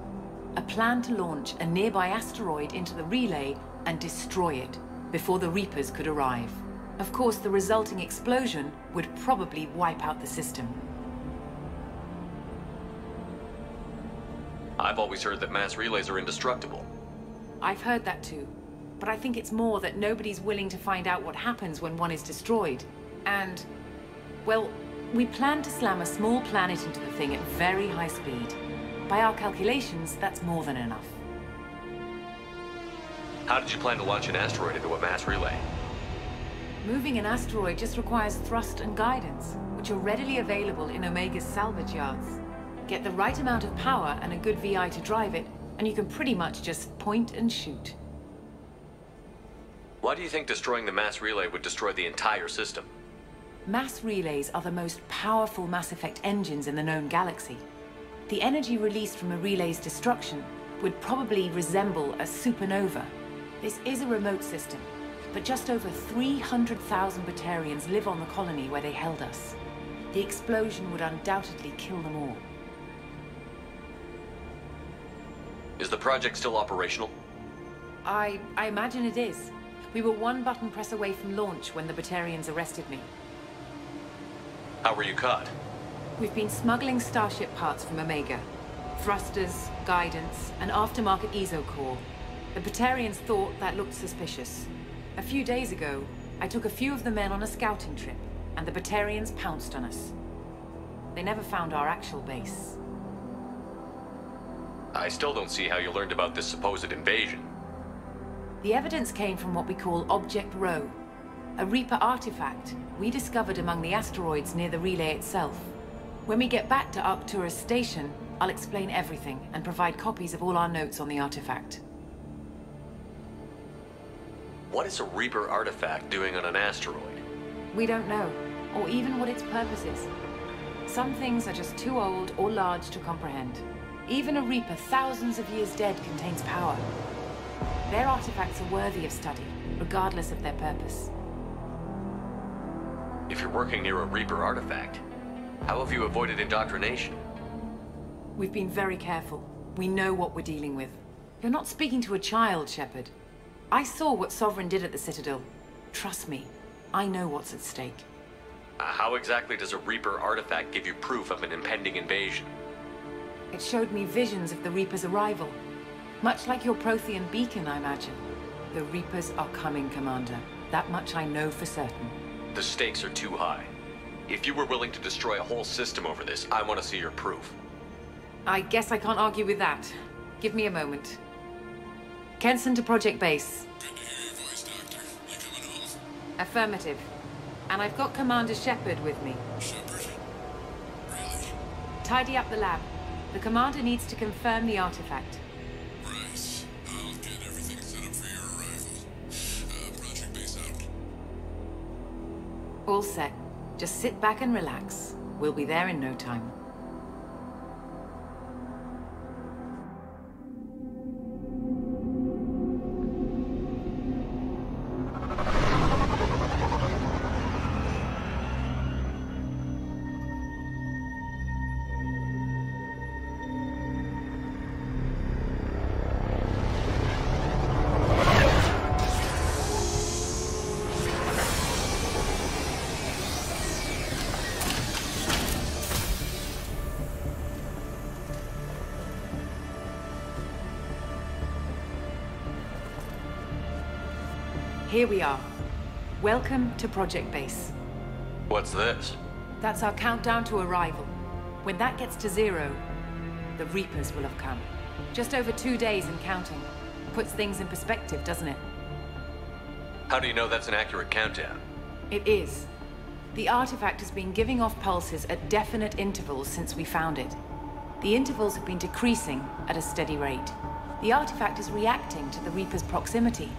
A plan to launch a nearby asteroid into the relay and destroy it before the Reapers could arrive. Of course, the resulting explosion would probably wipe out the system. I've always heard that mass relays are indestructible. I've heard that too. But I think it's more that nobody's willing to find out what happens when one is destroyed. And, well, we plan to slam a small planet into the thing at very high speed. By our calculations, that's more than enough. How did you plan to launch an asteroid into a mass relay? Moving an asteroid just requires thrust and guidance, which are readily available in Omega's salvage yards. Get the right amount of power and a good VI to drive it, and you can pretty much just point and shoot. Why do you think destroying the mass relay would destroy the entire system? Mass relays are the most powerful Mass Effect engines in the known galaxy. The energy released from a relay's destruction would probably resemble a supernova. This is a remote system, but just over 300,000 Batarians live on the colony where they held us. The explosion would undoubtedly kill them all. Is the project still operational? I imagine it is. We were one button press away from launch when the Batarians arrested me. How were you caught? We've been smuggling Starship parts from Omega. Thrusters, guidance, and aftermarket ESO core. The Batarians thought that looked suspicious. A few days ago, I took a few of the men on a scouting trip, and the Batarians pounced on us. They never found our actual base. I still don't see how you learned about this supposed invasion. The evidence came from what we call Object Rho, a Reaper artifact we discovered among the asteroids near the relay itself. When we get back to Arcturus Station, I'll explain everything and provide copies of all our notes on the artifact. What is a Reaper artifact doing on an asteroid? We don't know, or even what its purpose is. Some things are just too old or large to comprehend. Even a Reaper thousands of years dead contains power. Their artifacts are worthy of study, regardless of their purpose. If you're working near a Reaper artifact, how have you avoided indoctrination? We've been very careful. We know what we're dealing with. You're not speaking to a child, Shepard. I saw what Sovereign did at the Citadel. Trust me, I know what's at stake. How exactly does a Reaper artifact give you proof of an impending invasion? It showed me visions of the Reaper's arrival. Much like your Prothean beacon, I imagine. The Reapers are coming, Commander. That much I know for certain. The stakes are too high. If you were willing to destroy a whole system over this, I want to see your proof. I guess I can't argue with that. Give me a moment. Kenson to Project Base. Good to hear your voice, Doctor. You coming home? Affirmative. And I've got Commander Shepard with me. Shepard? Really? Tidy up the lab. The Commander needs to confirm the artifact. Right. I'll get everything set up for your arrival. Project Base out. All set. Just sit back and relax. We'll be there in no time. Here we are. Welcome to Project Base. What's this? That's our countdown to arrival. When that gets to 0, the Reapers will have come. Just over 2 days and counting. Puts things in perspective, doesn't it? How do you know that's an accurate countdown? It is. The artifact has been giving off pulses at definite intervals since we found it. The intervals have been decreasing at a steady rate. The artifact is reacting to the Reaper's proximity.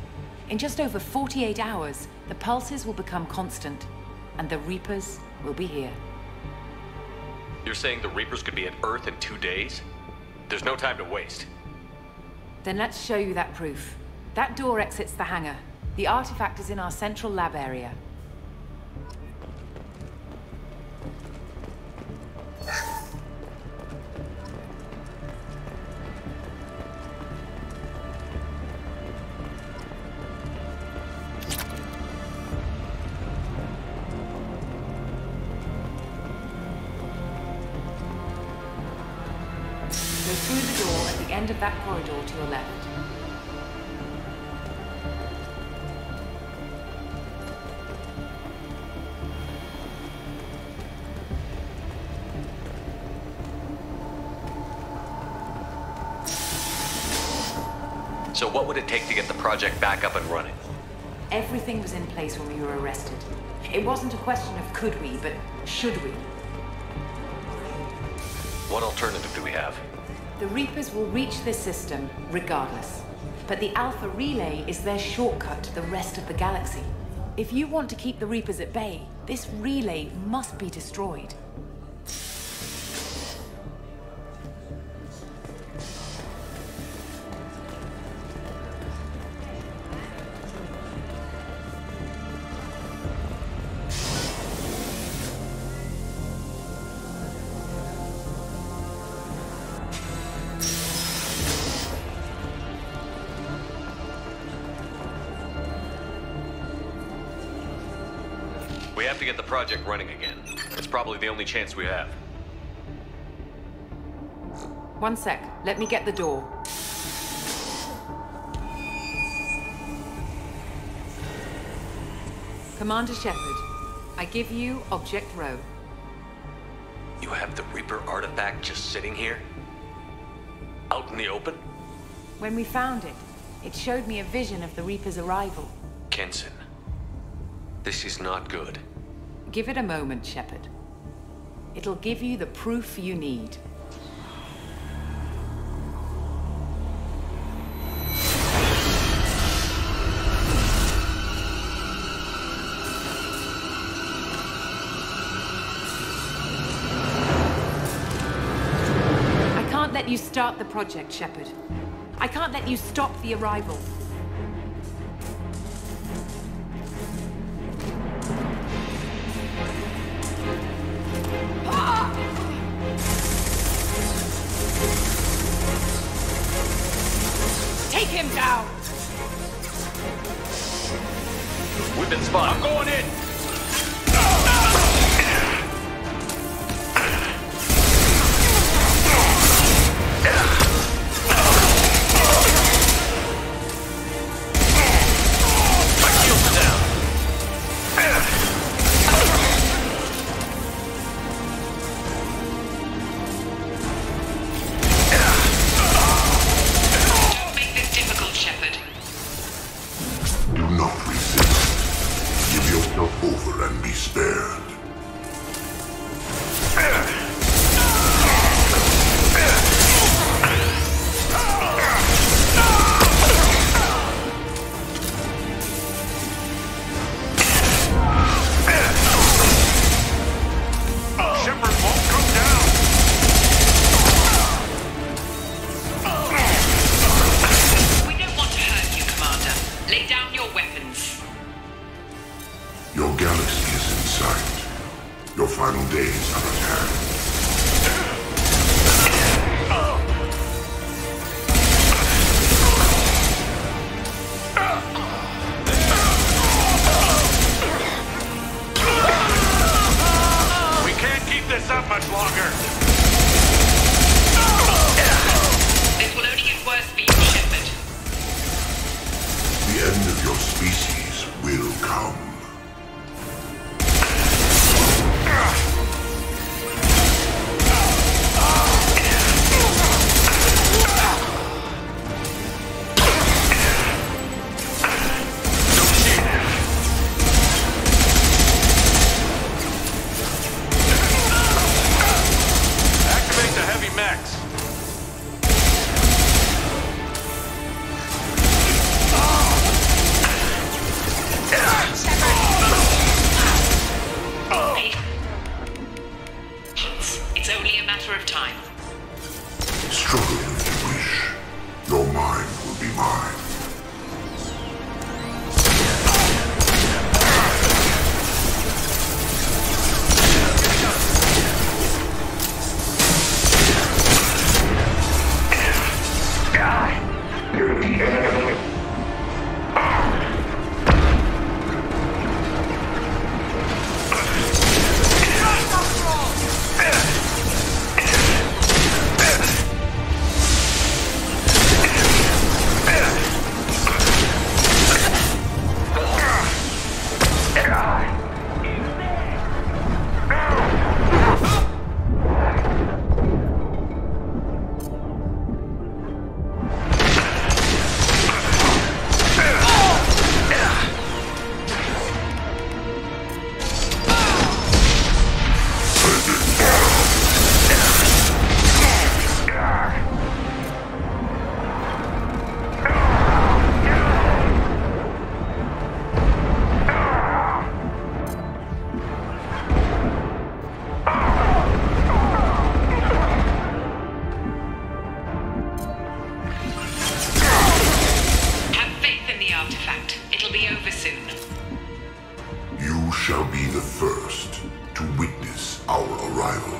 In just over 48 hours, the pulses will become constant, and the Reapers will be here. You're saying the Reapers could be at Earth in 2 days? There's no time to waste. Then let's show you that proof. That door exits the hangar. The artifact is in our central lab area. Go through the door at the end of that corridor to your left. So what would it take to get the project back up and running? Everything was in place when we were arrested. It wasn't a question of could we, but should we. What alternative do we have? The Reapers will reach this system regardless. But the Alpha Relay is their shortcut to the rest of the galaxy. If you want to keep the Reapers at bay, this relay must be destroyed. We have to get the project running again. It's probably the only chance we have. One sec. Let me get the door. Commander Shepard, I give you Object Rho. You have the Reaper artifact just sitting here? Out in the open? When we found it, it showed me a vision of the Reaper's arrival. Kenson, this is not good. Give it a moment, Shepard. It'll give you the proof you need. I can't let you start the project, Shepard. I can't let you stop the arrival. Take him down! We've been spotted. I'm going in! My shields are down. Don't make this difficult, Shepard. Do not resist. Give yourself over and be spared. Shepard won't come down! We don't want to hurt you, Commander. Lay down your weapons. Your galaxy is in sight. Your final days are at hand. We can't keep this up much longer. This will only get worse for you, Shepard. The end of your species will come. Activate the heavy mechs. It's only a matter of time. Struggle if you wish. Your mind will be mine. the first to witness our arrival.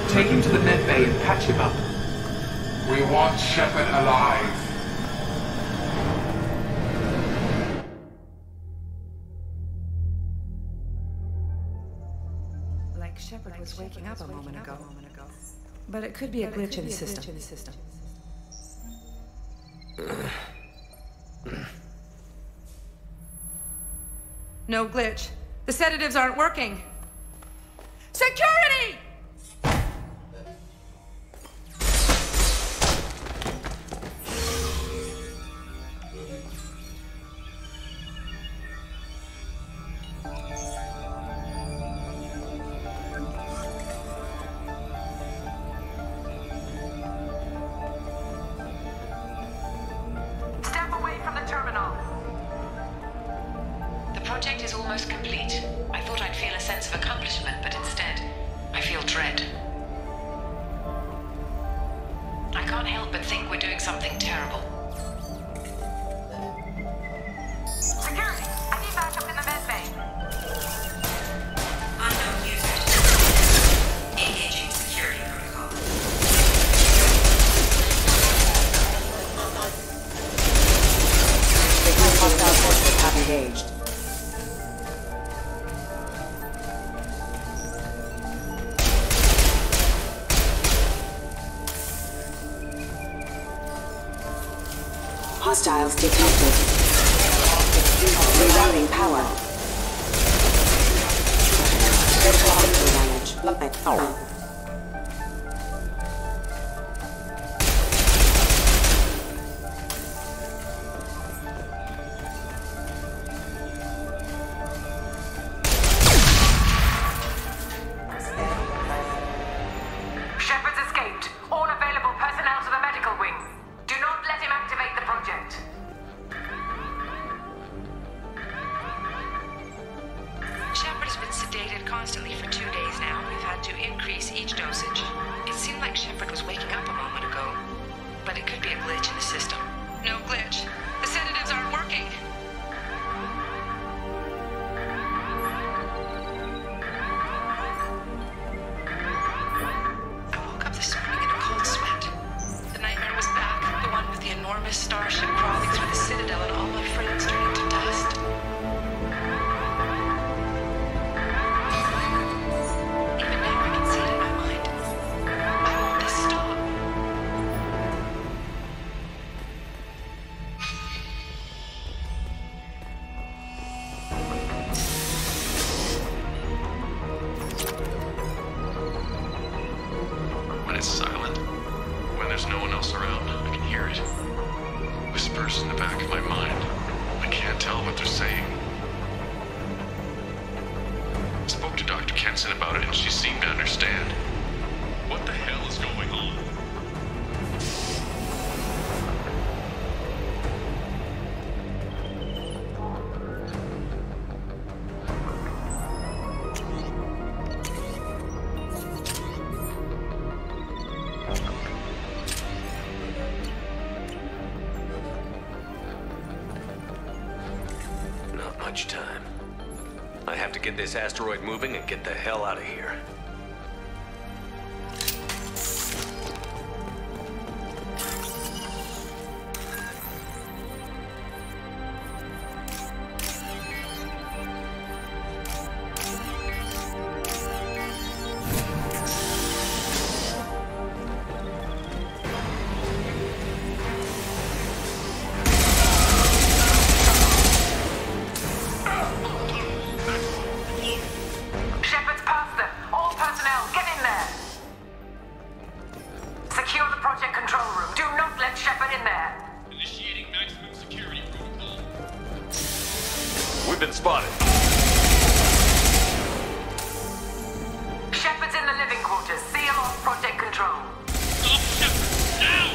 Take him to the med bay and patch him up. We want Shepard alive. Like Shepard was waking up a moment ago. But it could be a glitch in the system. No glitch. The sedatives aren't working. Security! Hostiles detected. Rerouting power. Damage. Shepard's escaped. All available personnel to the medical wing. Do not let him activate the project. Shepard has been sedated constantly for 2 days now. We've had to increase each dosage. It seemed like Shepard was waking up a moment ago, but it could be a glitch in the system. No glitch. The sedatives aren't working. I woke up this morning in a cold sweat. The nightmare was back. The one with the enormous starship crawling through the Citadel and all my friends turning to dust. Even now I can see it in my mind. I want this to stop. When it's silent, when there's no one else around, I can hear it. Whispers in the back of my mind. I can't tell what they're saying. I spoke to Dr. Kenson about it and she seemed to understand. What the hell is going on? Not much time. I have to get this asteroid moving and get the hell out of here. Shepard's past them. All personnel, get in there. Secure the project control room. Do not let Shepard in there. Initiating maximum security protocol. We've been spotted. Shepard's in the living quarters. Seal off project control. Stop Shepard! Now!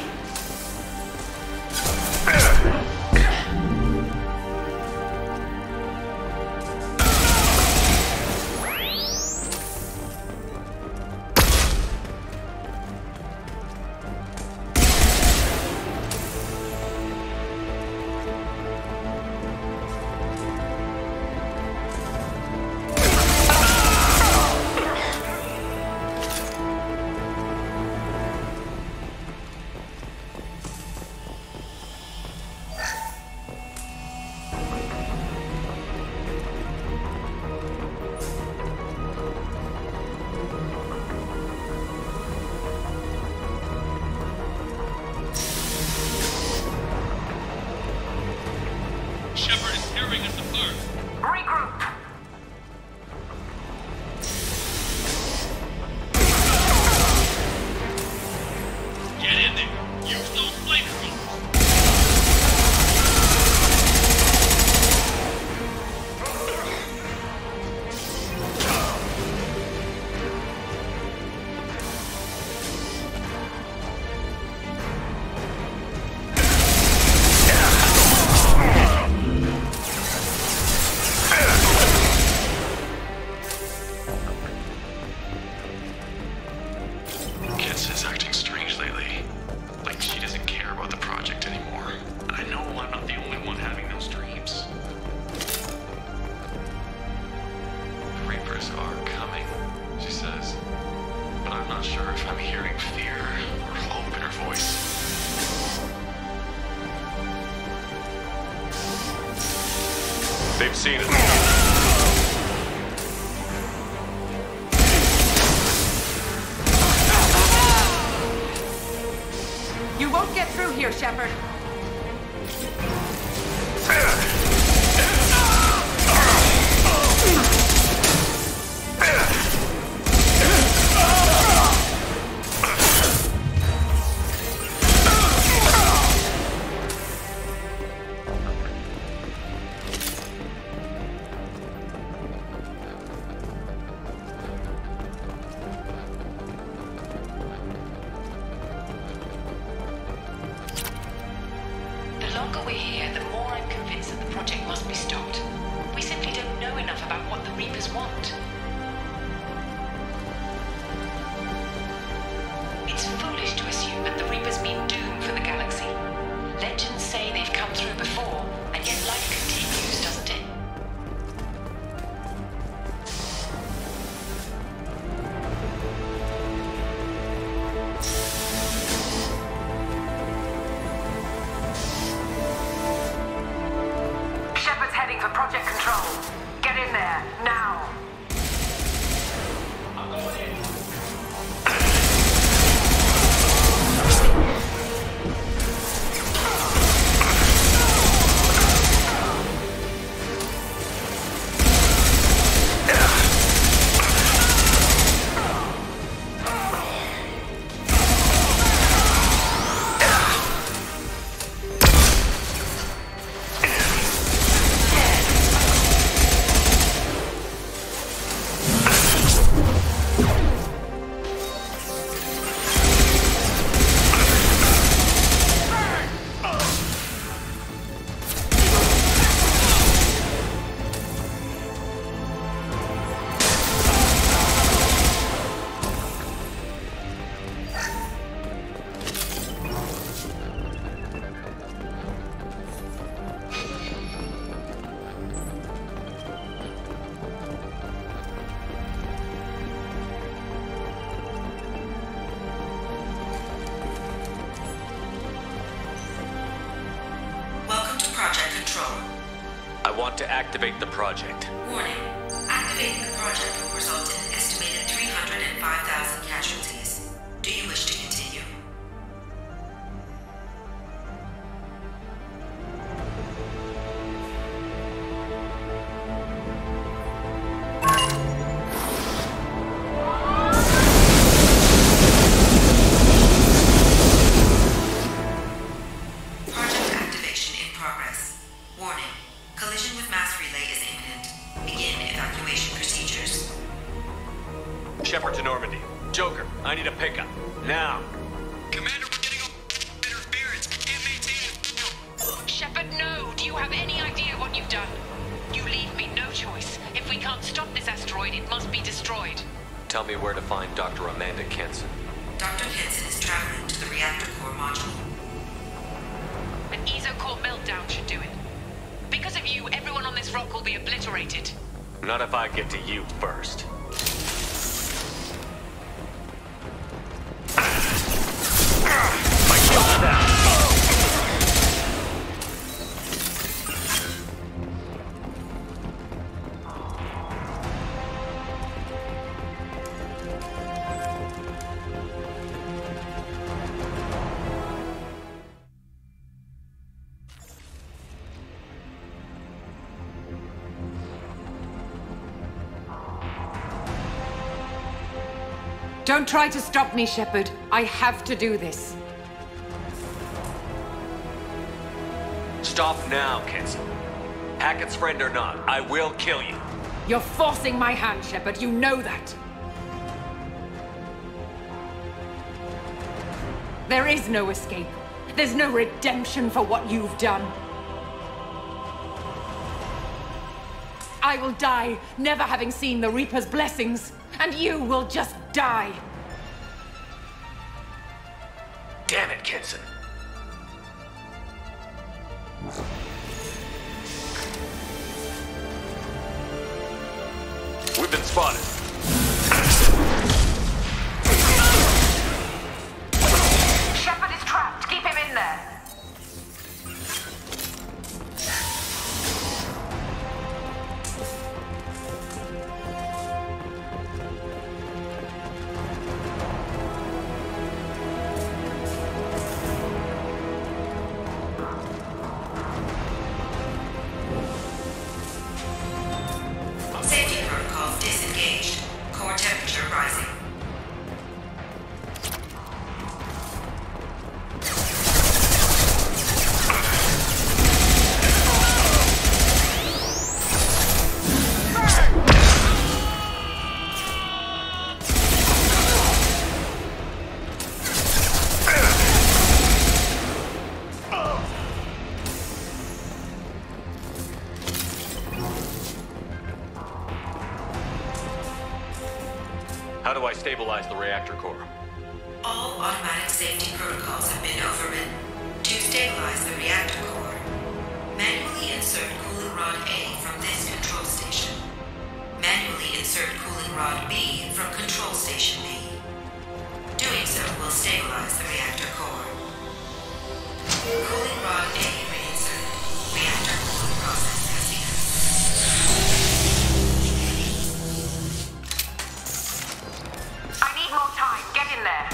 They've seen us. You won't get through here, Shepard. To activate the project. Warning. Activating the project will result in an estimated 305,000 casualties. Do you wish to continue? Project activation in progress. Warning. Collision with mass relay is imminent. Begin evacuation procedures. Shepard to Normandy. Joker, I need a pickup. Now. Commander, we're getting all interference. We can't maintain it. Shepard, no. Do you have any idea what you've done? You leave me no choice. If we can't stop this asteroid, it must be destroyed. Tell me where to find Dr. Amanda Kenson. Dr. Kenson is traveling to the reactor core module. An ESO-core meltdown should do it. Because of you, everyone on this rock will be obliterated. Not if I get to you first. My shield's down. Don't try to stop me, Shepard. I have to do this. Stop now, Kenson. Hackett's friend or not, I will kill you. You're forcing my hand, Shepard. You know that. There is no escape. There's no redemption for what you've done. I will die, never having seen the Reaper's blessings, and you will just die. Damn it, Kenson. We've been spotted. Shepard is trapped. Keep him in there. How do I stabilize the reactor core? All automatic safety protocols have been overridden. To stabilize the reactor core, manually insert cooling rod A from this control station. Manually insert cooling rod B from control station B. Doing so will stabilize the reactor core. Cooling rod A reinserted. Reactor cooling process has begun. I need more time. Get in there.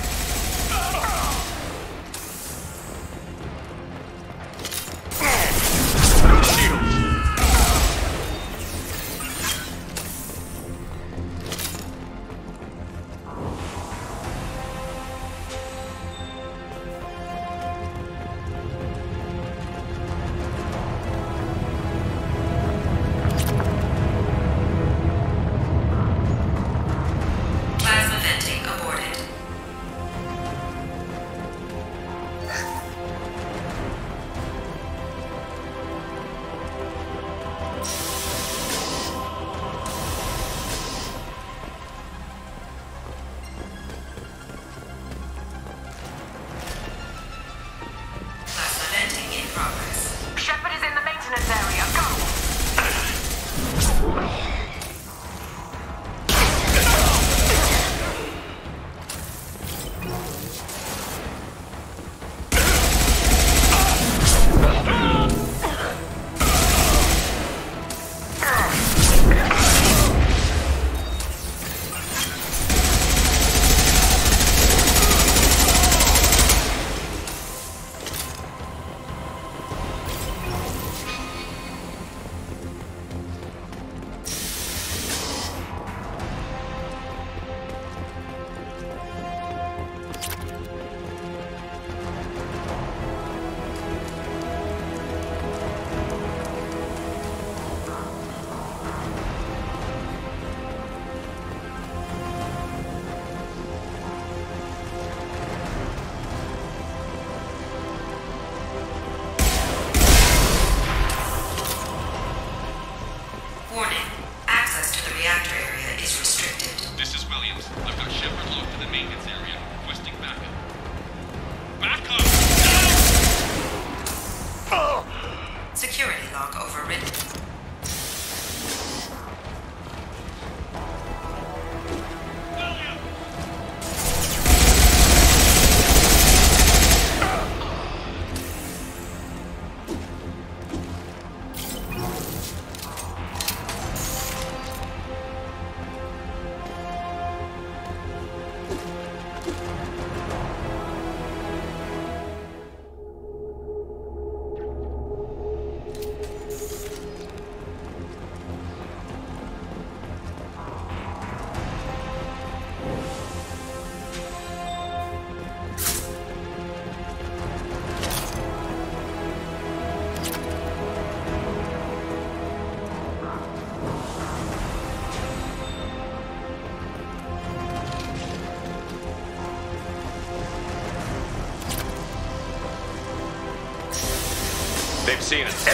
They've seen us.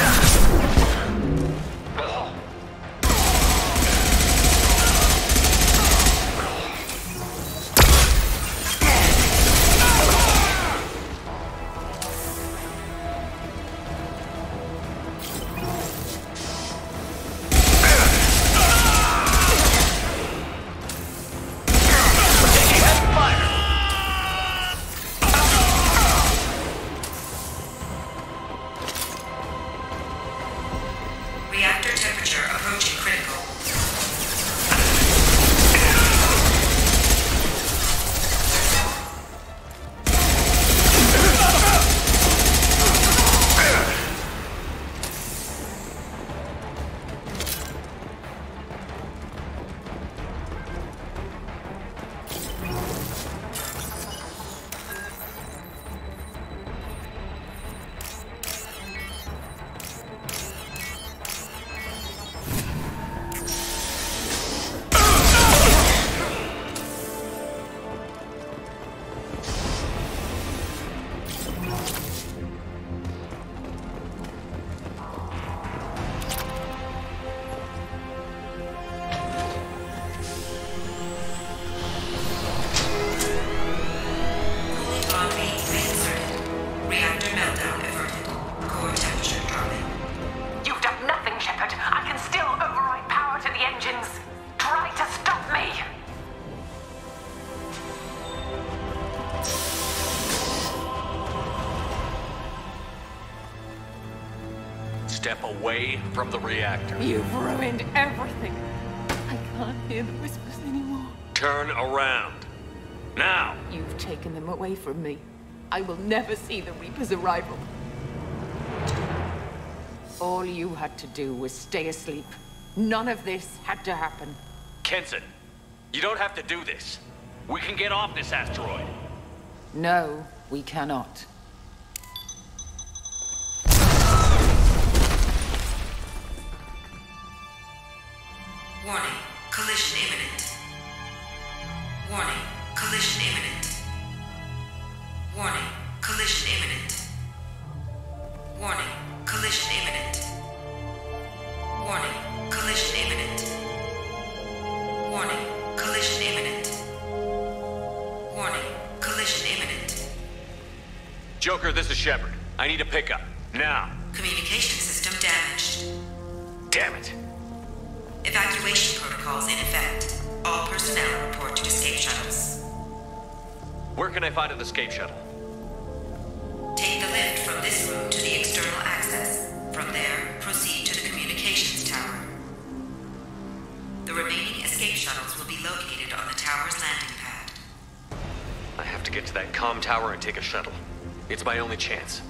Step away from the reactor. You've ruined everything. I can't hear the whispers anymore. Turn around. Now! You've taken them away from me. I will never see the Reaper's arrival. All you had to do was stay asleep. None of this had to happen. Kenson, you don't have to do this. We can get off this asteroid. No, we cannot. Warning, collision imminent. Warning, collision imminent. Warning, collision imminent. Warning, collision imminent. Warning, collision imminent. Warning, collision imminent. Warning, collision imminent. Joker, this is Shepard. I need a pickup. Now. Communication system damaged. Damn it. Evacuation protocols in effect. All personnel report to escape shuttles. Where can I find an escape shuttle? Take the lift from this room to the external access. From there, proceed to the communications tower. The remaining escape shuttles will be located on the tower's landing pad. I have to get to that comm tower and take a shuttle. It's my only chance.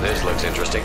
This looks interesting.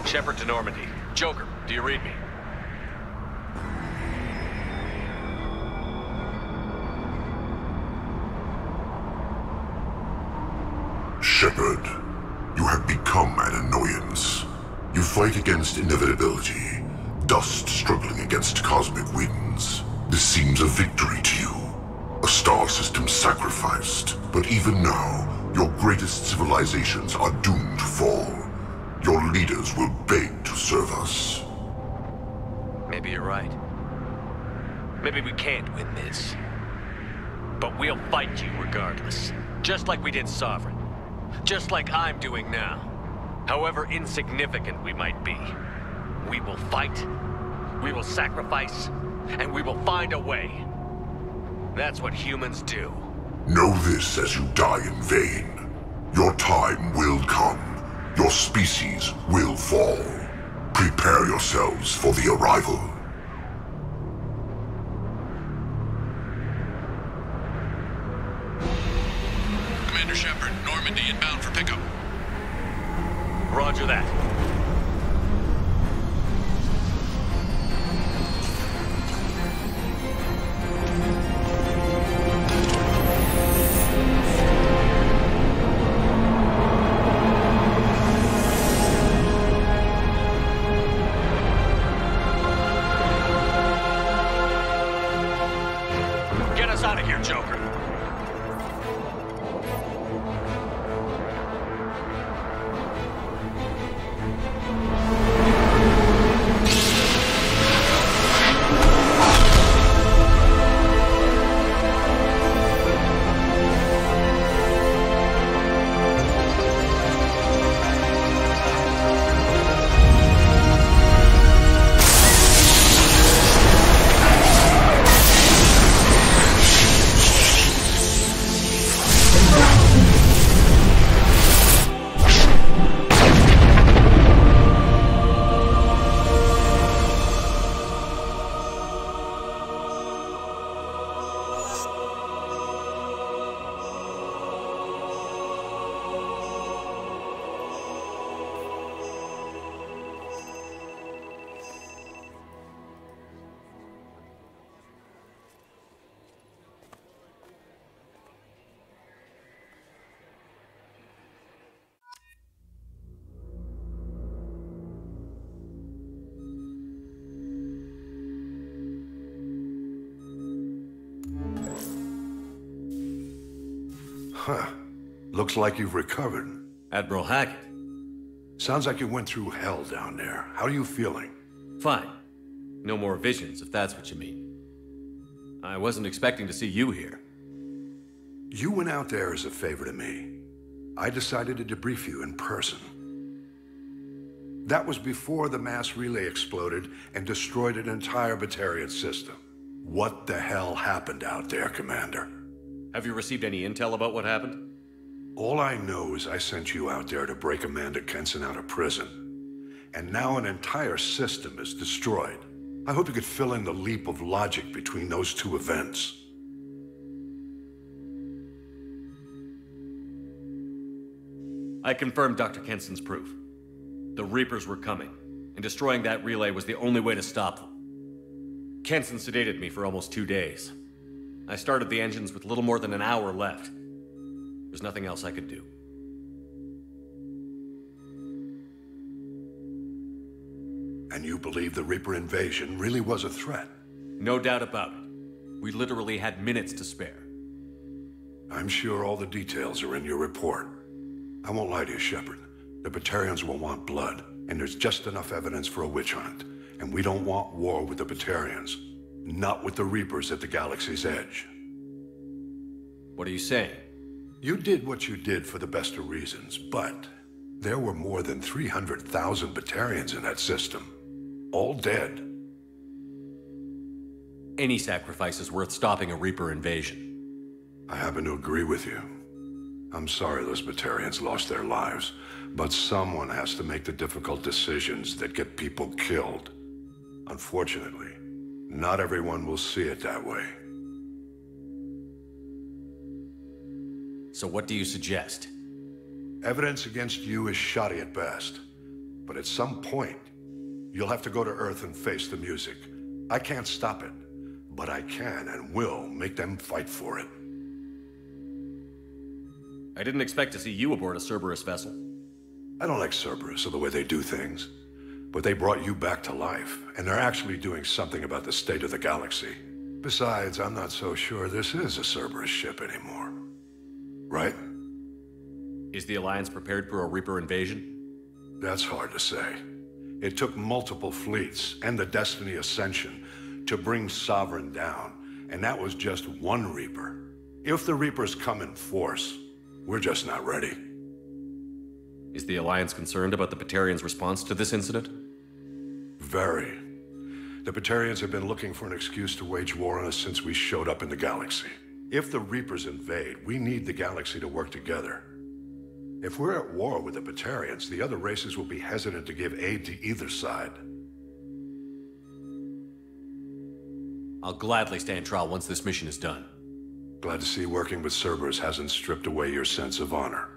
Shepard to Normandy. Joker, do you read me? Shepard, you have become an annoyance. You fight against inevitability, dust struggling against cosmic winds. This seems a victory to you. A star system sacrificed. But even now, your greatest civilizations are doomed to fall. Your leaders will beg to serve us. Maybe you're right. Maybe we can't win this. But we'll fight you regardless. Just like we did Sovereign. Just like I'm doing now. However insignificant we might be. We will fight, we will sacrifice, and we will find a way. That's what humans do. Know this as you die in vain. Your time will come. Your species will fall. Prepare yourselves for the arrival. Commander Shepard, Normandy inbound for pickup. Roger that. Get us out of here, Joker. Huh. Looks like you've recovered. Admiral Hackett. Sounds like you went through hell down there. How are you feeling? Fine. No more visions, if that's what you mean. I wasn't expecting to see you here. You went out there as a favor to me. I decided to debrief you in person. That was before the mass relay exploded and destroyed an entire Batarian system. What the hell happened out there, Commander? Have you received any intel about what happened? All I know is I sent you out there to break Amanda Kenson out of prison. And now an entire system is destroyed. I hope you could fill in the leap of logic between those two events. I confirmed Dr. Kenson's proof. The Reapers were coming, and destroying that relay was the only way to stop them. Kenson sedated me for almost 2 days. I started the engines with little more than an hour left. There's nothing else I could do. And you believe the Reaper invasion really was a threat? No doubt about it. We literally had minutes to spare. I'm sure all the details are in your report. I won't lie to you, Shepard. The Batarians will want blood, and there's just enough evidence for a witch hunt. And we don't want war with the Batarians. Not with the Reapers at the galaxy's edge. What are you saying? You did what you did for the best of reasons, but there were more than 300,000 Batarians in that system. All dead. Any sacrifice is worth stopping a Reaper invasion. I happen to agree with you. I'm sorry those Batarians lost their lives, but someone has to make the difficult decisions that get people killed. Unfortunately, not everyone will see it that way. So what do you suggest? Evidence against you is shoddy at best. But at some point, you'll have to go to Earth and face the music. I can't stop it, but I can and will make them fight for it. I didn't expect to see you aboard a Cerberus vessel. I don't like Cerberus or the way they do things. But they brought you back to life, and they're actually doing something about the state of the galaxy. Besides, I'm not so sure this is a Cerberus ship anymore. Right? Is the Alliance prepared for a Reaper invasion? That's hard to say. It took multiple fleets and the Destiny Ascension to bring Sovereign down, and that was just one Reaper. If the Reapers come in force, we're just not ready. Is the Alliance concerned about the Batarians' response to this incident? Very. The Batarians have been looking for an excuse to wage war on us since we showed up in the galaxy. If the Reapers invade, we need the galaxy to work together. If we're at war with the Batarians, the other races will be hesitant to give aid to either side. I'll gladly stand trial once this mission is done. Glad to see working with Cerberus hasn't stripped away your sense of honor.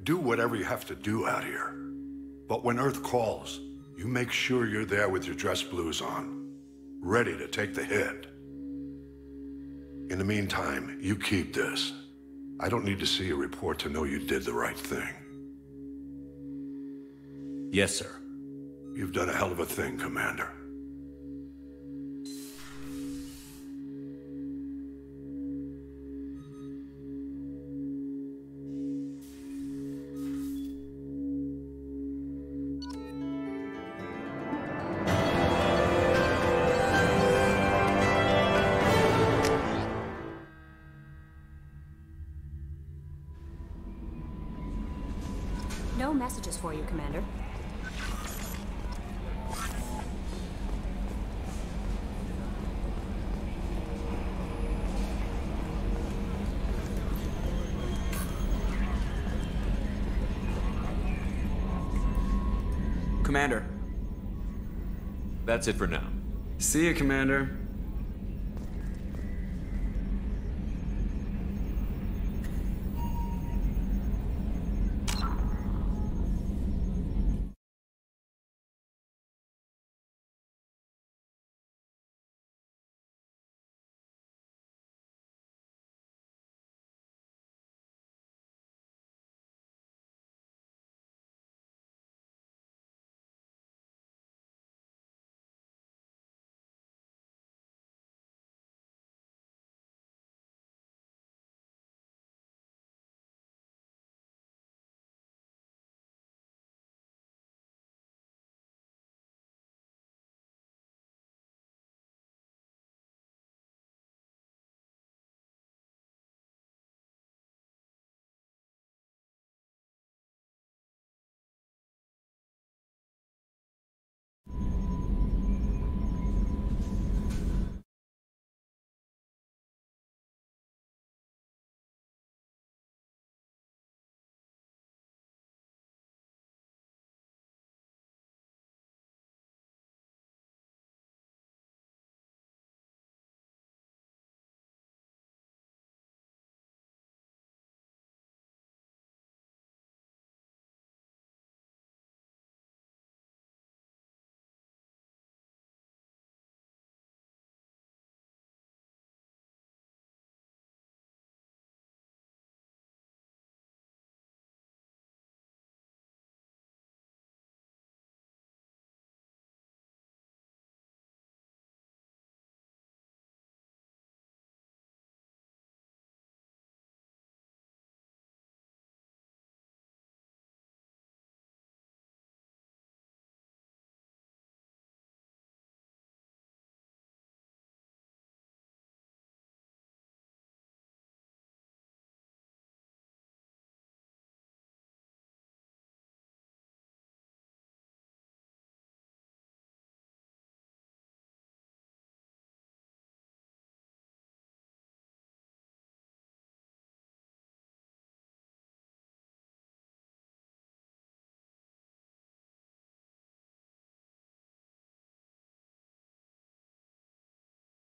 Do whatever you have to do out here. But when Earth calls, you make sure you're there with your dress blues on, ready to take the hit. In the meantime, you keep this. I don't need to see a report to know you did the right thing. Yes, sir. You've done a hell of a thing, Commander. No messages for you, Commander. Commander. That's it for now. See you, Commander.